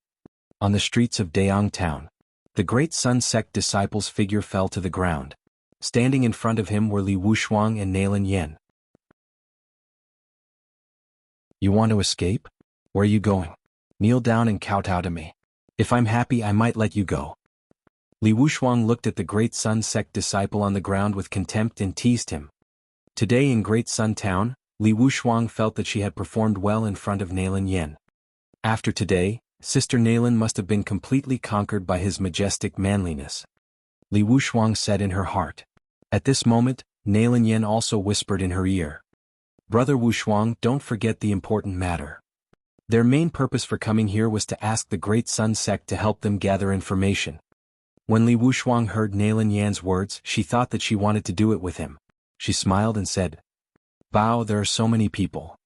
On the streets of Daong Town, the Great Sun sect disciple's figure fell to the ground. Standing in front of him were Li Wushuang and Nalin Yan. "You want to escape? Where are you going? Kneel down and kowtow to me. If I'm happy, I might let you go." Li Wushuang looked at the Great Sun sect disciple on the ground with contempt and teased him. Today in Great Sun Town, Li Wushuang felt that she had performed well in front of Nalin Yan. After today, Sister Nalin must have been completely conquered by his majestic manliness. Li Wushuang said in her heart. At this moment, Nalin Yan also whispered in her ear. "Brother Wushuang, don't forget the important matter." Their main purpose for coming here was to ask the Great Sun sect to help them gather information. When Li Wushuang heard Nalin Yan's words, she thought that she wanted to do it with him. She smiled and said, "Bao, there are so many people."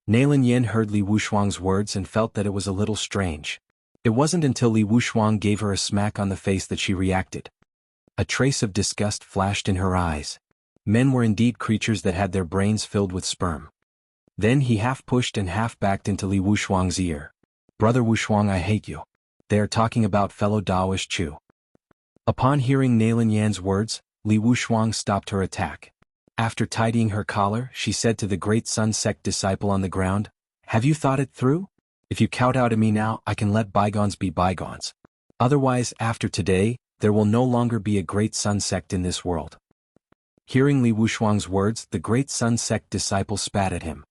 Nalin Yan heard Li Wushuang's words and felt that it was a little strange. It wasn't until Li Wushuang gave her a smack on the face that she reacted. A trace of disgust flashed in her eyes. Men were indeed creatures that had their brains filled with sperm. Then he half pushed and half backed into Li Wushuang's ear. "Brother Wushuang, I hate you. They are talking about fellow Daoist Chu." Upon hearing Nalin Yan's words, Li Wushuang stopped her attack. After tidying her collar, she said to the Great Sun sect disciple on the ground, "Have you thought it through? If you kowtow to me now, I can let bygones be bygones. Otherwise, after today, there will no longer be a Great Sun sect in this world." Hearing Li Wushuang's words, the Great Sun sect disciple spat at him.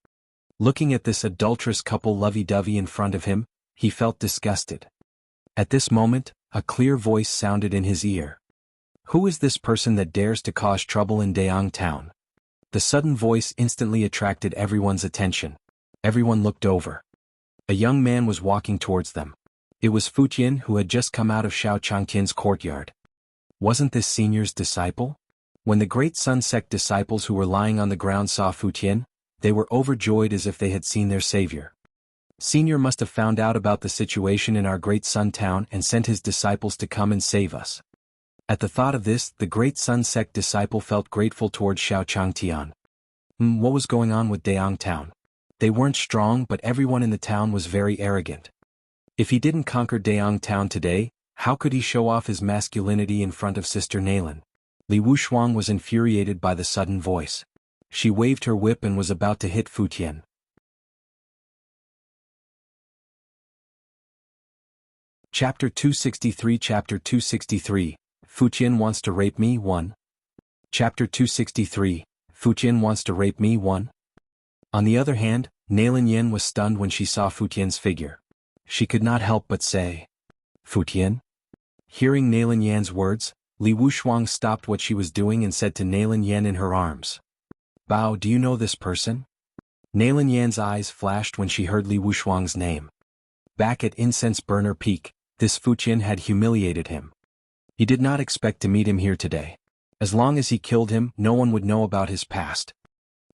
Looking at this adulterous couple lovey-dovey in front of him, he felt disgusted. At this moment, a clear voice sounded in his ear. "Who is this person that dares to cause trouble in Daong Town?" The sudden voice instantly attracted everyone's attention. Everyone looked over. A young man was walking towards them. It was Fu Tian, who had just come out of Xiao Changtian's courtyard. Wasn't this senior's disciple? When the Great Sun sect disciples who were lying on the ground saw Fu Tian, they were overjoyed as if they had seen their savior. Senior must have found out about the situation in our Great Sun Town and sent his disciples to come and save us. At the thought of this, the great Sun sect disciple felt grateful towards Xiao Changtian. What was going on with Daong town? They weren't strong, but everyone in the town was very arrogant. If he didn't conquer Daong town today, how could he show off his masculinity in front of Sister Nalan? Li Wuxuang was infuriated by the sudden voice. She waved her whip and was about to hit Fu Tian. Chapter 263 Chapter 263, Fu Tian wants to rape me 1. Chapter 263, Fu Tian wants to rape me 1. On the other hand, Nalan Yin was stunned when she saw Fu Tian's figure. She could not help but say, Fu Tian? Hearing Nalan Yan's words, Li Wuxuang stopped what she was doing and said to Nalan Yan in her arms, Bao, do you know this person? Nalan Yan's eyes flashed when she heard Li Wuxuang's name. Back at Incense Burner Peak, this Fu Tian had humiliated him. He did not expect to meet him here today. As long as he killed him, no one would know about his past.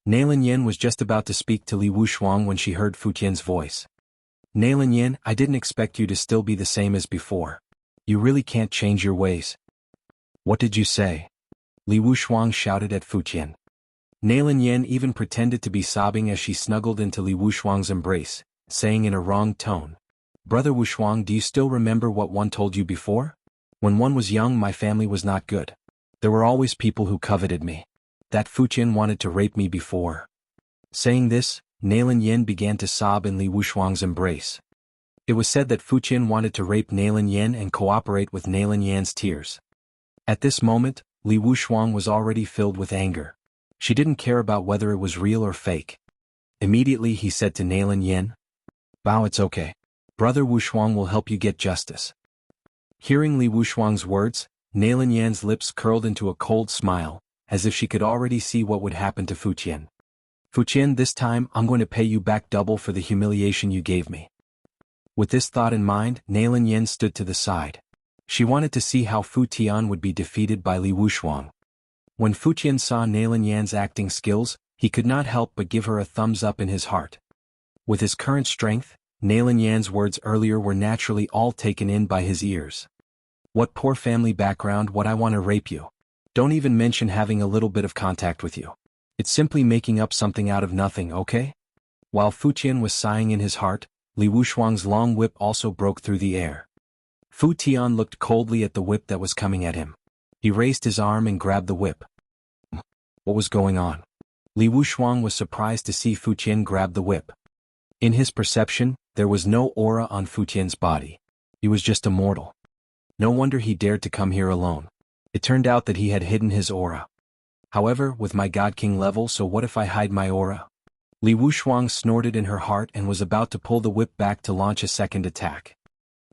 Nalan Yin was just about to speak to Li Wuxuang when she heard Fu Tian's voice. Nalan Yin, I didn't expect you to still be the same as before. You really can't change your ways. What did you say? Li Wuxuang shouted at Fu Tian. Nalan Yin even pretended to be sobbing as she snuggled into Li Wuxuang's embrace, saying in a wrong tone, Brother Wuxuang, do you still remember what one told you before? When one was young, my family was not good. There were always people who coveted me. That Fu Tian wanted to rape me before. Saying this, Nalan Yin began to sob in Li Wuxuang's embrace. It was said that Fu Tian wanted to rape Nalan Yin and cooperate with Nalan Yan's tears. At this moment, Li Wuxuang was already filled with anger. She didn't care about whether it was real or fake. Immediately he said to Nalan Yin, Bao, it's okay. Brother Wuxuang will help you get justice. Hearing Li Wuxuang's words, Nalan Yan's lips curled into a cold smile, as if she could already see what would happen to Fu Tian. Fu Tian, this time I'm going to pay you back double for the humiliation you gave me. With this thought in mind, Nalan Yin stood to the side. She wanted to see how Fu Tian would be defeated by Li Wuxuang. When Fu Tian saw Nalan Yan's acting skills, he could not help but give her a thumbs up in his heart. With his current strength, Nalan Yan's words earlier were naturally all taken in by his ears. What poor family background, what I want to rape you. Don't even mention having a little bit of contact with you. It's simply making up something out of nothing, okay? While Fu Tian was sighing in his heart, Li Wuxuang's long whip also broke through the air. Fu Tian looked coldly at the whip that was coming at him. He raised his arm and grabbed the whip. What was going on? Li Wuxuang was surprised to see Fu Tian grab the whip. In his perception, there was no aura on Fu Tian's body. He was just a mortal. No wonder he dared to come here alone. It turned out that he had hidden his aura. However, with my God King level, so what if I hide my aura? Li Wuxuang snorted in her heart and was about to pull the whip back to launch a second attack.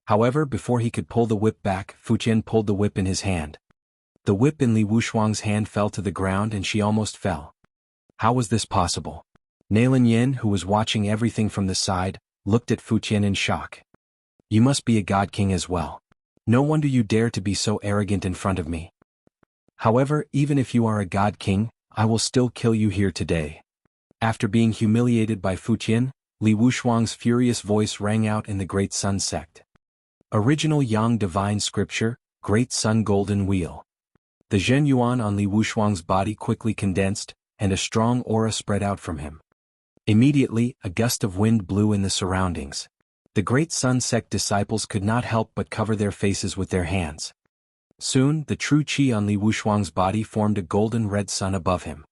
However, before he could pull the whip back, Fu Tian pulled the whip in his hand. The whip in Li Wuxuang's hand fell to the ground and she almost fell. How was this possible? Nalan Yin, who was watching everything from the side, looked at Fu Tian in shock. You must be a God King as well. No wonder you dare to be so arrogant in front of me. However, even if you are a God King, I will still kill you here today. After being humiliated by Fu Tian, Li Wuxuang's furious voice rang out in the Great Sun sect. Original Yang Divine Scripture, Great Sun Golden Wheel. The Zhen Yuan on Li Wuxuang's body quickly condensed, and a strong aura spread out from him. Immediately, a gust of wind blew in the surroundings. The Great Sun sect disciples could not help but cover their faces with their hands. Soon, the true qi on Li Wuxuang's body formed a golden red sun above him.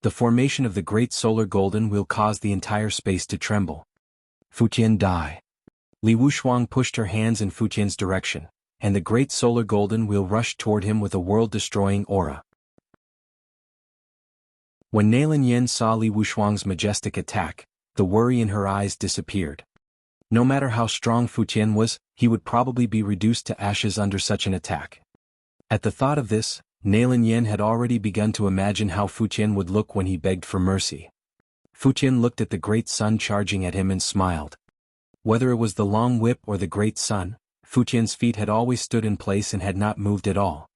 The formation of the Great Solar Golden Wheel caused the entire space to tremble. Fu Tian, die. Li Wuxuang pushed her hands in Fu Tian's direction, and the Great Solar Golden Wheel rushed toward him with a world-destroying aura. When Nalan Yin saw Li Wuxuang's majestic attack, the worry in her eyes disappeared. No matter how strong Fu Tian was, he would probably be reduced to ashes under such an attack. At the thought of this, Nalan Yin had already begun to imagine how Fu Tian would look when he begged for mercy. Fu Tian looked at the great sun charging at him and smiled. Whether it was the long whip or the great sun, Fu Tian's feet had always stood in place and had not moved at all.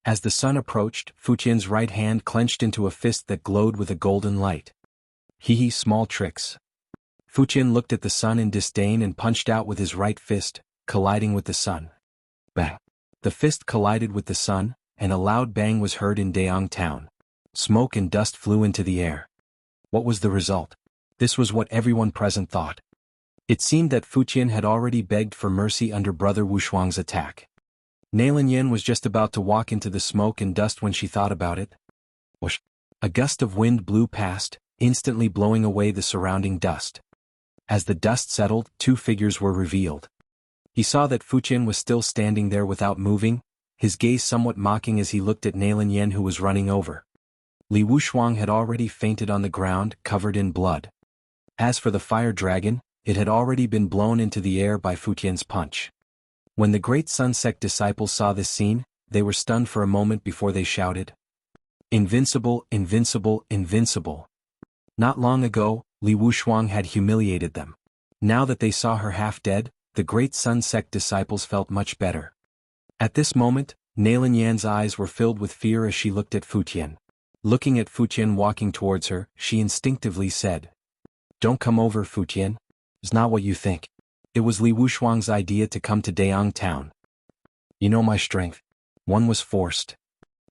As the sun approached, Fu Tian's right hand clenched into a fist that glowed with a golden light. Hee, small tricks. Fu Tian looked at the sun in disdain and punched out with his right fist, colliding with the sun. Bang! The fist collided with the sun, and a loud bang was heard in Daong town. Smoke and dust flew into the air. What was the result? This was what everyone present thought. It seemed that Fuqian had already begged for mercy under Brother Wushuang's attack. Nailan Yen was just about to walk into the smoke and dust when she thought about it. Whoosh! A gust of wind blew past, instantly blowing away the surrounding dust. As the dust settled, two figures were revealed. He saw that Fuqian was still standing there without moving, his gaze somewhat mocking as he looked at Nailan Yen, who was running over. Li Wushuang had already fainted on the ground, covered in blood. As for the fire dragon, it had already been blown into the air by Fuqian's punch. When the great Sun Sect disciples saw this scene, they were stunned for a moment before they shouted, "Invincible, invincible, invincible!" Not long ago, Li Wushuang had humiliated them. Now that they saw her half dead, the great Sun Sect disciples felt much better. At this moment, Nailan Yan's eyes were filled with fear as she looked at Fuqian. Looking at Fuqian walking towards her, she instinctively said, "Don't come over, Fuqian. It's not what you think." It was Li Wushuang's idea to come to Daong town. "You know my strength." One was forced.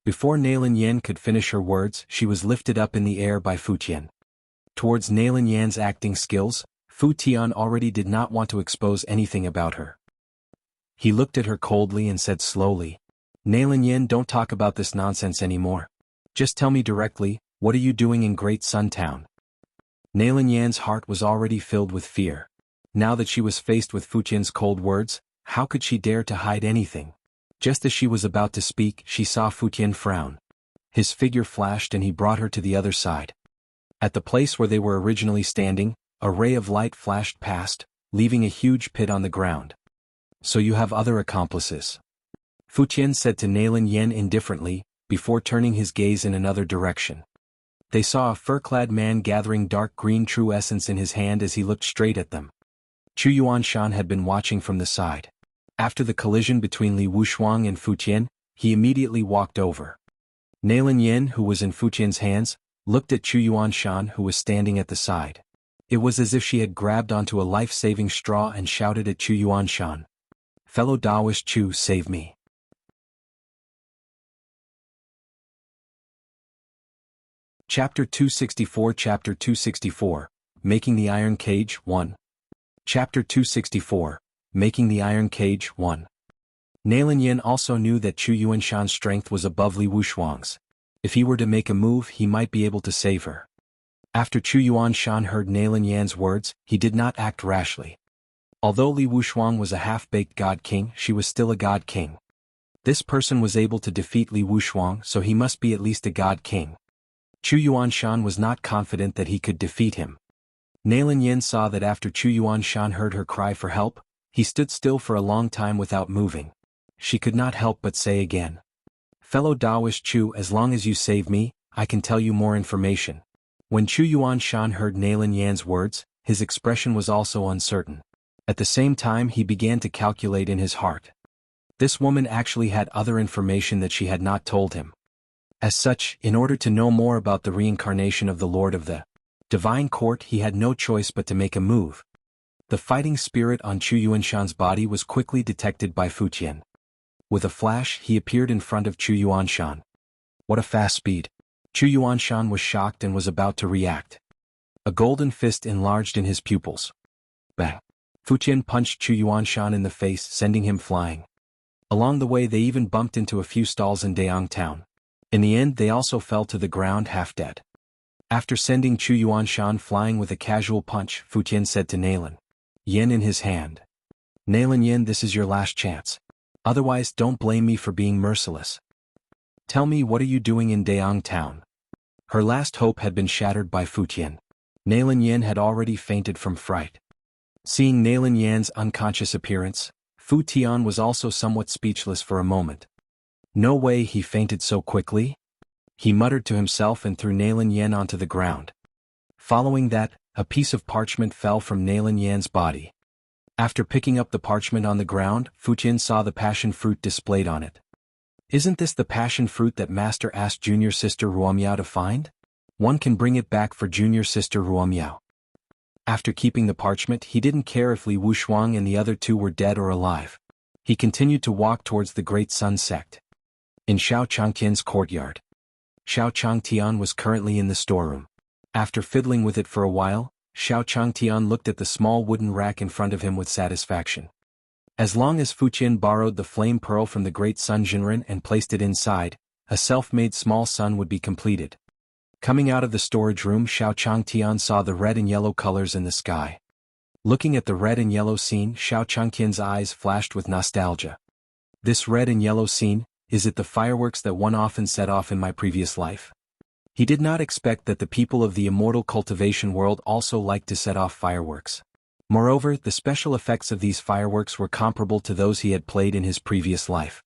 Before Nailan Yan could finish her words, she was lifted up in the air by Fuqian. Towards Nailan Yan's acting skills, Fu Tian already did not want to expose anything about her. He looked at her coldly and said slowly, "Nailan Yan, don't talk about this nonsense anymore. Just tell me directly, what are you doing in Great Sun Town?" Nailan Yan's heart was already filled with fear. Now that she was faced with Fuqian's cold words, how could she dare to hide anything? Just as she was about to speak, she saw Fuqian frown. His figure flashed and he brought her to the other side. At the place where they were originally standing, a ray of light flashed past, leaving a huge pit on the ground. "So you have other accomplices?" Fuqian said to Nailan Yan indifferently, before turning his gaze in another direction. They saw a fur-clad man gathering dark green true essence in his hand as he looked straight at them. Chu Yuanshan had been watching from the side. After the collision between Li Wushuang and Fuqian, he immediately walked over. Nailan Yan, who was in Fuqian's hands, looked at Chu Yuanshan, who was standing at the side. It was as if she had grabbed onto a life-saving straw and shouted at Chu Yuanshan, "Fellow Taoist Chu, save me." Chapter 264 Chapter 264, Making the Iron Cage 1. Chapter 264, Making the Iron Cage 1. Nailan Yan also knew that Chu Yuanshan's strength was above Li Wushuang's. If he were to make a move, he might be able to save her. After Chu Yuanshan heard Nailan Yan's words, he did not act rashly. Although Li Wushuang was a half-baked god king, she was still a god king. This person was able to defeat Li Wushuang, so he must be at least a god king. Chu Yuanshan was not confident that he could defeat him. Nailan Yan saw that after Chu Yuanshan heard her cry for help, he stood still for a long time without moving. She could not help but say again, "Fellow Taoist Chu, as long as you save me, I can tell you more information." When Chu Yuanshan heard Nailan Yan's words, his expression was also uncertain. At the same time he began to calculate in his heart. This woman actually had other information that she had not told him. As such, in order to know more about the reincarnation of the Lord of the Divine Court, he had no choice but to make a move. The fighting spirit on Chu Yuanshan's body was quickly detected by Fuqian. With a flash, he appeared in front of Chu Yuanshan. What a fast speed! Chu Yuanshan was shocked and was about to react. A golden fist enlarged in his pupils. Bang! Fuqian punched Chu Yuanshan in the face, sending him flying. Along the way they even bumped into a few stalls in Daong town. In the end they also fell to the ground half dead. After sending Chu Yuanshan flying with a casual punch, Fuqian said to Nailan Yan in his hand, "Nailan Yan, this is your last chance. Otherwise don't blame me for being merciless. Tell me, what are you doing in Daong town?" Her last hope had been shattered by Fuqian. Nailan Yan had already fainted from fright. Seeing Nailan Yan's unconscious appearance, Fu Tian was also somewhat speechless for a moment. No way he fainted so quickly? He muttered to himself and threw Nailan Yan onto the ground. Following that, a piece of parchment fell from Nailan Yan's body. After picking up the parchment on the ground, Fuqian saw the passion fruit displayed on it. Isn't this the passion fruit that Master asked junior sister Ruomiao to find? One can bring it back for junior sister Ruomiao. After keeping the parchment, he didn't care if Li Wushuang and the other two were dead or alive. He continued to walk towards the great sun sect. In Xiao Changtian's courtyard. Xiao Changtian was currently in the storeroom. After fiddling with it for a while, Xiao Changtian looked at the small wooden rack in front of him with satisfaction. As long as Fuqian borrowed the flame pearl from the great Sun Jinren and placed it inside, a self-made small sun would be completed. Coming out of the storage room, Xiao Changtian saw the red and yellow colors in the sky. Looking at the red and yellow scene, Xiao Changtian's eyes flashed with nostalgia. This red and yellow scene, is it the fireworks that one often set off in my previous life? He did not expect that the people of the immortal cultivation world also liked to set off fireworks. Moreover, the special effects of these fireworks were comparable to those he had played in his previous life.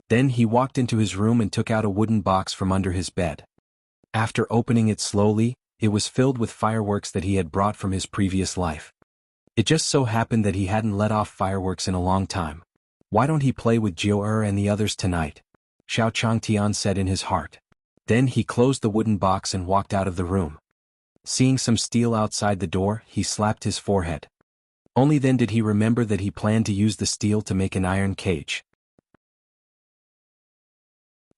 Then he walked into his room and took out a wooden box from under his bed. After opening it slowly, it was filled with fireworks that he had brought from his previous life. It just so happened that he hadn't let off fireworks in a long time. Why don't he play with Jiu and the others tonight? Xiao Changtian said in his heart. Then he closed the wooden box and walked out of the room. Seeing some steel outside the door, he slapped his forehead. Only then did he remember that he planned to use the steel to make an iron cage.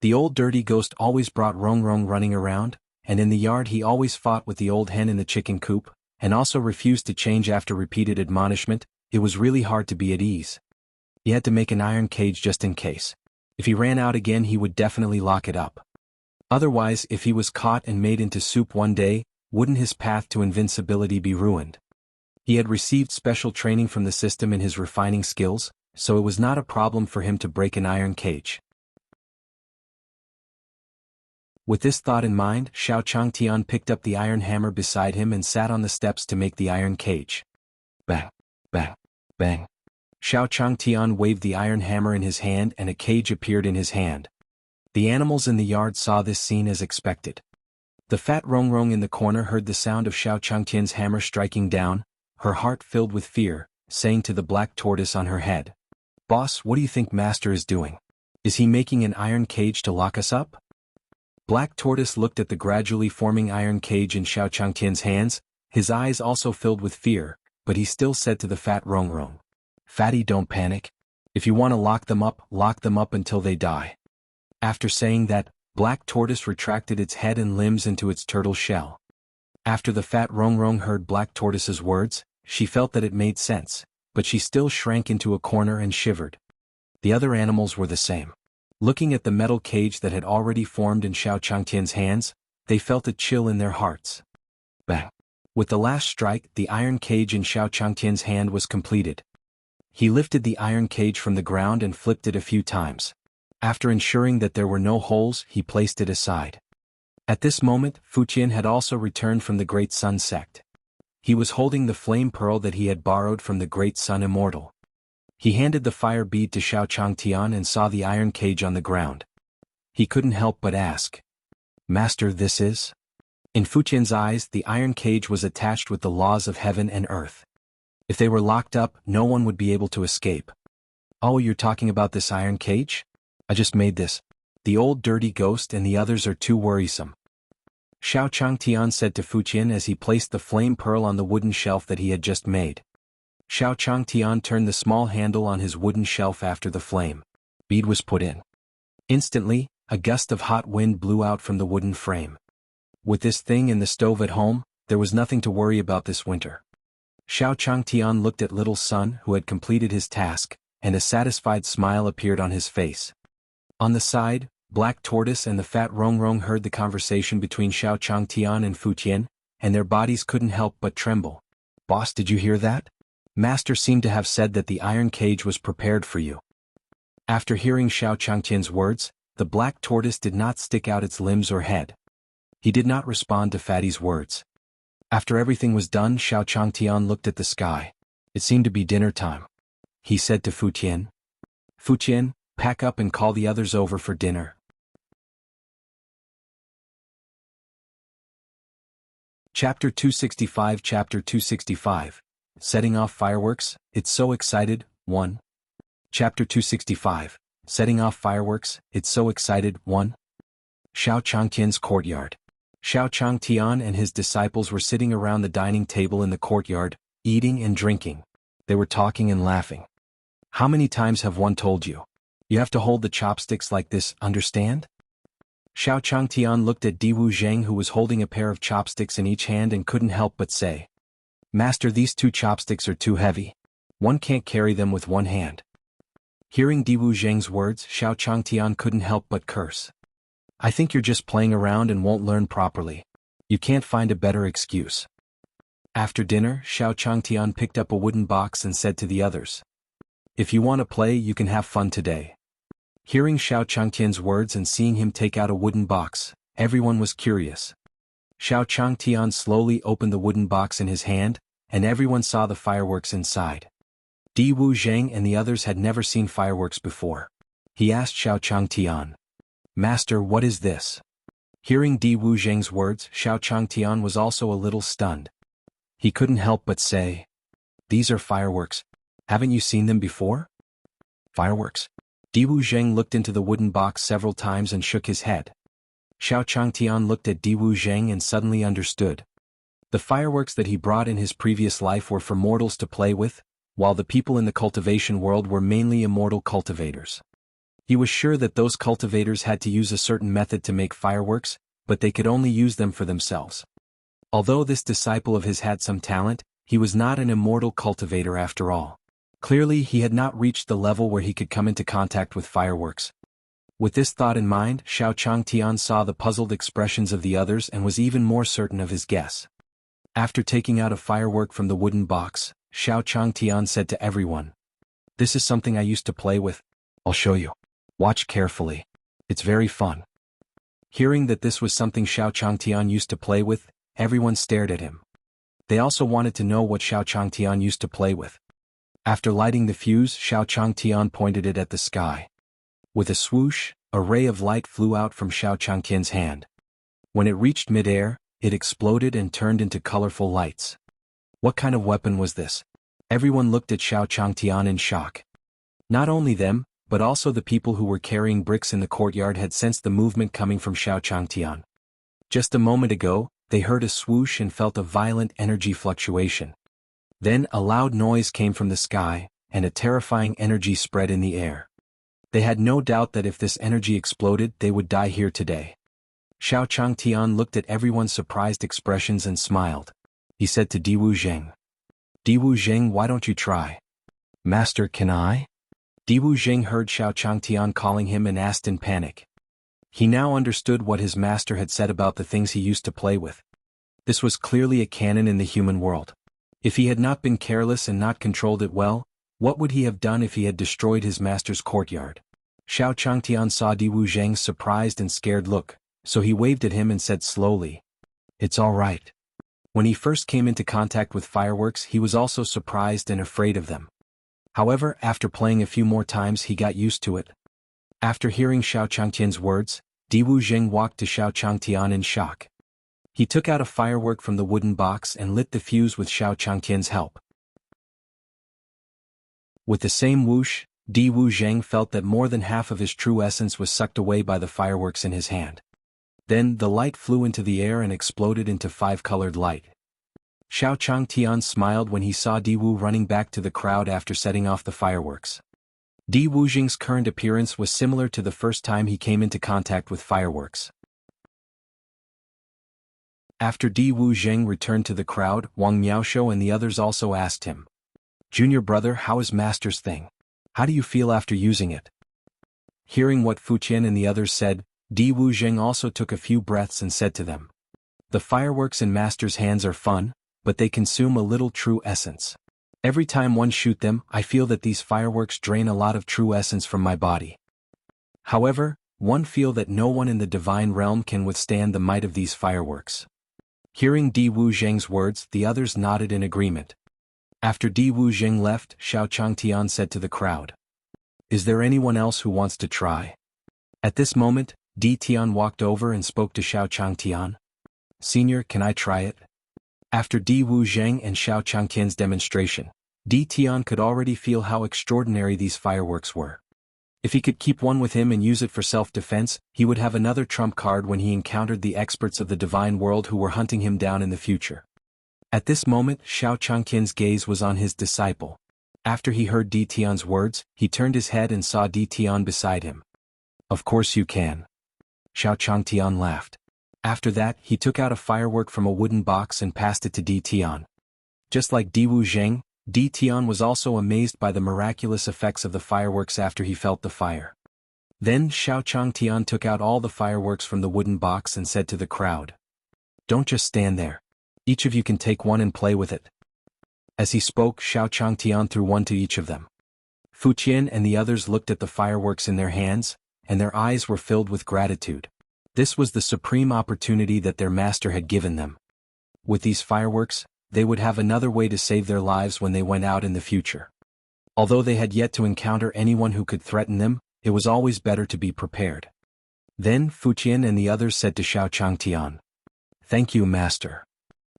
The old dirty ghost always brought Rong Rong running around, and in the yard he always fought with the old hen in the chicken coop, and also refused to change after repeated admonishment. It was really hard to be at ease. He had to make an iron cage just in case. If he ran out again, he would definitely lock it up. Otherwise, if he was caught and made into soup one day, wouldn't his path to invincibility be ruined? He had received special training from the system in his refining skills, so it was not a problem for him to break an iron cage. With this thought in mind, Xiao Changtian picked up the iron hammer beside him and sat on the steps to make the iron cage. Bang! Bang! Bang! Xiao Changtian waved the iron hammer in his hand and a cage appeared in his hand. The animals in the yard saw this scene as expected. The fat Rong Rong in the corner heard the sound of Xiao Changtian's hammer striking down, her heart filled with fear, saying to the black tortoise on her head, "Boss, what do you think Master is doing? Is he making an iron cage to lock us up?" Black Tortoise looked at the gradually forming iron cage in Xiao Changtian's hands, his eyes also filled with fear, but he still said to the fat Rong Rong, "Fatty, don't panic. If you want to lock them up until they die." After saying that, Black Tortoise retracted its head and limbs into its turtle shell. After the fat Rong Rong heard Black Tortoise's words, she felt that it made sense, but she still shrank into a corner and shivered. The other animals were the same. Looking at the metal cage that had already formed in Xiao Changtian's hands, they felt a chill in their hearts. Bang! With the last strike, the iron cage in Xiao Changtian's hand was completed. He lifted the iron cage from the ground and flipped it a few times. After ensuring that there were no holes, he placed it aside. At this moment, Fuqian had also returned from the Great Sun sect. He was holding the flame pearl that he had borrowed from the Great Sun Immortal. He handed the fire bead to Xiao Changtian and saw the iron cage on the ground. He couldn't help but ask, "Master, this is?" In Fuqian's eyes, the iron cage was attached with the laws of heaven and earth. If they were locked up, no one would be able to escape. "Oh, you're talking about this iron cage? I just made this. The old dirty ghost and the others are too worrisome." Xiao Changtian said to Fuqian as he placed the flame pearl on the wooden shelf that he had just made. Xiao Changtian turned the small handle on his wooden shelf after the flame bead was put in. Instantly, a gust of hot wind blew out from the wooden frame. With this thing in the stove at home, there was nothing to worry about this winter. Xiao Changtian looked at little son who had completed his task, and a satisfied smile appeared on his face. On the side, Black Tortoise and the fat Rong Rong heard the conversation between Xiao Changtian and Fuqian, and their bodies couldn't help but tremble. "Boss, did you hear that? Master seemed to have said that the iron cage was prepared for you." After hearing Xiao Changtian's words, the Black Tortoise did not stick out its limbs or head. He did not respond to Fatty's words. After everything was done, Xiao Changtian looked at the sky. It seemed to be dinner time. He said to Fuqian, "Fuqian, pack up and call the others over for dinner." Chapter 265 Chapter 265 Setting off fireworks, it's so excited, 1. Chapter 265 Setting off fireworks, it's so excited, 1. Xiao Changtian's courtyard. Xiao Changtian and his disciples were sitting around the dining table in the courtyard, eating and drinking. They were talking and laughing. How many times have one told you? You have to hold the chopsticks like this, understand? Xiao Changtian looked at Di Wu Zheng, who was holding a pair of chopsticks in each hand, and couldn't help but say, "Master, these 2 chopsticks are too heavy. One can't carry them with one hand." Hearing Di Wu Zheng's words, Xiao Changtian couldn't help but curse. "I think you're just playing around and won't learn properly. You can't find a better excuse." After dinner, Xiao Changtian picked up a wooden box and said to the others, "If you want to play, you can have fun today." Hearing Xiao Changtian's words and seeing him take out a wooden box, everyone was curious. Xiao Changtian slowly opened the wooden box in his hand, and everyone saw the fireworks inside. Di Wu Zheng and the others had never seen fireworks before. He asked Xiao Changtian, "Master, what is this?" Hearing Di Wu Zheng's words, Xiao Changtian was also a little stunned. He couldn't help but say, "These are fireworks. Haven't you seen them before?" "Fireworks?" Di Wu Zheng looked into the wooden box several times and shook his head. Xiao Changtian looked at Di Wu Zheng and suddenly understood. The fireworks that he brought in his previous life were for mortals to play with, while the people in the cultivation world were mainly immortal cultivators. He was sure that those cultivators had to use a certain method to make fireworks, but they could only use them for themselves. Although this disciple of his had some talent, he was not an immortal cultivator after all. Clearly, he had not reached the level where he could come into contact with fireworks. With this thought in mind, Xiao Changtian saw the puzzled expressions of the others and was even more certain of his guess. After taking out a firework from the wooden box, Xiao Changtian said to everyone, "This is something I used to play with. I'll show you. Watch carefully. It's very fun." Hearing that this was something Xiao Changtian used to play with, everyone stared at him. They also wanted to know what Xiao Changtian used to play with. After lighting the fuse, Xiao Changtian pointed it at the sky. With a swoosh, a ray of light flew out from Xiao Changtian's hand. When it reached midair, it exploded and turned into colorful lights. What kind of weapon was this? Everyone looked at Xiao Changtian in shock. Not only them, but also the people who were carrying bricks in the courtyard had sensed the movement coming from Xiao Changtian. Just a moment ago, they heard a swoosh and felt a violent energy fluctuation. Then a loud noise came from the sky, and a terrifying energy spread in the air. They had no doubt that if this energy exploded, they would die here today. Xiao Changtian looked at everyone's surprised expressions and smiled. He said to Di Wu Zheng, "Di Wu Zheng, why don't you try?" "Master, can I?" Di Wu Zheng heard Xiao Changtian calling him and asked in panic. He now understood what his master had said about the things he used to play with. This was clearly a canon in the human world. If he had not been careless and not controlled it well, what would he have done if he had destroyed his master's courtyard? Xiao Changtian saw Di Wu Zheng's surprised and scared look, so he waved at him and said slowly, "It's all right." When he first came into contact with fireworks, he was also surprised and afraid of them. However, after playing a few more times, he got used to it. After hearing Xiao Changtian's words, Di Wu Zheng walked to Xiao Changtian in shock. He took out a firework from the wooden box and lit the fuse with Xiao Changtian's help. With the same whoosh, Di Wu Zheng felt that more than half of his true essence was sucked away by the fireworks in his hand. Then the light flew into the air and exploded into 5-colored light. Xiao Changtian smiled when he saw Di Wu running back to the crowd after setting off the fireworks. Di Wu Zheng's current appearance was similar to the first time he came into contact with fireworks. After Di Wu Zheng returned to the crowd, Wang Miaoshou and the others also asked him, "Junior brother, how is Master's thing? How do you feel after using it?" Hearing what Fuqian and the others said, Di Wu Zheng also took a few breaths and said to them, "The fireworks in Master's hands are fun, but they consume a little true essence. Every time one shoot them, I feel that these fireworks drain a lot of true essence from my body. However, one feel that no one in the divine realm can withstand the might of these fireworks." Hearing Di Wu Zheng's words, the others nodded in agreement. After Di Wu Zheng left, Xiao Changtian said to the crowd, "Is there anyone else who wants to try?" At this moment, Di Tian walked over and spoke to Xiao Changtian. "Senior, can I try it?" After Di Wu Zheng and Xiao Changtian's demonstration, Di Tian could already feel how extraordinary these fireworks were. If he could keep one with him and use it for self-defense, he would have another trump card when he encountered the experts of the divine world who were hunting him down in the future. At this moment, Xiao Changtian's gaze was on his disciple. After he heard Di Tian's words, he turned his head and saw Di Tian beside him. Of course you can. Xiao Changtian laughed. After that, he took out a firework from a wooden box and passed it to Di Tian. Just like Di Wu Zheng, Di Tian was also amazed by the miraculous effects of the fireworks after he felt the fire. Then Xiao Changtian took out all the fireworks from the wooden box and said to the crowd, "Don't just stand there. Each of you can take one and play with it." As he spoke, Xiao Changtian threw one to each of them. Fu Qian and the others looked at the fireworks in their hands, and their eyes were filled with gratitude. This was the supreme opportunity that their master had given them. With these fireworks, they would have another way to save their lives when they went out in the future. Although they had yet to encounter anyone who could threaten them, it was always better to be prepared. Then Fu Qian and the others said to Xiao Changtian, "Thank you, master."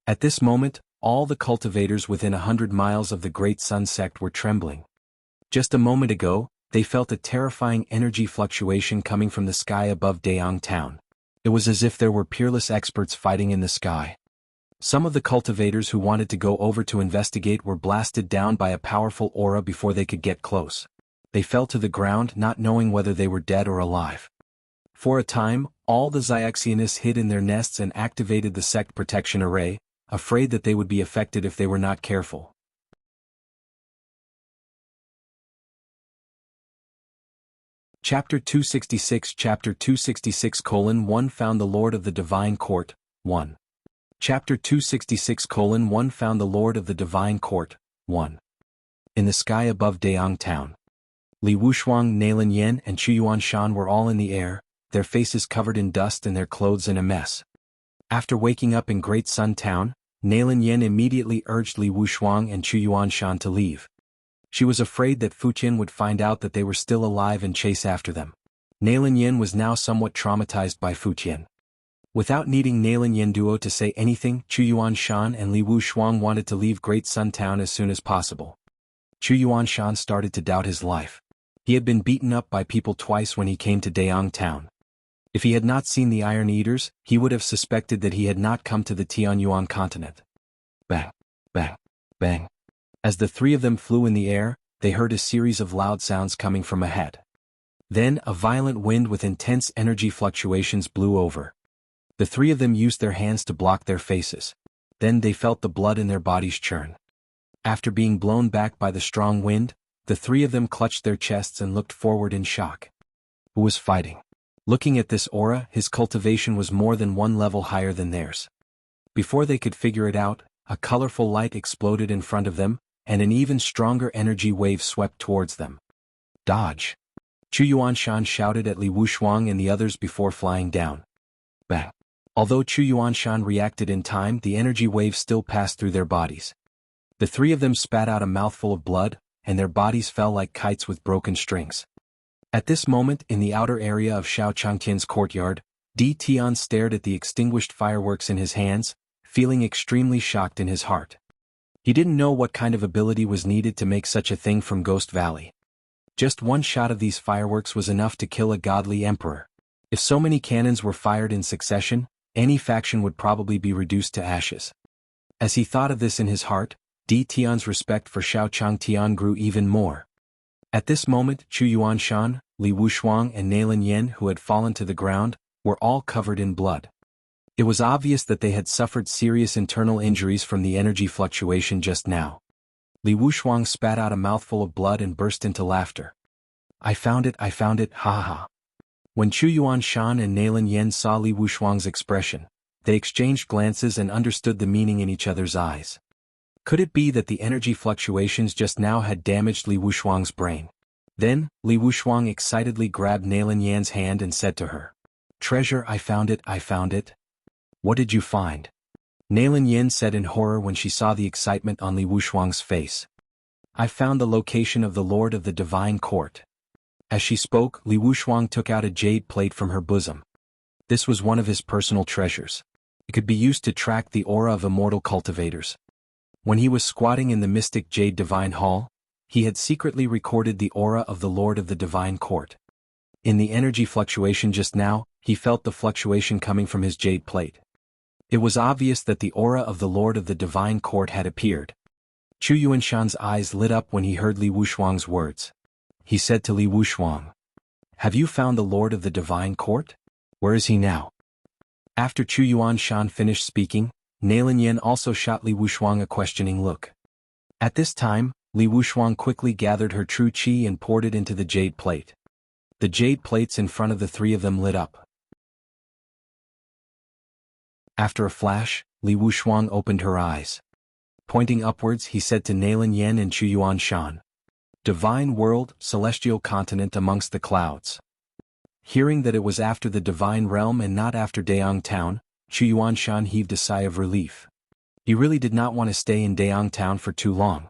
At this moment, all the cultivators within 100 miles of the Great Sun sect were trembling. Just a moment ago, they felt a terrifying energy fluctuation coming from the sky above Dayang town. It was as if there were peerless experts fighting in the sky. Some of the cultivators who wanted to go over to investigate were blasted down by a powerful aura before they could get close. They fell to the ground not knowing whether they were dead or alive. For a time, all the Xiaxianists hid in their nests and activated the sect protection array, afraid that they would be affected if they were not careful. Chapter 266 Chapter 266:1 Found the Lord of the Divine Court, 1. Chapter 266:1 Found the Lord of the Divine Court, 1. In the sky above Dayang town. Li Wushuang, Nalin Yen and Chu Yuanshan were all in the air, their faces covered in dust and their clothes in a mess. After waking up in Great Sun Town, Nalin Yen immediately urged Li Wushuang and Chu Yuanshan to leave. She was afraid that Fu Qian would find out that they were still alive and chase after them. Nalin Yen was now somewhat traumatized by Fu Qian. Without needing Nalin Yen Duo to say anything, Chu Yuanshan and Li Wushuang wanted to leave Great Sun Town as soon as possible. Chu Yuanshan started to doubt his life. He had been beaten up by people twice when he came to Dayang town. If he had not seen the Iron Eaters, he would have suspected that he had not come to the Tianyuan continent. Bang, bang, bang. As the three of them flew in the air, they heard a series of loud sounds coming from ahead. Then a violent wind with intense energy fluctuations blew over. The three of them used their hands to block their faces. Then they felt the blood in their bodies churn. After being blown back by the strong wind, the three of them clutched their chests and looked forward in shock. Who was fighting? Looking at this aura, his cultivation was more than one level higher than theirs. Before they could figure it out, a colorful light exploded in front of them, and an even stronger energy wave swept towards them. Dodge! Chu Yuanshan shouted at Li Wushuang and the others before flying down. Bang! Although Chu Yuanshan reacted in time, the energy wave still passed through their bodies. The three of them spat out a mouthful of blood, and their bodies fell like kites with broken strings. At this moment, in the outer area of Xiao Changtian's courtyard, Di Tian stared at the extinguished fireworks in his hands, feeling extremely shocked in his heart. He didn't know what kind of ability was needed to make such a thing from Ghost Valley. Just one shot of these fireworks was enough to kill a godly emperor. If so many cannons were fired in succession, any faction would probably be reduced to ashes. As he thought of this in his heart, Di Tian's respect for Xiao Changtian grew even more. At this moment, Chu Yuanshan, Li Wushuang and Nalin Yen, who had fallen to the ground, were all covered in blood. It was obvious that they had suffered serious internal injuries from the energy fluctuation just now. Li Wushuang spat out a mouthful of blood and burst into laughter. I found it, ha ha ha. When Chu Yuanshan and Nalin Yen saw Li Wushuang's expression, they exchanged glances and understood the meaning in each other's eyes. Could it be that the energy fluctuations just now had damaged Li Wushuang's brain? Then, Li Wushuang excitedly grabbed Nalin Yan's hand and said to her, "Treasure, I found it. What did you find?" Nalin Yen said in horror when she saw the excitement on Li Wushuang's face. "I found the location of the Lord of the Divine Court." As she spoke, Li Wushuang took out a jade plate from her bosom. This was one of his personal treasures. It could be used to track the aura of immortal cultivators. When he was squatting in the mystic Jade Divine Hall, he had secretly recorded the aura of the Lord of the Divine Court. In the energy fluctuation just now, he felt the fluctuation coming from his jade plate. It was obvious that the aura of the Lord of the Divine Court had appeared. Chu Yuanshan's eyes lit up when he heard Li Wushuang's words. He said to Li Wushuang, "Have you found the Lord of the Divine Court? Where is he now?" After Chu Yuanshan finished speaking, Nailan Yen also shot Li Wushuang a questioning look. At this time, Li Wushuang quickly gathered her true qi and poured it into the jade plate. The jade plates in front of the three of them lit up. After a flash, Li Wushuang opened her eyes. Pointing upwards, he said to Nailan Yen and Chu Yuanshan, "Divine world, celestial continent amongst the clouds." Hearing that it was after the divine realm and not after Daong town, Chu Yuanshan heaved a sigh of relief. He really did not want to stay in Daong town for too long.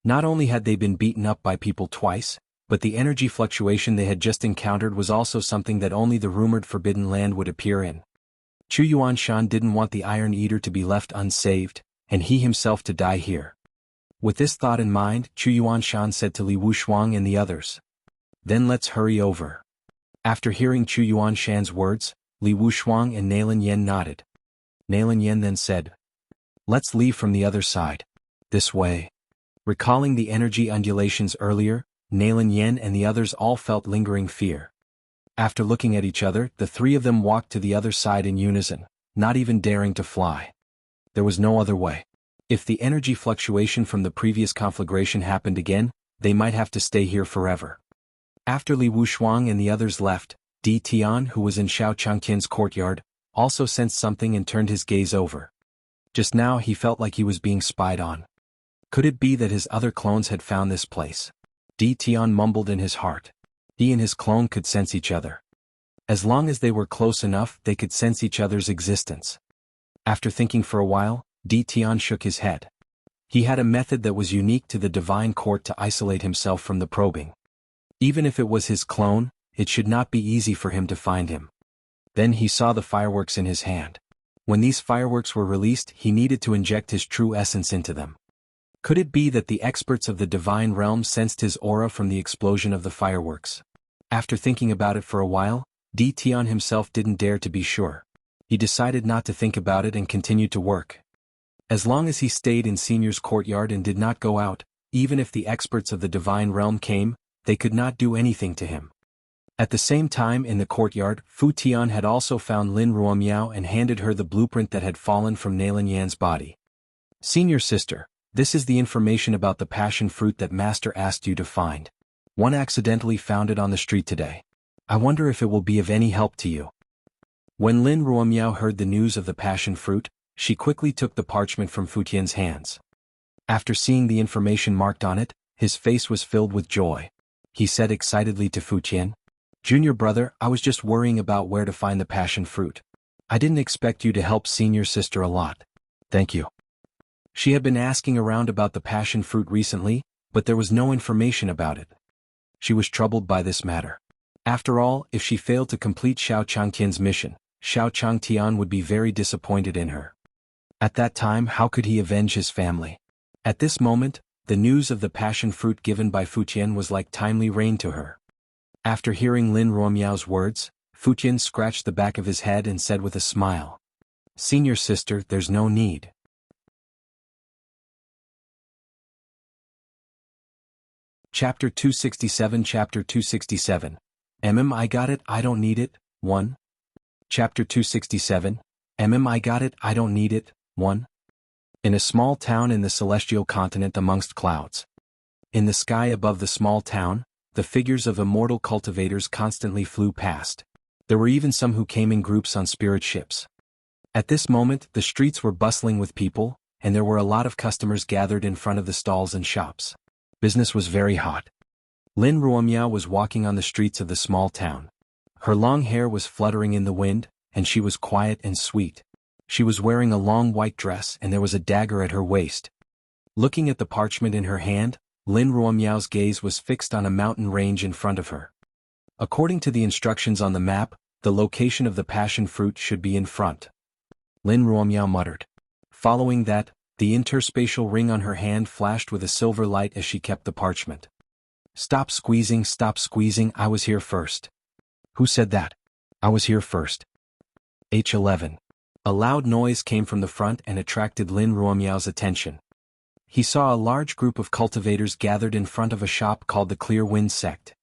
Not only had they been beaten up by people twice, but the energy fluctuation they had just encountered was also something that only the rumored Forbidden Land would appear in. Chu Yuanshan didn't want the Iron Eater to be left unsaved, and he himself to die here. With this thought in mind, Chu Yuanshan said to Li Wushuang and the others, "Then let's hurry over." After hearing Chu Yuanshan's words, Li Wushuang and Nailan Yen nodded. Nailan Yen then said, "Let's leave from the other side. This way." Recalling the energy undulations earlier, Nailan Yen and the others all felt lingering fear. After looking at each other, the three of them walked to the other side in unison, not even daring to fly. There was no other way. If the energy fluctuation from the previous conflagration happened again, they might have to stay here forever. After Li Wushuang and the others left, Di Tian, who was in Xiao Changqian's courtyard, also sensed something and turned his gaze over. Just now he felt like he was being spied on. Could it be that his other clones had found this place? Di Tian mumbled in his heart. He and his clone could sense each other. As long as they were close enough, they could sense each other's existence. After thinking for a while, Di Tian shook his head. He had a method that was unique to the divine court to isolate himself from the probing. Even if it was his clone, it should not be easy for him to find him. Then he saw the fireworks in his hand. When these fireworks were released, he needed to inject his true essence into them. Could it be that the experts of the divine realm sensed his aura from the explosion of the fireworks? After thinking about it for a while, Di Tian himself didn't dare to be sure. He decided not to think about it and continued to work. As long as he stayed in Senior's courtyard and did not go out, even if the experts of the divine realm came, they could not do anything to him. At the same time in the courtyard, Fu Tian had also found Lin Ruomiao and handed her the blueprint that had fallen from Nailan Yan's body. "Senior sister, this is the information about the passion fruit that Master asked you to find. One accidentally found it on the street today. I wonder if it will be of any help to you." When Lin Ruomiao heard the news of the passion fruit, she quickly took the parchment from Fu Tian's hands. After seeing the information marked on it, his face was filled with joy. He said excitedly to Fu Tian, "Junior brother, I was just worrying about where to find the passion fruit. I didn't expect you to help senior sister a lot. Thank you." She had been asking around about the passion fruit recently, but there was no information about it. She was troubled by this matter. After all, if she failed to complete Xiao Changtian's mission, Xiao Changtian would be very disappointed in her. At that time, how could he avenge his family? At this moment, the news of the passion fruit given by Fu Tian was like timely rain to her. After hearing Lin Ruomiao's words, Fu Tian scratched the back of his head and said with a smile, "Senior sister, there's no need." Chapter 267 Chapter 267 I got it, I don't need it, 1. Chapter 267 I got it, I don't need it, 1. In a small town in the celestial continent amongst clouds. In the sky above the small town, the figures of immortal cultivators constantly flew past. There were even some who came in groups on spirit ships. At this moment, the streets were bustling with people, and there were a lot of customers gathered in front of the stalls and shops. Business was very hot. Lin Ruomiao was walking on the streets of the small town. Her long hair was fluttering in the wind, and she was quiet and sweet. She was wearing a long white dress and there was a dagger at her waist. Looking at the parchment in her hand, Lin Ruomiao's gaze was fixed on a mountain range in front of her. According to the instructions on the map, the location of the passion fruit should be in front. Lin Ruomiao muttered. Following that, the interspatial ring on her hand flashed with a silver light as she kept the parchment. Stop squeezing, I was here first." "Who said that?" "I was here first." H11. A loud noise came from the front and attracted Lin Ruomiao's attention. He saw a large group of cultivators gathered in front of a shop called the Clear Wind Sect.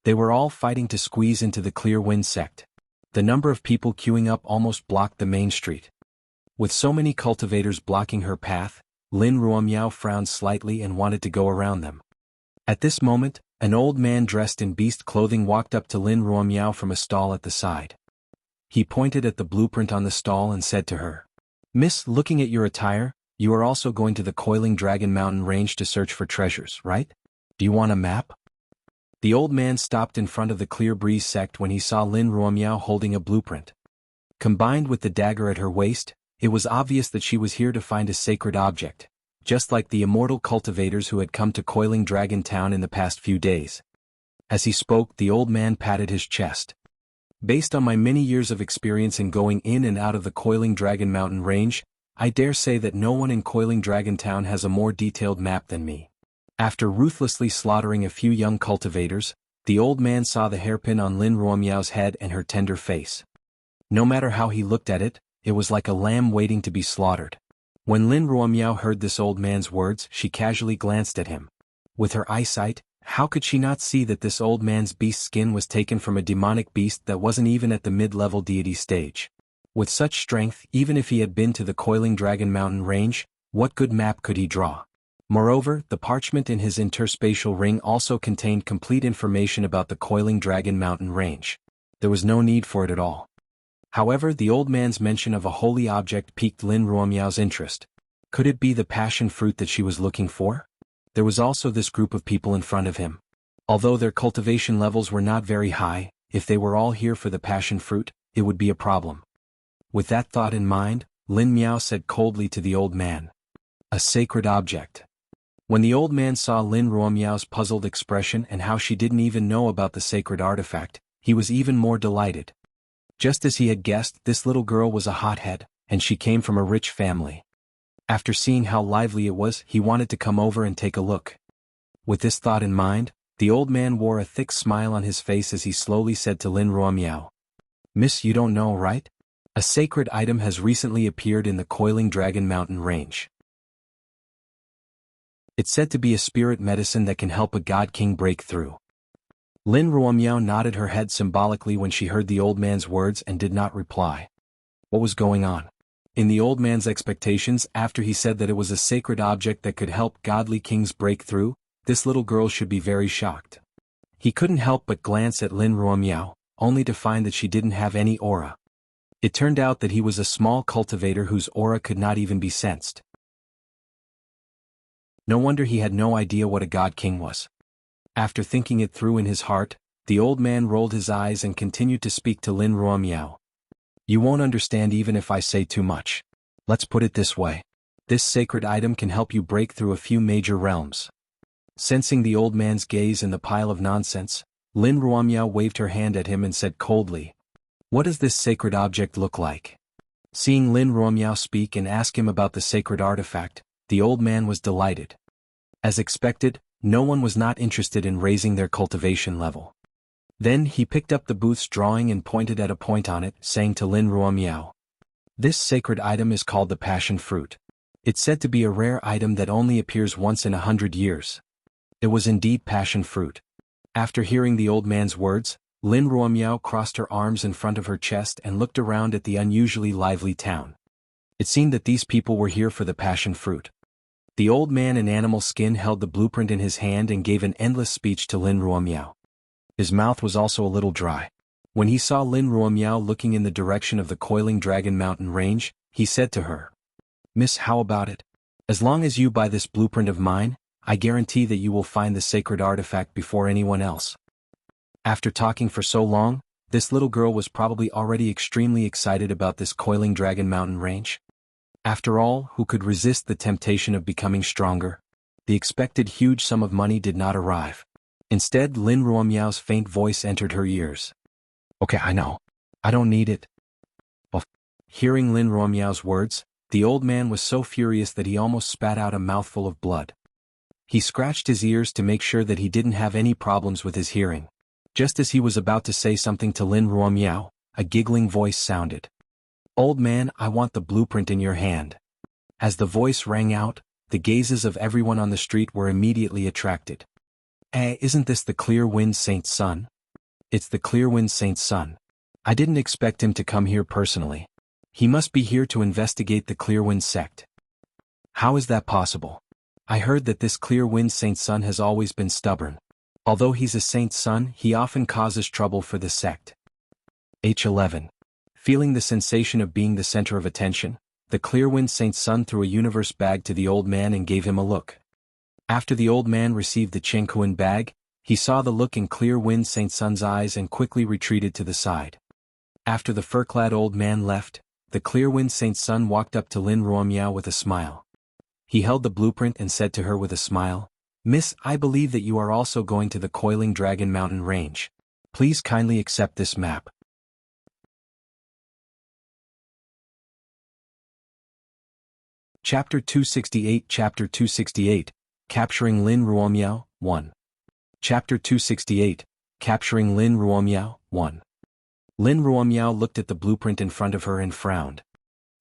They were all fighting to squeeze into the Clear Wind Sect. The number of people queuing up almost blocked the main street. With so many cultivators blocking her path, Lin Ruomiao frowned slightly and wanted to go around them. At this moment, an old man dressed in beast clothing walked up to Lin Ruomiao from a stall at the side. He pointed at the blueprint on the stall and said to her, "Miss, looking at your attire, you are also going to the Coiling Dragon Mountain Range to search for treasures, right? Do you want a map?" The old man stopped in front of the Clear Breeze sect when he saw Lin Ruomiao holding a blueprint. Combined with the dagger at her waist, it was obvious that she was here to find a sacred object, just like the immortal cultivators who had come to Coiling Dragon Town in the past few days. As he spoke, the old man patted his chest. "Based on my many years of experience in going in and out of the Coiling Dragon Mountain Range, I dare say that no one in Coiling Dragon Town has a more detailed map than me." After ruthlessly slaughtering a few young cultivators, the old man saw the hairpin on Lin Ruomiao's head and her tender face. No matter how he looked at it, it was like a lamb waiting to be slaughtered. When Lin Ruomiao heard this old man's words, she casually glanced at him. With her eyesight, how could she not see that this old man's beast skin was taken from a demonic beast that wasn't even at the mid-level deity stage? With such strength, even if he had been to the Coiling Dragon Mountain Range, what good map could he draw? Moreover, the parchment in his interspatial ring also contained complete information about the Coiling Dragon Mountain Range. There was no need for it at all. However, the old man's mention of a holy object piqued Lin Ruomiao's interest. Could it be the passion fruit that she was looking for? There was also this group of people in front of him. Although their cultivation levels were not very high, if they were all here for the passion fruit, it would be a problem. With that thought in mind, Lin Miao said coldly to the old man, "A sacred object." When the old man saw Lin Ruomiao's puzzled expression and how she didn't even know about the sacred artifact, he was even more delighted. Just as he had guessed, this little girl was a hothead, and she came from a rich family. After seeing how lively it was, he wanted to come over and take a look. With this thought in mind, the old man wore a thick smile on his face as he slowly said to Lin Ruomiao, "Miss, you don't know, right? A sacred item has recently appeared in the Coiling Dragon Mountain Range. It's said to be a spirit medicine that can help a god king break through." Lin Ruomiao nodded her head symbolically when she heard the old man's words and did not reply. What was going on? In the old man's expectations, after he said that it was a sacred object that could help godly kings break through, this little girl should be very shocked. He couldn't help but glance at Lin Ruomiao, only to find that she didn't have any aura. It turned out that he was a small cultivator whose aura could not even be sensed. No wonder he had no idea what a god king was. After thinking it through in his heart, the old man rolled his eyes and continued to speak to Lin Ruomiao. "You won't understand even if I say too much. Let's put it this way. This sacred item can help you break through a few major realms." Sensing the old man's gaze in the pile of nonsense, Lin Ruomiao waved her hand at him and said coldly, "What does this sacred object look like?" Seeing Lin Ruomiao speak and ask him about the sacred artifact, the old man was delighted. As expected, no one was not interested in raising their cultivation level. Then he picked up the booth's drawing and pointed at a point on it, saying to Lin Ruomiao, "This sacred item is called the passion fruit. It's said to be a rare item that only appears once in 100 years. It was indeed passion fruit. After hearing the old man's words, Lin Ruomiao crossed her arms in front of her chest and looked around at the unusually lively town. It seemed that these people were here for the passion fruit. The old man in animal skin held the blueprint in his hand and gave an endless speech to Lin Ruomiao. His mouth was also a little dry. When he saw Lin Ruomiao looking in the direction of the Coiling Dragon Mountain Range, he said to her, "Miss, how about it? As long as you buy this blueprint of mine, I guarantee that you will find the sacred artifact before anyone else." After talking for so long, this little girl was probably already extremely excited about this Coiling Dragon Mountain Range. After all, who could resist the temptation of becoming stronger? The expected huge sum of money did not arrive. Instead, Lin Ruomiao's faint voice entered her ears. "Okay, I know. I don't need it." Well, hearing Lin Ruomiao's words, the old man was so furious that he almost spat out a mouthful of blood. He scratched his ears to make sure that he didn't have any problems with his hearing. Just as he was about to say something to Lin Ruomiao, a giggling voice sounded. "Old man, I want the blueprint in your hand." As the voice rang out, the gazes of everyone on the street were immediately attracted. Isn't this the Clear Wind Saint's son? It's the Clear Wind Saint's son. I didn't expect him to come here personally. He must be here to investigate the Clear Wind sect. How is that possible? I heard that this Clear Wind Saint's son has always been stubborn. Although he's a saint's son, he often causes trouble for the sect. H11. Feeling the sensation of being the center of attention, the Clear Wind Saint's son threw a universe bag to the old man and gave him a look. After the old man received the Chengkuan bag, he saw the look in Clear Wind Saint's son's eyes and quickly retreated to the side. After the fur-clad old man left, the Clear Wind Saint's son walked up to Lin Ruomiao with a smile. He held the blueprint and said to her with a smile, "Miss, I believe that you are also going to the Coiling Dragon Mountain Range. Please kindly accept this map." Chapter 268 Chapter 268, Capturing Lin Ruomiao, 1. Chapter 268, Capturing Lin Ruomiao, 1. Lin Ruomiao looked at the blueprint in front of her and frowned.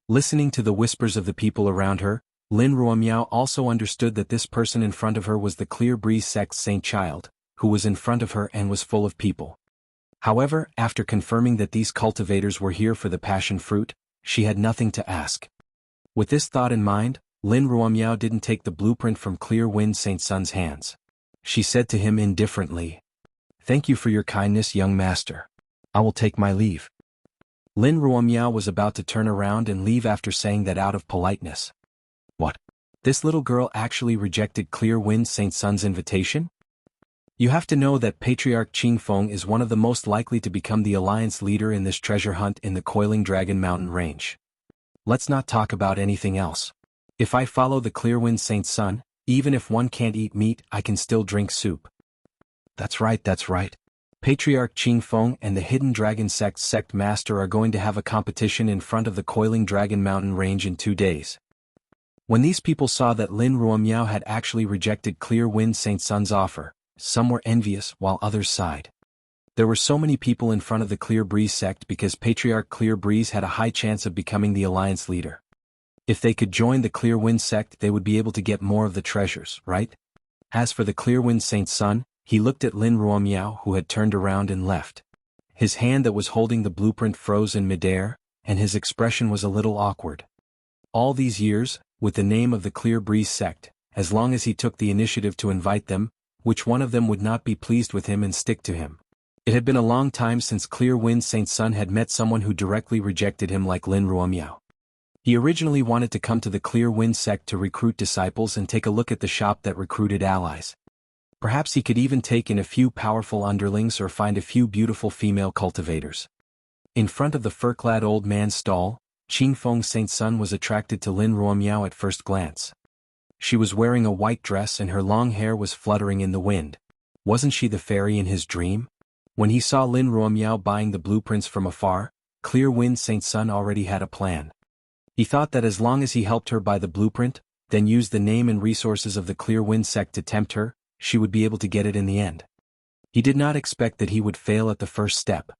Listening to the whispers of the people around her, Lin Ruomiao also understood that this person in front of her was the Clear Breeze sect's saint child, who was in front of her and was full of people. However, after confirming that these cultivators were here for the passion fruit, she had nothing to ask. With this thought in mind, Lin Ruomiao didn't take the blueprint from Clear Wind Saint's son's hands. She said to him indifferently, "Thank you for your kindness, young master. I will take my leave." Lin Ruomiao was about to turn around and leave after saying that out of politeness. What? This little girl actually rejected Clear Wind Saint's son's invitation? You have to know that Patriarch Qingfeng is one of the most likely to become the alliance leader in this treasure hunt in the Coiling Dragon Mountain Range. Let's not talk about anything else. If I follow the Clear Wind Saint's son, even if one can't eat meat, I can still drink soup. That's right, that's right. Patriarch Qingfeng and the Hidden Dragon Sect's sect master are going to have a competition in front of the Coiling Dragon Mountain Range in 2 days. When these people saw that Lin Ruomiao had actually rejected Clear Wind Saint's son's offer, some were envious while others sighed. There were so many people in front of the Clear Breeze sect because Patriarch Clear Breeze had a high chance of becoming the alliance leader. If they could join the Clear Wind sect, they would be able to get more of the treasures, right? As for the Clear Wind Saint's son, he looked at Lin Ruomiao, who had turned around and left. His hand that was holding the blueprint froze in midair, and his expression was a little awkward. All these years, with the name of the Clear Breeze sect, as long as he took the initiative to invite them, which one of them would not be pleased with him and stick to him? It had been a long time since Clear Wind Saint's son had met someone who directly rejected him like Lin Ruomiao. He originally wanted to come to the Clear Wind sect to recruit disciples and take a look at the shop that recruited allies. Perhaps he could even take in a few powerful underlings or find a few beautiful female cultivators. In front of the fur-clad old man's stall, Qingfeng Saint's son was attracted to Lin Ruomiao at first glance. She was wearing a white dress and her long hair was fluttering in the wind. Wasn't she the fairy in his dream? When he saw Lin Ruomiao buying the blueprints from afar, Clear Wind Saint's son already had a plan. He thought that as long as he helped her buy the blueprint, then used the name and resources of the Clear Wind sect to tempt her, she would be able to get it in the end. He did not expect that he would fail at the first step.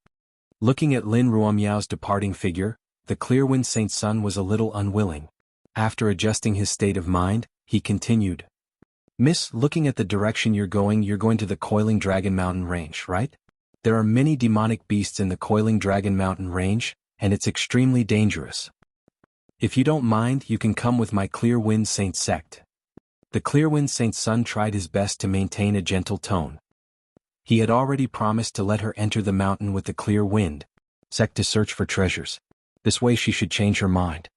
Looking at Lin Ruomiao's departing figure, the Clear Wind Saint's son was a little unwilling. After adjusting his state of mind, he continued. "Miss, looking at the direction you're going to the Coiling Dragon Mountain Range, right? There are many demonic beasts in the Coiling Dragon Mountain Range, and it's extremely dangerous. If you don't mind, you can come with my Clear Wind Saint sect." The Clear Wind Saint's son tried his best to maintain a gentle tone. He had already promised to let her enter the mountain with the Clear Wind sect to search for treasures. This way she should change her mind.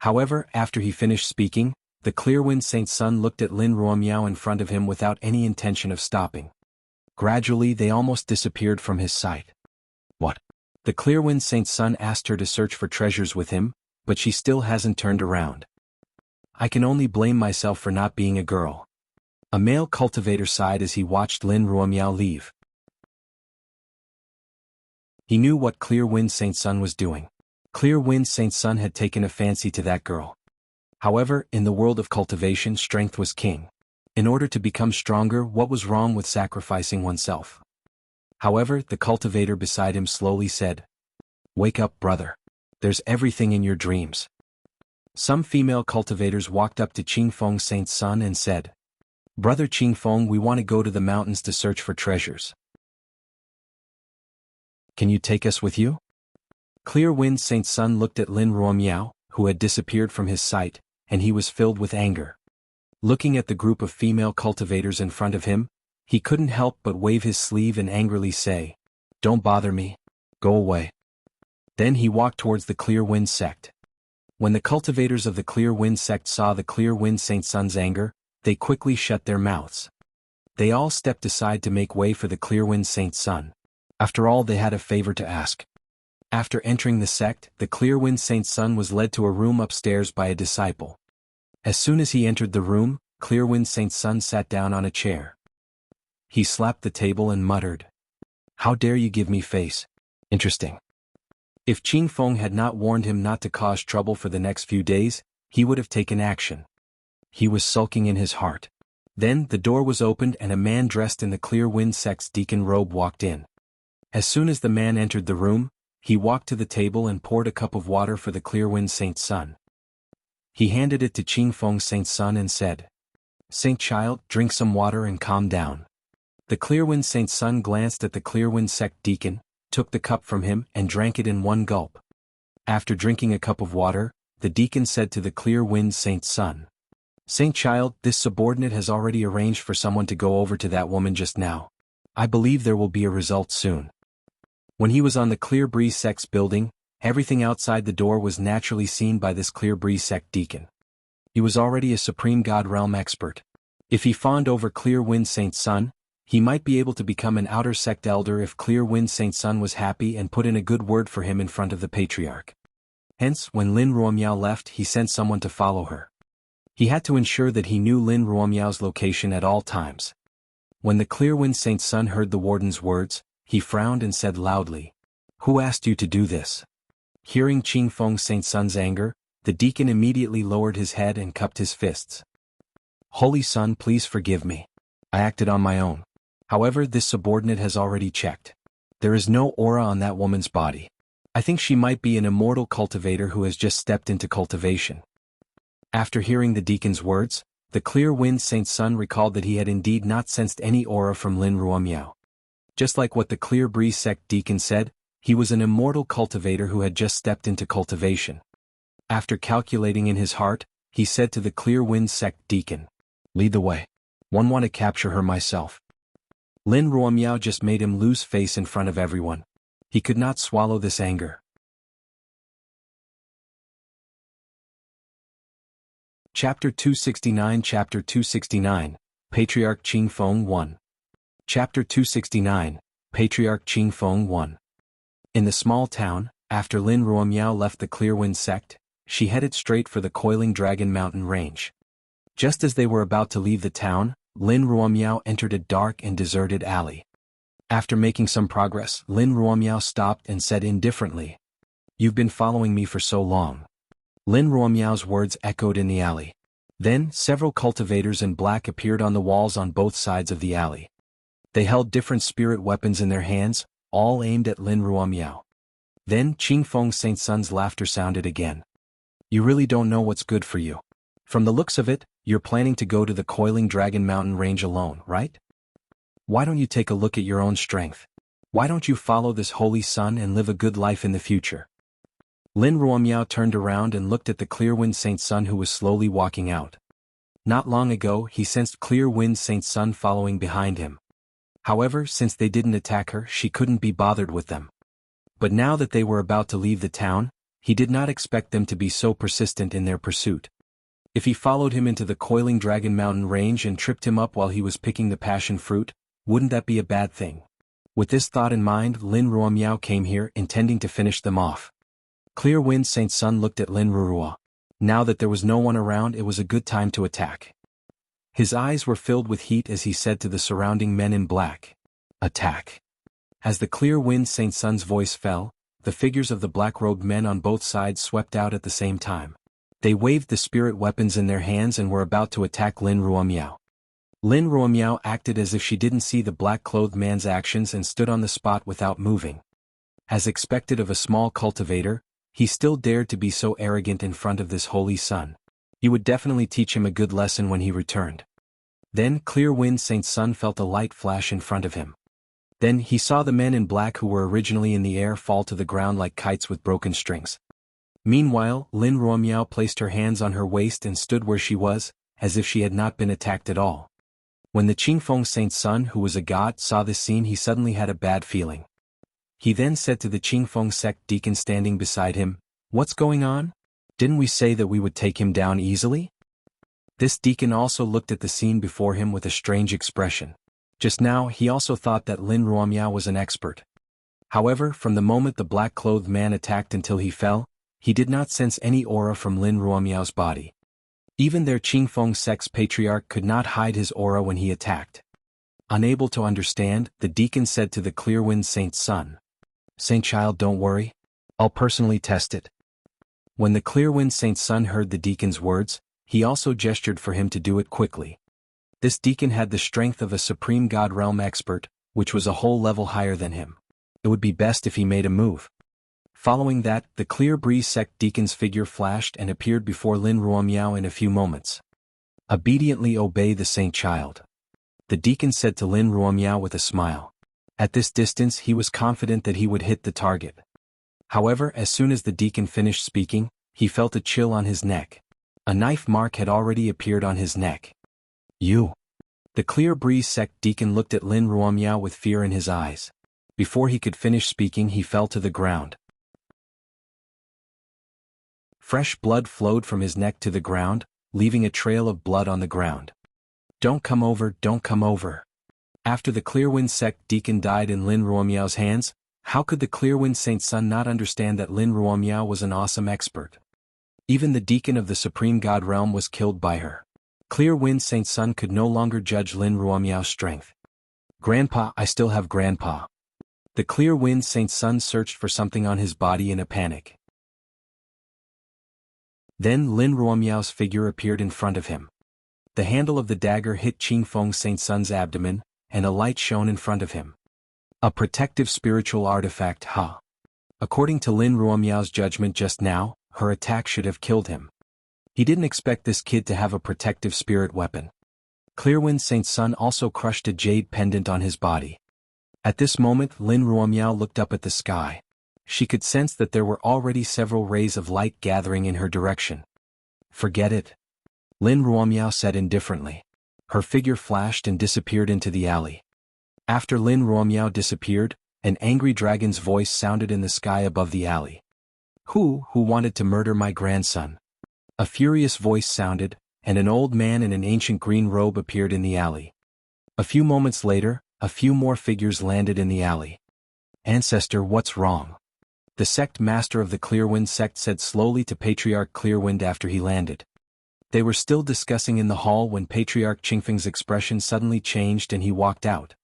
However, after he finished speaking, the Clear Wind Saint's son looked at Lin Ruomiao in front of him without any intention of stopping. Gradually they almost disappeared from his sight. What? The Clear Wind Saint's son asked her to search for treasures with him, but she still hasn't turned around. I can only blame myself for not being a girl. A male cultivator sighed as he watched Lin Ruomiao leave. He knew what Clear Wind Saint's son was doing. Clear Wind Saint's son had taken a fancy to that girl. However, in the world of cultivation, strength was king. In order to become stronger, what was wrong with sacrificing oneself? However, the cultivator beside him slowly said, "Wake up, brother. There's everything in your dreams. Some female cultivators walked up to Qingfeng Saint's son and said, Brother Qingfeng, we want to go to the mountains to search for treasures. Can you take us with you? Clear Wind Saint's son looked at Lin Ruomiao, who had disappeared from his sight, and he was filled with anger. Looking at the group of female cultivators in front of him, he couldn't help but wave his sleeve and angrily say, Don't bother me. Go away. Then he walked towards the Clear Wind sect. When the cultivators of the Clear Wind sect saw the Clear Wind Saint's son's anger, they quickly shut their mouths. They all stepped aside to make way for the Clear Wind Saint's son. After all, they had a favor to ask. After entering the sect, the Clear Wind Saint's son was led to a room upstairs by a disciple. As soon as he entered the room, Clear Wind Saint's son sat down on a chair. He slapped the table and muttered, How dare you give me face? Interesting. If Qingfeng had not warned him not to cause trouble for the next few days, he would have taken action. He was sulking in his heart. Then the door was opened and a man dressed in the Clear Wind sect's deacon robe walked in. As soon as the man entered the room, he walked to the table and poured a cup of water for the Clear Wind Saint's son. He handed it to Qingfeng Saint's son and said, Saint child, drink some water and calm down. The Clear Wind Saint's son glanced at the Clear Wind sect deacon, took the cup from him and drank it in one gulp. After drinking a cup of water, the deacon said to the Clear Wind Saint's son, Saint child, this subordinate has already arranged for someone to go over to that woman just now. I believe there will be a result soon. When he was on the Clear Breeze sect's building, everything outside the door was naturally seen by this Clear Breeze sect deacon. He was already a Supreme God Realm expert. If he fawned over Clear Wind Saint's son, he might be able to become an outer sect elder if Clear Wind Saint's son was happy and put in a good word for him in front of the patriarch. Hence, when Lin Ruomiao left, he sent someone to follow her. He had to ensure that he knew Lin Ruomiao's location at all times. When the Clear Wind Saint's son heard the warden's words, he frowned and said loudly, Who asked you to do this? Hearing Qingfeng Saint's son's anger, the deacon immediately lowered his head and cupped his fists. Holy Son, please forgive me. I acted on my own. However, this subordinate has already checked. There is no aura on that woman's body. I think she might be an immortal cultivator who has just stepped into cultivation. After hearing the deacon's words, the Clear Wind Saint's son recalled that he had indeed not sensed any aura from Lin Ruomiao. Just like what the Clear Breeze sect deacon said, he was an immortal cultivator who had just stepped into cultivation. After calculating in his heart, he said to the Clear Wind sect deacon, Lead the way. One want to capture her myself. Lin Ruomiao just made him lose face in front of everyone. He could not swallow this anger. Chapter 269 Chapter 269, Patriarch Qingfeng 1. Chapter 269, Patriarch Qingfeng 1. In the small town, after Lin Ruomiao left the Clearwind sect, she headed straight for the Coiling Dragon Mountain range. Just as they were about to leave the town, Lin Ruomiao entered a dark and deserted alley. After making some progress, Lin Ruomiao stopped and said indifferently, You've been following me for so long. Lin Ruomiao's words echoed in the alley. Then, several cultivators in black appeared on the walls on both sides of the alley. They held different spirit weapons in their hands, all aimed at Lin Ruomiao. Then Qingfeng Saint's son's laughter sounded again. You really don't know what's good for you. From the looks of it, you're planning to go to the Coiling Dragon Mountain range alone, right? Why don't you take a look at your own strength? Why don't you follow this holy sun and live a good life in the future? Lin Ruomiao turned around and looked at the Clearwind Saint's son who was slowly walking out. Not long ago, he sensed Clearwind Saint's son following behind him. However, since they didn't attack her, she couldn't be bothered with them. But now that they were about to leave the town, he did not expect them to be so persistent in their pursuit. If he followed him into the Coiling Dragon Mountain range and tripped him up while he was picking the passion fruit, wouldn't that be a bad thing? With this thought in mind, Lin Ruomiao came here intending to finish them off. Clearwind Saint's son looked at Lin Ruomiao. Now that there was no one around, it was a good time to attack. His eyes were filled with heat as he said to the surrounding men in black, Attack. As the Clearwind Saint's son's voice fell, the figures of the black-robed men on both sides swept out at the same time. They waved the spirit weapons in their hands and were about to attack Lin Ruomiao. Lin Ruomiao acted as if she didn't see the black-clothed man's actions and stood on the spot without moving. As expected of a small cultivator, he still dared to be so arrogant in front of this holy sun. He would definitely teach him a good lesson when he returned. Then Clear Wind Saint Sun felt a light flash in front of him. Then he saw the men in black who were originally in the air fall to the ground like kites with broken strings. Meanwhile, Lin Ruomiao placed her hands on her waist and stood where she was, as if she had not been attacked at all. When the Qingfeng Saint Sun, who was a god, saw this scene, he suddenly had a bad feeling. He then said to the Qingfeng sect deacon standing beside him, "What's going on? Didn't we say that we would take him down easily?" This deacon also looked at the scene before him with a strange expression. Just now he also thought that Lin Ruomiao was an expert. However, from the moment the black-clothed man attacked until he fell, he did not sense any aura from Lin Ruomiao's body. Even their Qingfeng sect's patriarch could not hide his aura when he attacked. Unable to understand, the deacon said to the Clearwind Saint Sun, "Saint Child, don't worry. I'll personally test it." When the Clearwind Saint Sun heard the deacon's words, he also gestured for him to do it quickly. This deacon had the strength of a supreme god realm expert, which was a whole level higher than him. It would be best if he made a move. Following that, the Clear Breeze sect deacon's figure flashed and appeared before Lin Ruomiao in a few moments. "Obediently obey the Saint Child," the deacon said to Lin Ruomiao with a smile. At this distance he was confident that he would hit the target. However, as soon as the deacon finished speaking, he felt a chill on his neck. A knife mark had already appeared on his neck. "You." The Clear Breeze sect deacon looked at Lin Ruomiao with fear in his eyes. Before he could finish speaking, he fell to the ground. Fresh blood flowed from his neck to the ground, leaving a trail of blood on the ground. "Don't come over, don't come over." After the Clearwind sect deacon died in Lin Ruomiao's hands, how could the Clearwind Saint Sun not understand that Lin Ruomiao was an awesome expert? Even the deacon of the Supreme God realm was killed by her. Clearwind Saint Sun could no longer judge Lin Ruomiao's strength. "Grandpa, I still have Grandpa." The Clearwind Saint Sun searched for something on his body in a panic. Then Lin Ruomiao's figure appeared in front of him. The handle of the dagger hit Qingfeng Saint Sun's abdomen, and a light shone in front of him. A protective spiritual artifact, ha! According to Lin Ruomiao's judgment just now, her attack should have killed him. He didn't expect this kid to have a protective spirit weapon. Clearwind Saint Sun also crushed a jade pendant on his body. At this moment Lin Ruomiao looked up at the sky. She could sense that there were already several rays of light gathering in her direction. "Forget it," Lin Ruomiao said indifferently. Her figure flashed and disappeared into the alley. After Lin Ruomiao disappeared, an angry dragon's voice sounded in the sky above the alley. Who wanted to murder my grandson?" A furious voice sounded, and an old man in an ancient green robe appeared in the alley. A few moments later, a few more figures landed in the alley. "Ancestor, what's wrong?" The sect master of the Clearwind sect said slowly to Patriarch Clearwind after he landed. They were still discussing in the hall when Patriarch Qingfeng's expression suddenly changed and he walked out.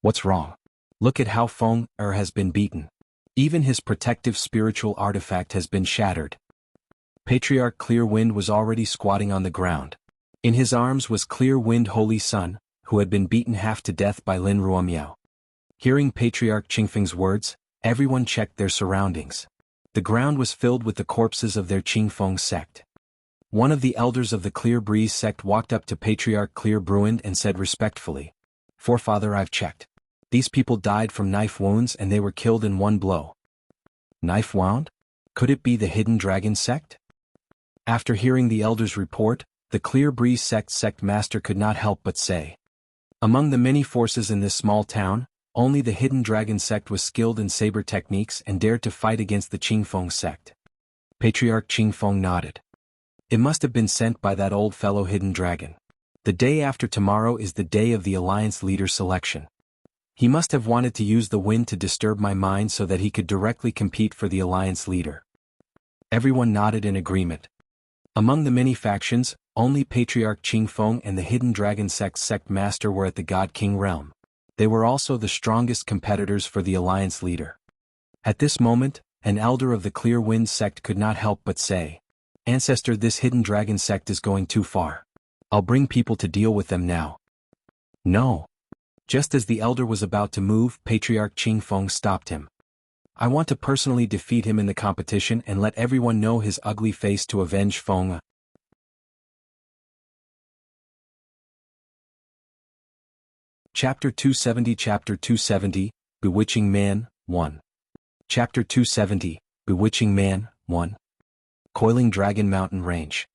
"What's wrong? Look at how Feng Er has been beaten. Even his protective spiritual artifact has been shattered." Patriarch Clearwind was already squatting on the ground. In his arms was Clearwind Holy Sun, who had been beaten half to death by Lin Ruomiao. Hearing Patriarch Qingfeng's words, everyone checked their surroundings. The ground was filled with the corpses of their Qingfeng sect. One of the elders of the Clear Breeze sect walked up to Patriarch Clear Bruin and said respectfully, "Forefather, I've checked. These people died from knife wounds and they were killed in one blow." "Knife wound? Could it be the Hidden Dragon sect?" After hearing the elder's report, the Clear Breeze sect master could not help but say, "Among the many forces in this small town, only the Hidden Dragon sect was skilled in saber techniques and dared to fight against the Qingfeng sect." Patriarch Qingfeng nodded. "It must have been sent by that old fellow Hidden Dragon. The day after tomorrow is the day of the Alliance leader selection. He must have wanted to use the wind to disturb my mind so that he could directly compete for the Alliance leader." Everyone nodded in agreement. Among the many factions, only Patriarch Qingfeng and the Hidden Dragon sect master were at the God King realm. They were also the strongest competitors for the Alliance leader. At this moment, an elder of the Clear Wind sect could not help but say, "Ancestor, this Hidden Dragon sect is going too far. I'll bring people to deal with them now." "No." Just as the elder was about to move, Patriarch Qingfeng stopped him. I want to personally defeat him in the competition and let everyone know his ugly face to avenge Feng. Chapter 270 Bewitching Man, 1. Chapter 270, Bewitching Man, 1. Coiling Dragon Mountain Range.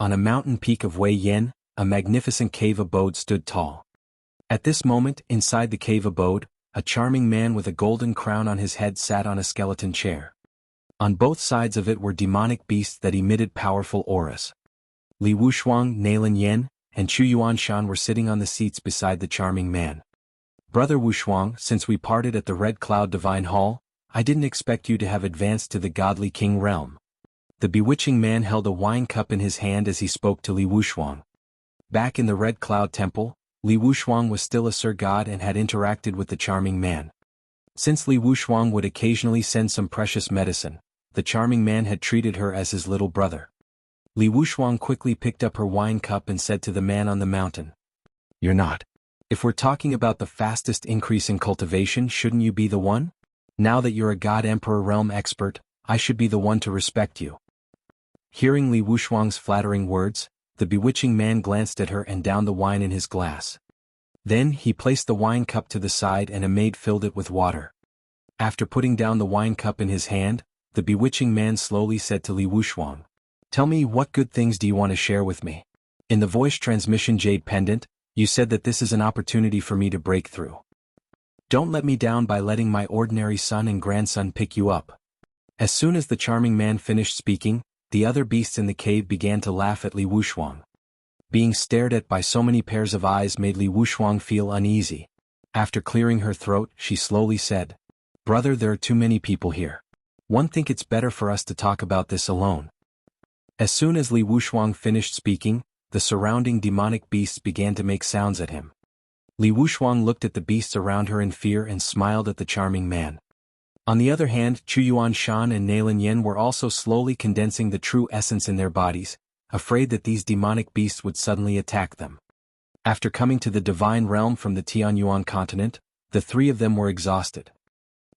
On a mountain peak of Wei Yan, a magnificent cave abode stood tall. At this moment, inside the cave abode, a charming man with a golden crown on his head sat on a skeleton chair. On both sides of it were demonic beasts that emitted powerful auras. Li Wushuang, Nailan Yen, and Chu Yuanshan were sitting on the seats beside the charming man. Brother Wushuang, since we parted at the Red Cloud Divine Hall, I didn't expect you to have advanced to the Godly King realm. The bewitching man held a wine cup in his hand as he spoke to Li Wushuang. Back in the Red Cloud Temple, Li Wushuang was still a Sir God and had interacted with the charming man. Since Li Wushuang would occasionally send some precious medicine, the charming man had treated her as his little brother. Li Wushuang quickly picked up her wine cup and said to the man on the mountain, "You're not. If we're talking about the fastest increase in cultivation, shouldn't you be the one? Now that you're a God Emperor realm expert, I should be the one to respect you." Hearing Li Wushuang's flattering words, the bewitching man glanced at her and downed the wine in his glass. Then he placed the wine cup to the side and a maid filled it with water. After putting down the wine cup in his hand, the bewitching man slowly said to Li Wushuang, "Tell me, what good things do you want to share with me? In the voice transmission Jade Pendant, you said that this is an opportunity for me to break through. Don't let me down by letting my ordinary son and grandson pick you up." As soon as the charming man finished speaking, the other beasts in the cave began to laugh at Li Wushuang. Being stared at by so many pairs of eyes made Li Wushuang feel uneasy. After clearing her throat, she slowly said, "Brother, there are too many people here. One think it's better for us to talk about this alone." As soon as Li Wushuang finished speaking, the surrounding demonic beasts began to make sounds at him. Li Wushuang looked at the beasts around her in fear and smiled at the charming man. On the other hand, Chu Yuanshan and Nailan Yen were also slowly condensing the true essence in their bodies, afraid that these demonic beasts would suddenly attack them. After coming to the divine realm from the Tianyuan continent, the three of them were exhausted.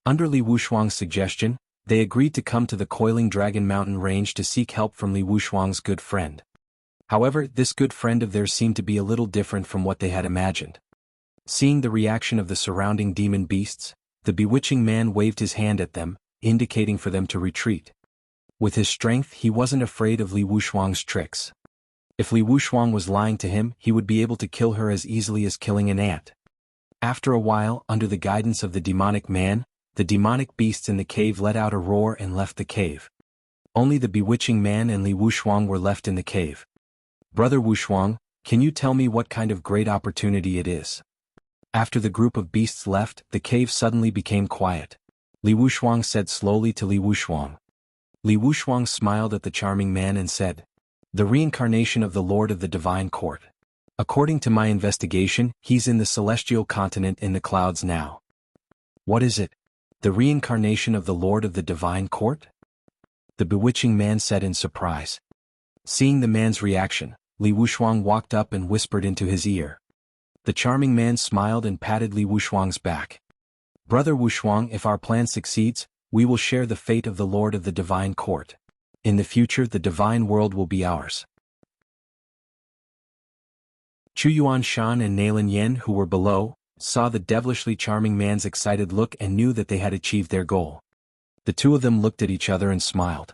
Under Li Wushuang's suggestion, they agreed to come to the Coiling Dragon Mountain range to seek help from Li Wushuang's good friend. However, this good friend of theirs seemed to be a little different from what they had imagined. Seeing the reaction of the surrounding demon beasts, the bewitching man waved his hand at them, indicating for them to retreat. With his strength, he wasn't afraid of Li Wushuang's tricks. If Li Wushuang was lying to him, he would be able to kill her as easily as killing an ant. After a while, under the guidance of the demonic man, the demonic beasts in the cave let out a roar and left the cave. Only the bewitching man and Li Wushuang were left in the cave. "Brother Wushuang, can you tell me what kind of great opportunity it is?" After the group of beasts left, the cave suddenly became quiet. Li Wushuang said slowly to Li Wushuang. Li Wushuang smiled at the charming man and said, "The reincarnation of the Lord of the Divine Court. According to my investigation, he's in the celestial continent in the clouds now." "What is it? The reincarnation of the Lord of the Divine Court?" the bewitching man said in surprise. Seeing the man's reaction, Li Wushuang walked up and whispered into his ear. The charming man smiled and patted Li Wushuang's back. "Brother Wushuang, if our plan succeeds, we will share the fate of the Lord of the Divine Court. In the future, the divine world will be ours." Chu Yuanshan and Nailan Yen, who were below, saw the devilishly charming man's excited look and knew that they had achieved their goal. The two of them looked at each other and smiled.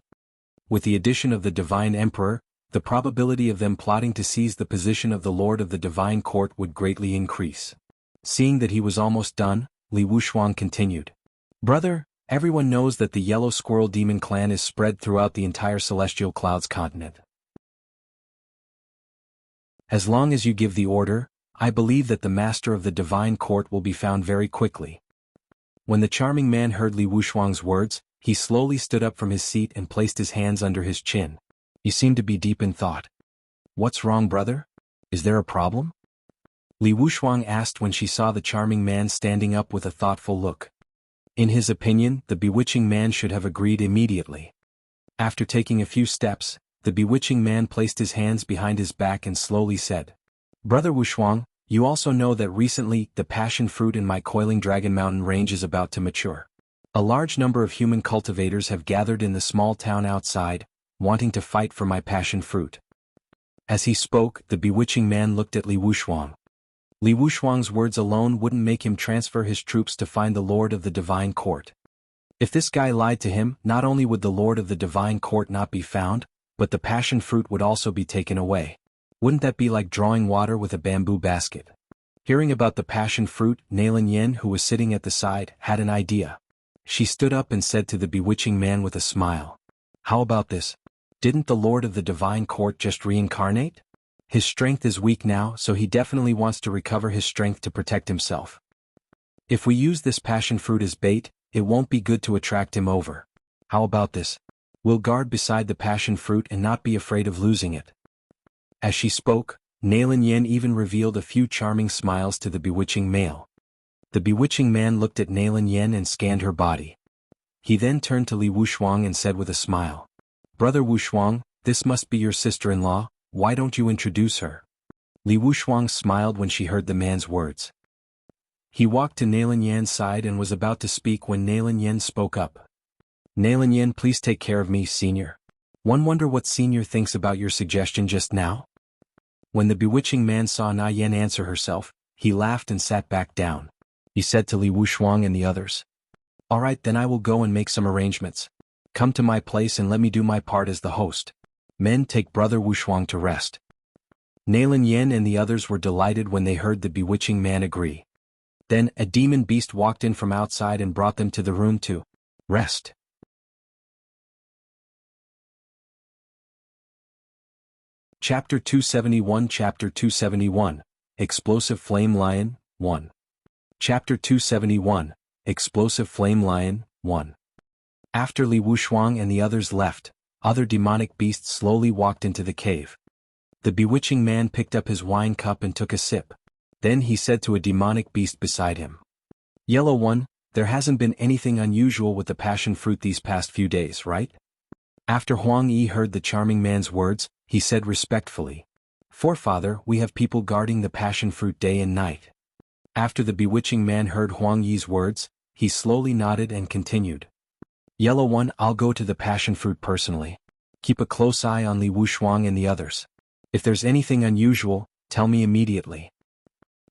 With the addition of the Divine Emperor, the probability of them plotting to seize the position of the Lord of the Divine Court would greatly increase. Seeing that he was almost done, Li Wushuang continued. "Brother, everyone knows that the Yellow Squirrel Demon clan is spread throughout the entire Celestial Clouds continent. As long as you give the order, I believe that the Master of the Divine Court will be found very quickly." When the charming man heard Li Wushuang's words, he slowly stood up from his seat and placed his hands under his chin. He seemed to be deep in thought. "What's wrong, brother? Is there a problem?" Li Wushuang asked when she saw the charming man standing up with a thoughtful look. In his opinion, the bewitching man should have agreed immediately. After taking a few steps, the bewitching man placed his hands behind his back and slowly said, "Brother Wushuang, you also know that recently the passion fruit in my Coiling Dragon Mountain range is about to mature. A large number of human cultivators have gathered in the small town outside, wanting to fight for my passion fruit. As he spoke, the bewitching man looked at Li Wushuang. Li Wushuang's words alone wouldn't make him transfer his troops to find the Lord of the Divine Court. If this guy lied to him, not only would the Lord of the Divine Court not be found, but the passion fruit would also be taken away. Wouldn't that be like drawing water with a bamboo basket? Hearing about the passion fruit, Nalin Yin, who was sitting at the side, had an idea. She stood up and said to the bewitching man with a smile, "How about this? Didn't the Lord of the Divine Court just reincarnate? His strength is weak now, so he definitely wants to recover his strength to protect himself. If we use this passion fruit as bait, it won't be good to attract him over. How about this? We'll guard beside the passion fruit and not be afraid of losing it." As she spoke, Nalin Yin even revealed a few charming smiles to the bewitching male. The bewitching man looked at Nalin Yin and scanned her body. He then turned to Li Wushuang and said with a smile, "Brother Wushuang, this must be your sister-in-law, why don't you introduce her?" Li Wushuang smiled when she heard the man's words. He walked to Nalin Yan's side and was about to speak when Nalin Yin spoke up. "Nalin Yin, please take care of me, senior. One wonder what senior thinks about your suggestion just now?" When the bewitching man saw Na Yen answer herself, he laughed and sat back down. He said to Li Wushuang and the others, "All right, then I will go and make some arrangements. Come to my place and let me do my part as the host. Men, take Brother Wushuang to rest." Nalin Yin and the others were delighted when they heard the bewitching man agree. Then a demon beast walked in from outside and brought them to the room to rest. Chapter 271 Chapter 271, Explosive Flame Lion, 1. Chapter 271, Explosive Flame Lion, 1. After Li Wushuang and the others left, other demonic beasts slowly walked into the cave. The bewitching man picked up his wine cup and took a sip. Then he said to a demonic beast beside him, "Yellow one, there hasn't been anything unusual with the passion fruit these past few days, right?" After Huang Yi heard the charming man's words, he said respectfully, "Forefather, we have people guarding the passion fruit day and night." After the bewitching man heard Huang Yi's words, he slowly nodded and continued, "Yellow one, I'll go to the passion fruit personally. Keep a close eye on Li Wushuang and the others. If there's anything unusual, tell me immediately.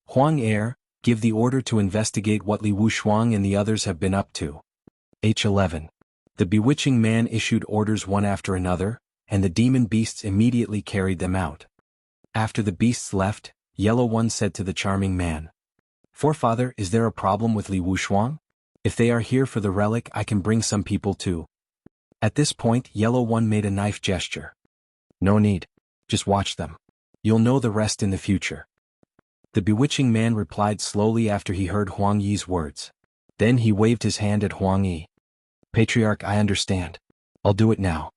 Huang Heir, give the order to investigate what Li Wushuang and the others have been up to." H11. The bewitching man issued orders one after another, and the demon beasts immediately carried them out. After the beasts left, Yellow One said to the charming man, "Forefather, is there a problem with Li Wushuang? If they are here for the relic, I can bring some people too." At this point, Yellow One made a knife gesture. "No need. Just watch them. You'll know the rest in the future." The bewitching man replied slowly after he heard Huang Yi's words. Then he waved his hand at Huang Yi. "Patriarch, I understand. I'll do it now."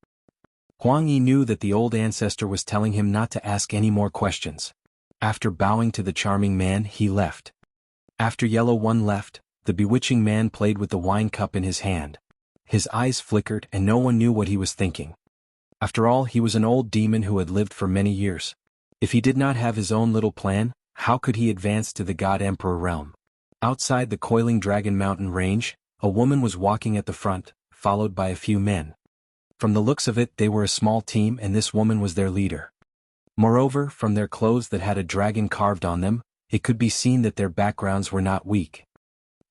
Huang Yi knew that the old ancestor was telling him not to ask any more questions. After bowing to the charming man, he left. After Yellow One left, the bewitching man played with the wine cup in his hand. His eyes flickered and no one knew what he was thinking. After all, he was an old demon who had lived for many years. If he did not have his own little plan, how could he advance to the God Emperor realm? Outside the Coiling Dragon Mountain range, a woman was walking at the front, followed by a few men. From the looks of it, they were a small team and this woman was their leader. Moreover, from their clothes that had a dragon carved on them, it could be seen that their backgrounds were not weak.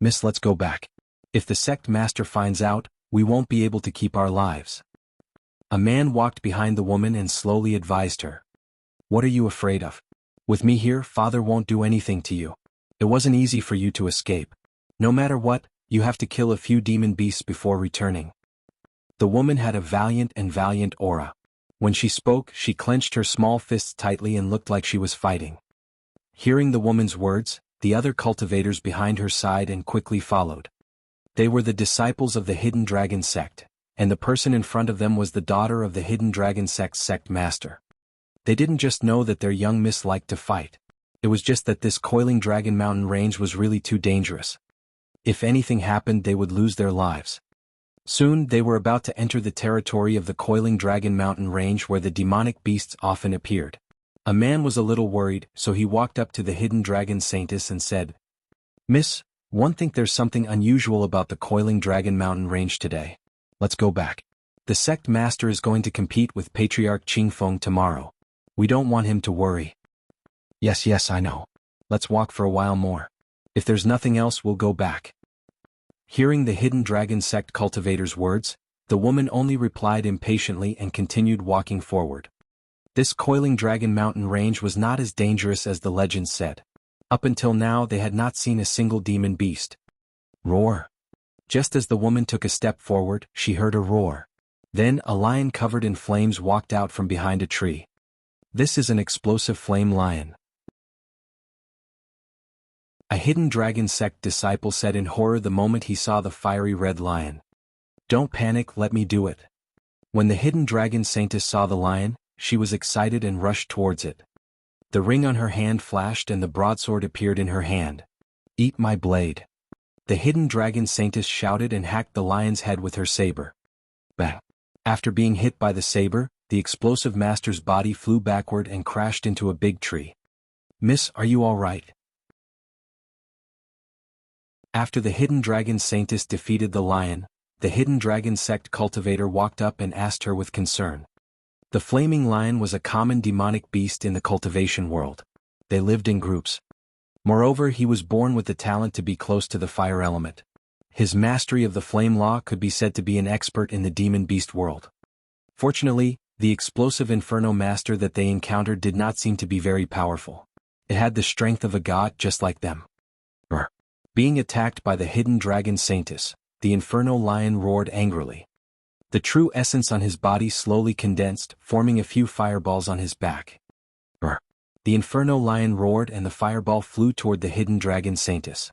"Miss, let's go back. If the sect master finds out, we won't be able to keep our lives." A man walked behind the woman and slowly advised her. "What are you afraid of? With me here, Father won't do anything to you. It wasn't easy for you to escape. No matter what, you have to kill a few demon beasts before returning." The woman had a valiant aura. When she spoke, she clenched her small fists tightly and looked like she was fighting. Hearing the woman's words, the other cultivators behind her sighed and quickly followed. They were the disciples of the Hidden Dragon sect, and the person in front of them was the daughter of the Hidden Dragon sect's sect master. They didn't just know that their young miss liked to fight. It was just that this Coiling Dragon Mountain range was really too dangerous. If anything happened, they would lose their lives. Soon, they were about to enter the territory of the Coiling Dragon Mountain range where the demonic beasts often appeared. A man was a little worried, so he walked up to the Hidden Dragon Saintess and said, "Miss, One think there's something unusual about the Coiling Dragon Mountain range today. Let's go back. The sect master is going to compete with Patriarch Qingfeng tomorrow. We don't want him to worry. Yes, I know. Let's walk for a while more. If there's nothing else, we'll go back. Hearing the Hidden Dragon sect cultivator's words, the woman only replied impatiently and continued walking forward. This Coiling Dragon Mountain range was not as dangerous as the legends said. Up until now they had not seen a single demon beast. Roar. Just as the woman took a step forward, she heard a roar. Then a lion covered in flames walked out from behind a tree. This is an explosive flame lion. A Hidden Dragon sect disciple said in horror the moment he saw the fiery red lion. Don't panic, let me do it. When the Hidden Dragon saintess saw the lion, she was excited and rushed towards it. The ring on her hand flashed and the broadsword appeared in her hand. Eat my blade. The Hidden Dragon saintess shouted and hacked the lion's head with her saber. Bang. After being hit by the saber, the explosive master's body flew backward and crashed into a big tree. Miss, are you all right? After the Hidden Dragon saintess defeated the lion, the Hidden Dragon sect cultivator walked up and asked her with concern. The flaming lion was a common demonic beast in the cultivation world. They lived in groups. Moreover, he was born with the talent to be close to the fire element. His mastery of the flame law could be said to be an expert in the demon beast world. Fortunately, the explosive inferno master that they encountered did not seem to be very powerful. It had the strength of a god just like them. Being attacked by the Hidden Dragon saintess, the inferno lion roared angrily. The true essence on his body slowly condensed, forming a few fireballs on his back. The inferno lion roared and the fireball flew toward the Hidden Dragon saintess.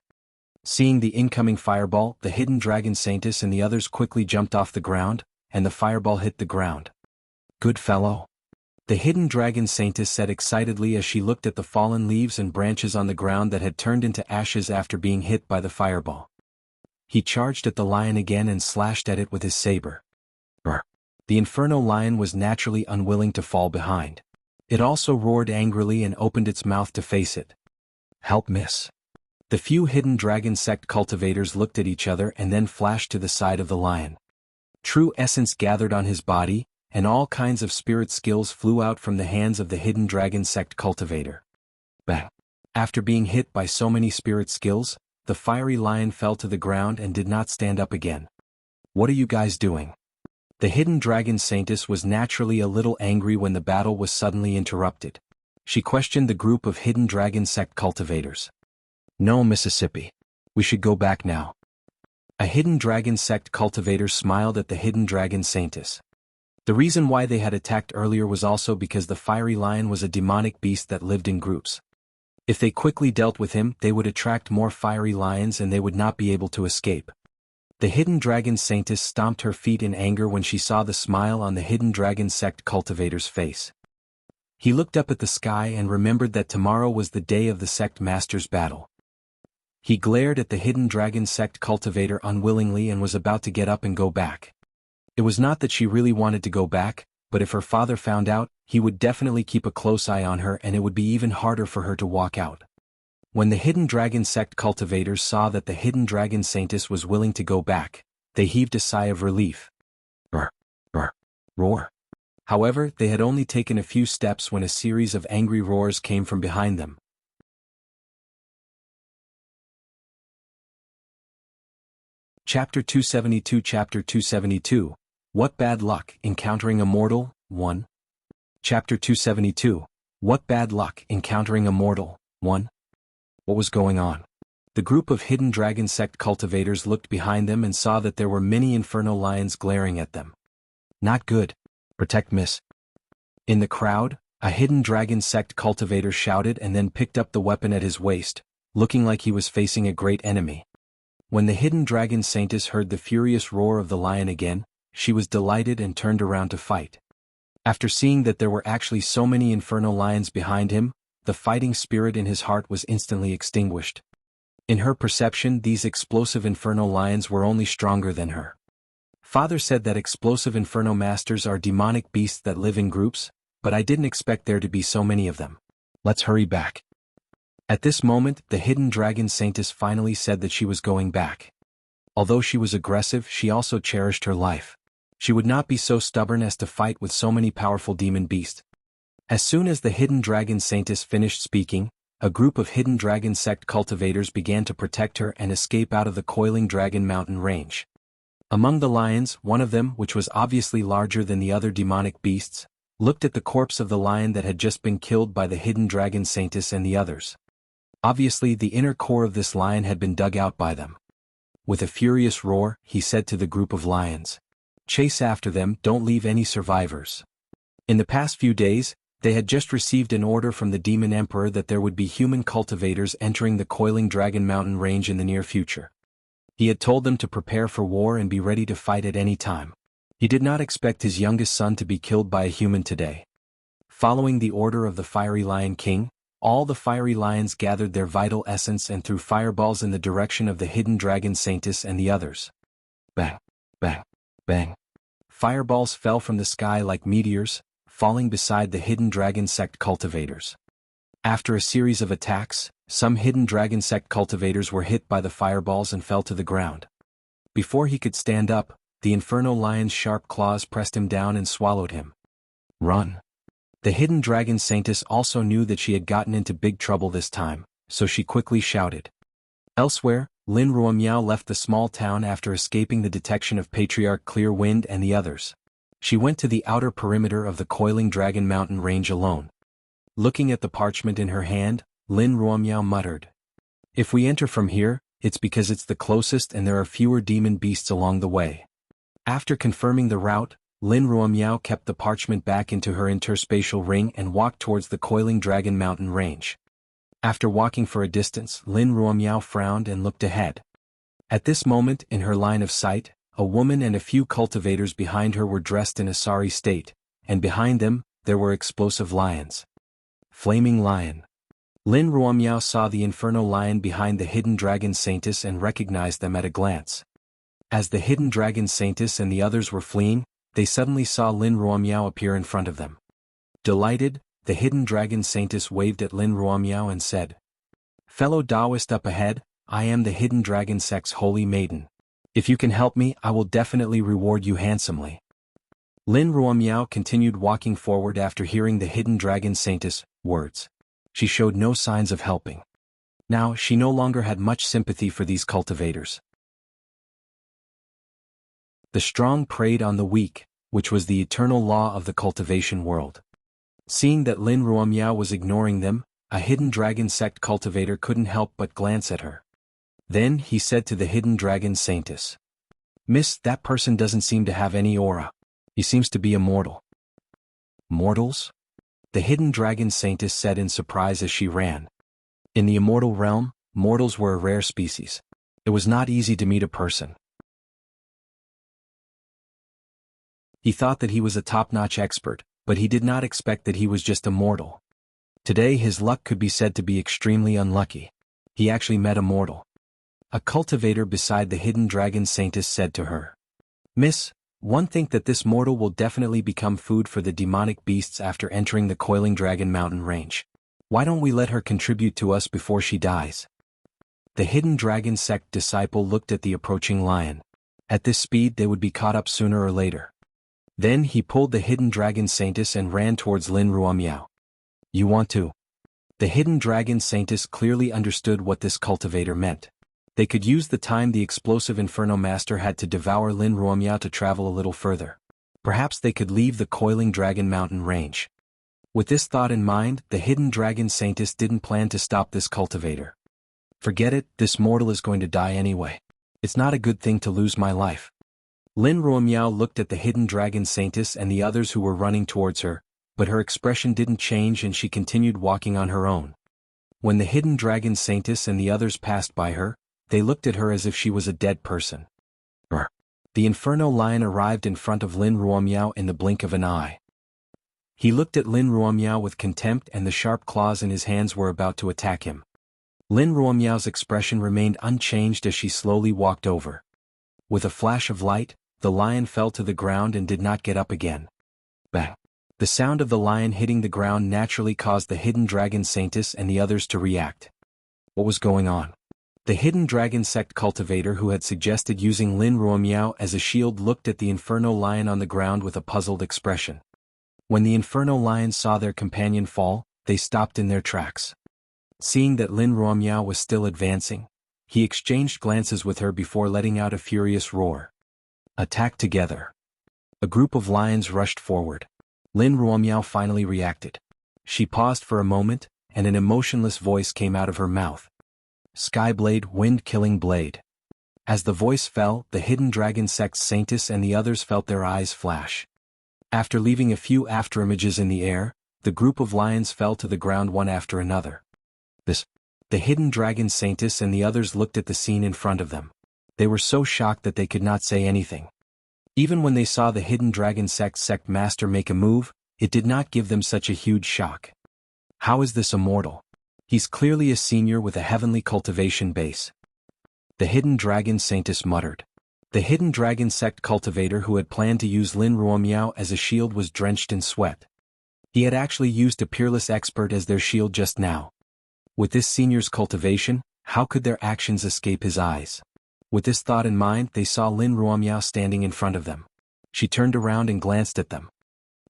Seeing the incoming fireball, the Hidden Dragon saintess and the others quickly jumped off the ground, and the fireball hit the ground. Good fellow. The Hidden Dragon saintess said excitedly as she looked at the fallen leaves and branches on the ground that had turned into ashes after being hit by the fireball. He charged at the lion again and slashed at it with his saber. The inferno lion was naturally unwilling to fall behind. It also roared angrily and opened its mouth to face it. Help, miss. The few Hidden Dragon sect cultivators looked at each other and then flashed to the side of the lion. True essence gathered on his body, and all kinds of spirit skills flew out from the hands of the Hidden Dragon sect cultivator. Bang! After being hit by so many spirit skills, the fiery lion fell to the ground and did not stand up again. What are you guys doing? The Hidden Dragon saintess was naturally a little angry when the battle was suddenly interrupted. She questioned the group of Hidden Dragon sect cultivators. No, Mississippi. We should go back now. A Hidden Dragon sect cultivator smiled at the Hidden Dragon saintess. The reason why they had attacked earlier was also because the fiery lion was a demonic beast that lived in groups. If they quickly dealt with him, they would attract more fiery lions and they would not be able to escape. The Hidden Dragon saintess stomped her feet in anger when she saw the smile on the Hidden Dragon sect cultivator's face. He looked up at the sky and remembered that tomorrow was the day of the sect master's battle. He glared at the Hidden Dragon sect cultivator unwillingly and was about to get up and go back. It was not that she really wanted to go back, but if her father found out, he would definitely keep a close eye on her and it would be even harder for her to walk out. When the Hidden Dragon sect cultivators saw that the Hidden Dragon saintess was willing to go back, they heaved a sigh of relief. Roar. However, they had only taken a few steps when a series of angry roars came from behind them. Chapter 272 Chapter 272, What Bad Luck, Encountering a Mortal, 1. Chapter 272, What Bad Luck, Encountering a Mortal, 1. What was going on? The group of Hidden Dragon sect cultivators looked behind them and saw that there were many inferno lions glaring at them. Not good. Protect, miss. In the crowd, a Hidden Dragon sect cultivator shouted and then picked up the weapon at his waist, looking like he was facing a great enemy. When the Hidden Dragon saintess heard the furious roar of the lion again, she was delighted and turned around to fight. After seeing that there were actually so many inferno lions behind him, the fighting spirit in his heart was instantly extinguished. In her perception, these explosive inferno lions were only stronger than her. Father said that explosive inferno masters are demonic beasts that live in groups, but I didn't expect there to be so many of them. Let's hurry back. At this moment, the hidden dragon saintess finally said that she was going back. Although she was aggressive, she also cherished her life. She would not be so stubborn as to fight with so many powerful demon beasts. As soon as the hidden dragon saintess finished speaking, a group of hidden dragon sect cultivators began to protect her and escape out of the coiling dragon mountain range. Among the lions, one of them, which was obviously larger than the other demonic beasts, looked at the corpse of the lion that had just been killed by the hidden dragon saintess and the others. Obviously, the inner core of this lion had been dug out by them. With a furious roar, he said to the group of lions, "Chase after them, don't leave any survivors." In the past few days, they had just received an order from the Demon Emperor that there would be human cultivators entering the coiling dragon mountain range in the near future. He had told them to prepare for war and be ready to fight at any time. He did not expect his youngest son to be killed by a human today. Following the order of the Fiery Lion King, all the fiery lions gathered their vital essence and threw fireballs in the direction of the hidden dragon saintess and the others. Bang, bang, bang. Fireballs fell from the sky like meteors, falling beside the hidden dragon sect cultivators. After a series of attacks, some hidden dragon sect cultivators were hit by the fireballs and fell to the ground. Before he could stand up, the inferno lion's sharp claws pressed him down and swallowed him. Run. The hidden dragon saintess also knew that she had gotten into big trouble this time, so she quickly shouted. Elsewhere, Lin Ruomiao left the small town after escaping the detection of Patriarch Clearwind and the others. She went to the outer perimeter of the coiling dragon mountain range alone. Looking at the parchment in her hand, Lin Ruomiao muttered, "If we enter from here, it's because it's the closest and there are fewer demon beasts along the way." After confirming the route, Lin Ruomiao kept the parchment back into her interspatial ring and walked towards the coiling dragon mountain range. After walking for a distance, Lin Ruomiao frowned and looked ahead. At this moment, in her line of sight, a woman and a few cultivators behind her were dressed in a sorry state, and behind them, there were explosive lions. Flaming lion. Lin Ruomiao saw the inferno lion behind the hidden dragon saintess and recognized them at a glance. As the hidden dragon saintess and the others were fleeing, they suddenly saw Lin Ruomiao appear in front of them. Delighted, the hidden dragon saintess waved at Lin Ruomiao and said, "Fellow Taoist up ahead, I am the hidden dragon sect's holy maiden. If you can help me, I will definitely reward you handsomely." Lin Ruomiao continued walking forward after hearing the hidden dragon saintess' words. She showed no signs of helping. Now, she no longer had much sympathy for these cultivators. The strong preyed on the weak, which was the eternal law of the cultivation world. Seeing that Lin Ruomiao was ignoring them, a hidden dragon sect cultivator couldn't help but glance at her. Then he said to the hidden dragon saintess, "Miss, that person doesn't seem to have any aura. He seems to be a mortal." "Mortals?" the hidden dragon saintess said in surprise as she ran. In the immortal realm, mortals were a rare species. It was not easy to meet a person. He thought that he was a top-notch expert, but he did not expect that he was just a mortal. Today his luck could be said to be extremely unlucky. He actually met a mortal. A cultivator beside the hidden dragon saintess said to her, "Miss, one think that this mortal will definitely become food for the demonic beasts after entering the coiling dragon mountain range. Why don't we let her contribute to us before she dies?" The hidden dragon sect disciple looked at the approaching lion. At this speed they would be caught up sooner or later. Then he pulled the hidden dragon saintess and ran towards Lin Ruomiao. "You want to?" The hidden dragon saintess clearly understood what this cultivator meant. They could use the time the explosive Inferno Master had to devour Lin Ruomiao to travel a little further. Perhaps they could leave the coiling dragon mountain range. With this thought in mind, the hidden dragon saintess didn't plan to stop this cultivator. "Forget it, this mortal is going to die anyway. It's not a good thing to lose my life." Lin Ruomiao looked at the hidden dragon saintess and the others who were running towards her, but her expression didn't change and she continued walking on her own. When the hidden dragon saintess and the others passed by her, they looked at her as if she was a dead person. The inferno lion arrived in front of Lin Ruomiao in the blink of an eye. He looked at Lin Ruomiao with contempt and the sharp claws in his hands were about to attack him. Lin Ruomiao's expression remained unchanged as she slowly walked over. With a flash of light, the lion fell to the ground and did not get up again. Bang! The sound of the lion hitting the ground naturally caused the hidden dragon saintess and the others to react. What was going on? The hidden dragon sect cultivator who had suggested using Lin Ruomiao as a shield looked at the Inferno Lion on the ground with a puzzled expression. When the Inferno Lions saw their companion fall, they stopped in their tracks. Seeing that Lin Ruomiao was still advancing, he exchanged glances with her before letting out a furious roar. Attack together. A group of lions rushed forward. Lin Ruomiao finally reacted. She paused for a moment, and an emotionless voice came out of her mouth. Skyblade, wind-killing blade. As the voice fell, the hidden dragon sect's saintess and the others felt their eyes flash. After leaving a few afterimages in the air, the group of lions fell to the ground one after another. The hidden dragon saintess and the others looked at the scene in front of them. They were so shocked that they could not say anything. Even when they saw the hidden dragon sect master make a move, it did not give them such a huge shock. How is this immortal? He's clearly a senior with a heavenly cultivation base. The hidden dragon saintess muttered. The hidden dragon sect cultivator who had planned to use Lin Ruomiao as a shield was drenched in sweat. He had actually used a peerless expert as their shield just now. With this senior's cultivation, how could their actions escape his eyes? With this thought in mind, they saw Lin Ruomiao standing in front of them. She turned around and glanced at them.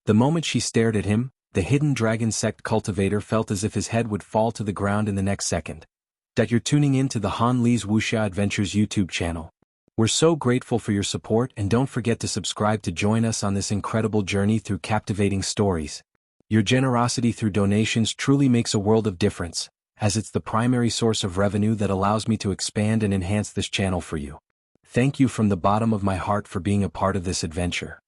The moment she stared at him, the hidden dragon sect cultivator felt as if his head would fall to the ground in the next second. That you're tuning in to the Han Li's Wuxia Adventures YouTube channel. We're so grateful for your support, and don't forget to subscribe to join us on this incredible journey through captivating stories. Your generosity through donations truly makes a world of difference, as it's the primary source of revenue that allows me to expand and enhance this channel for you. Thank you from the bottom of my heart for being a part of this adventure.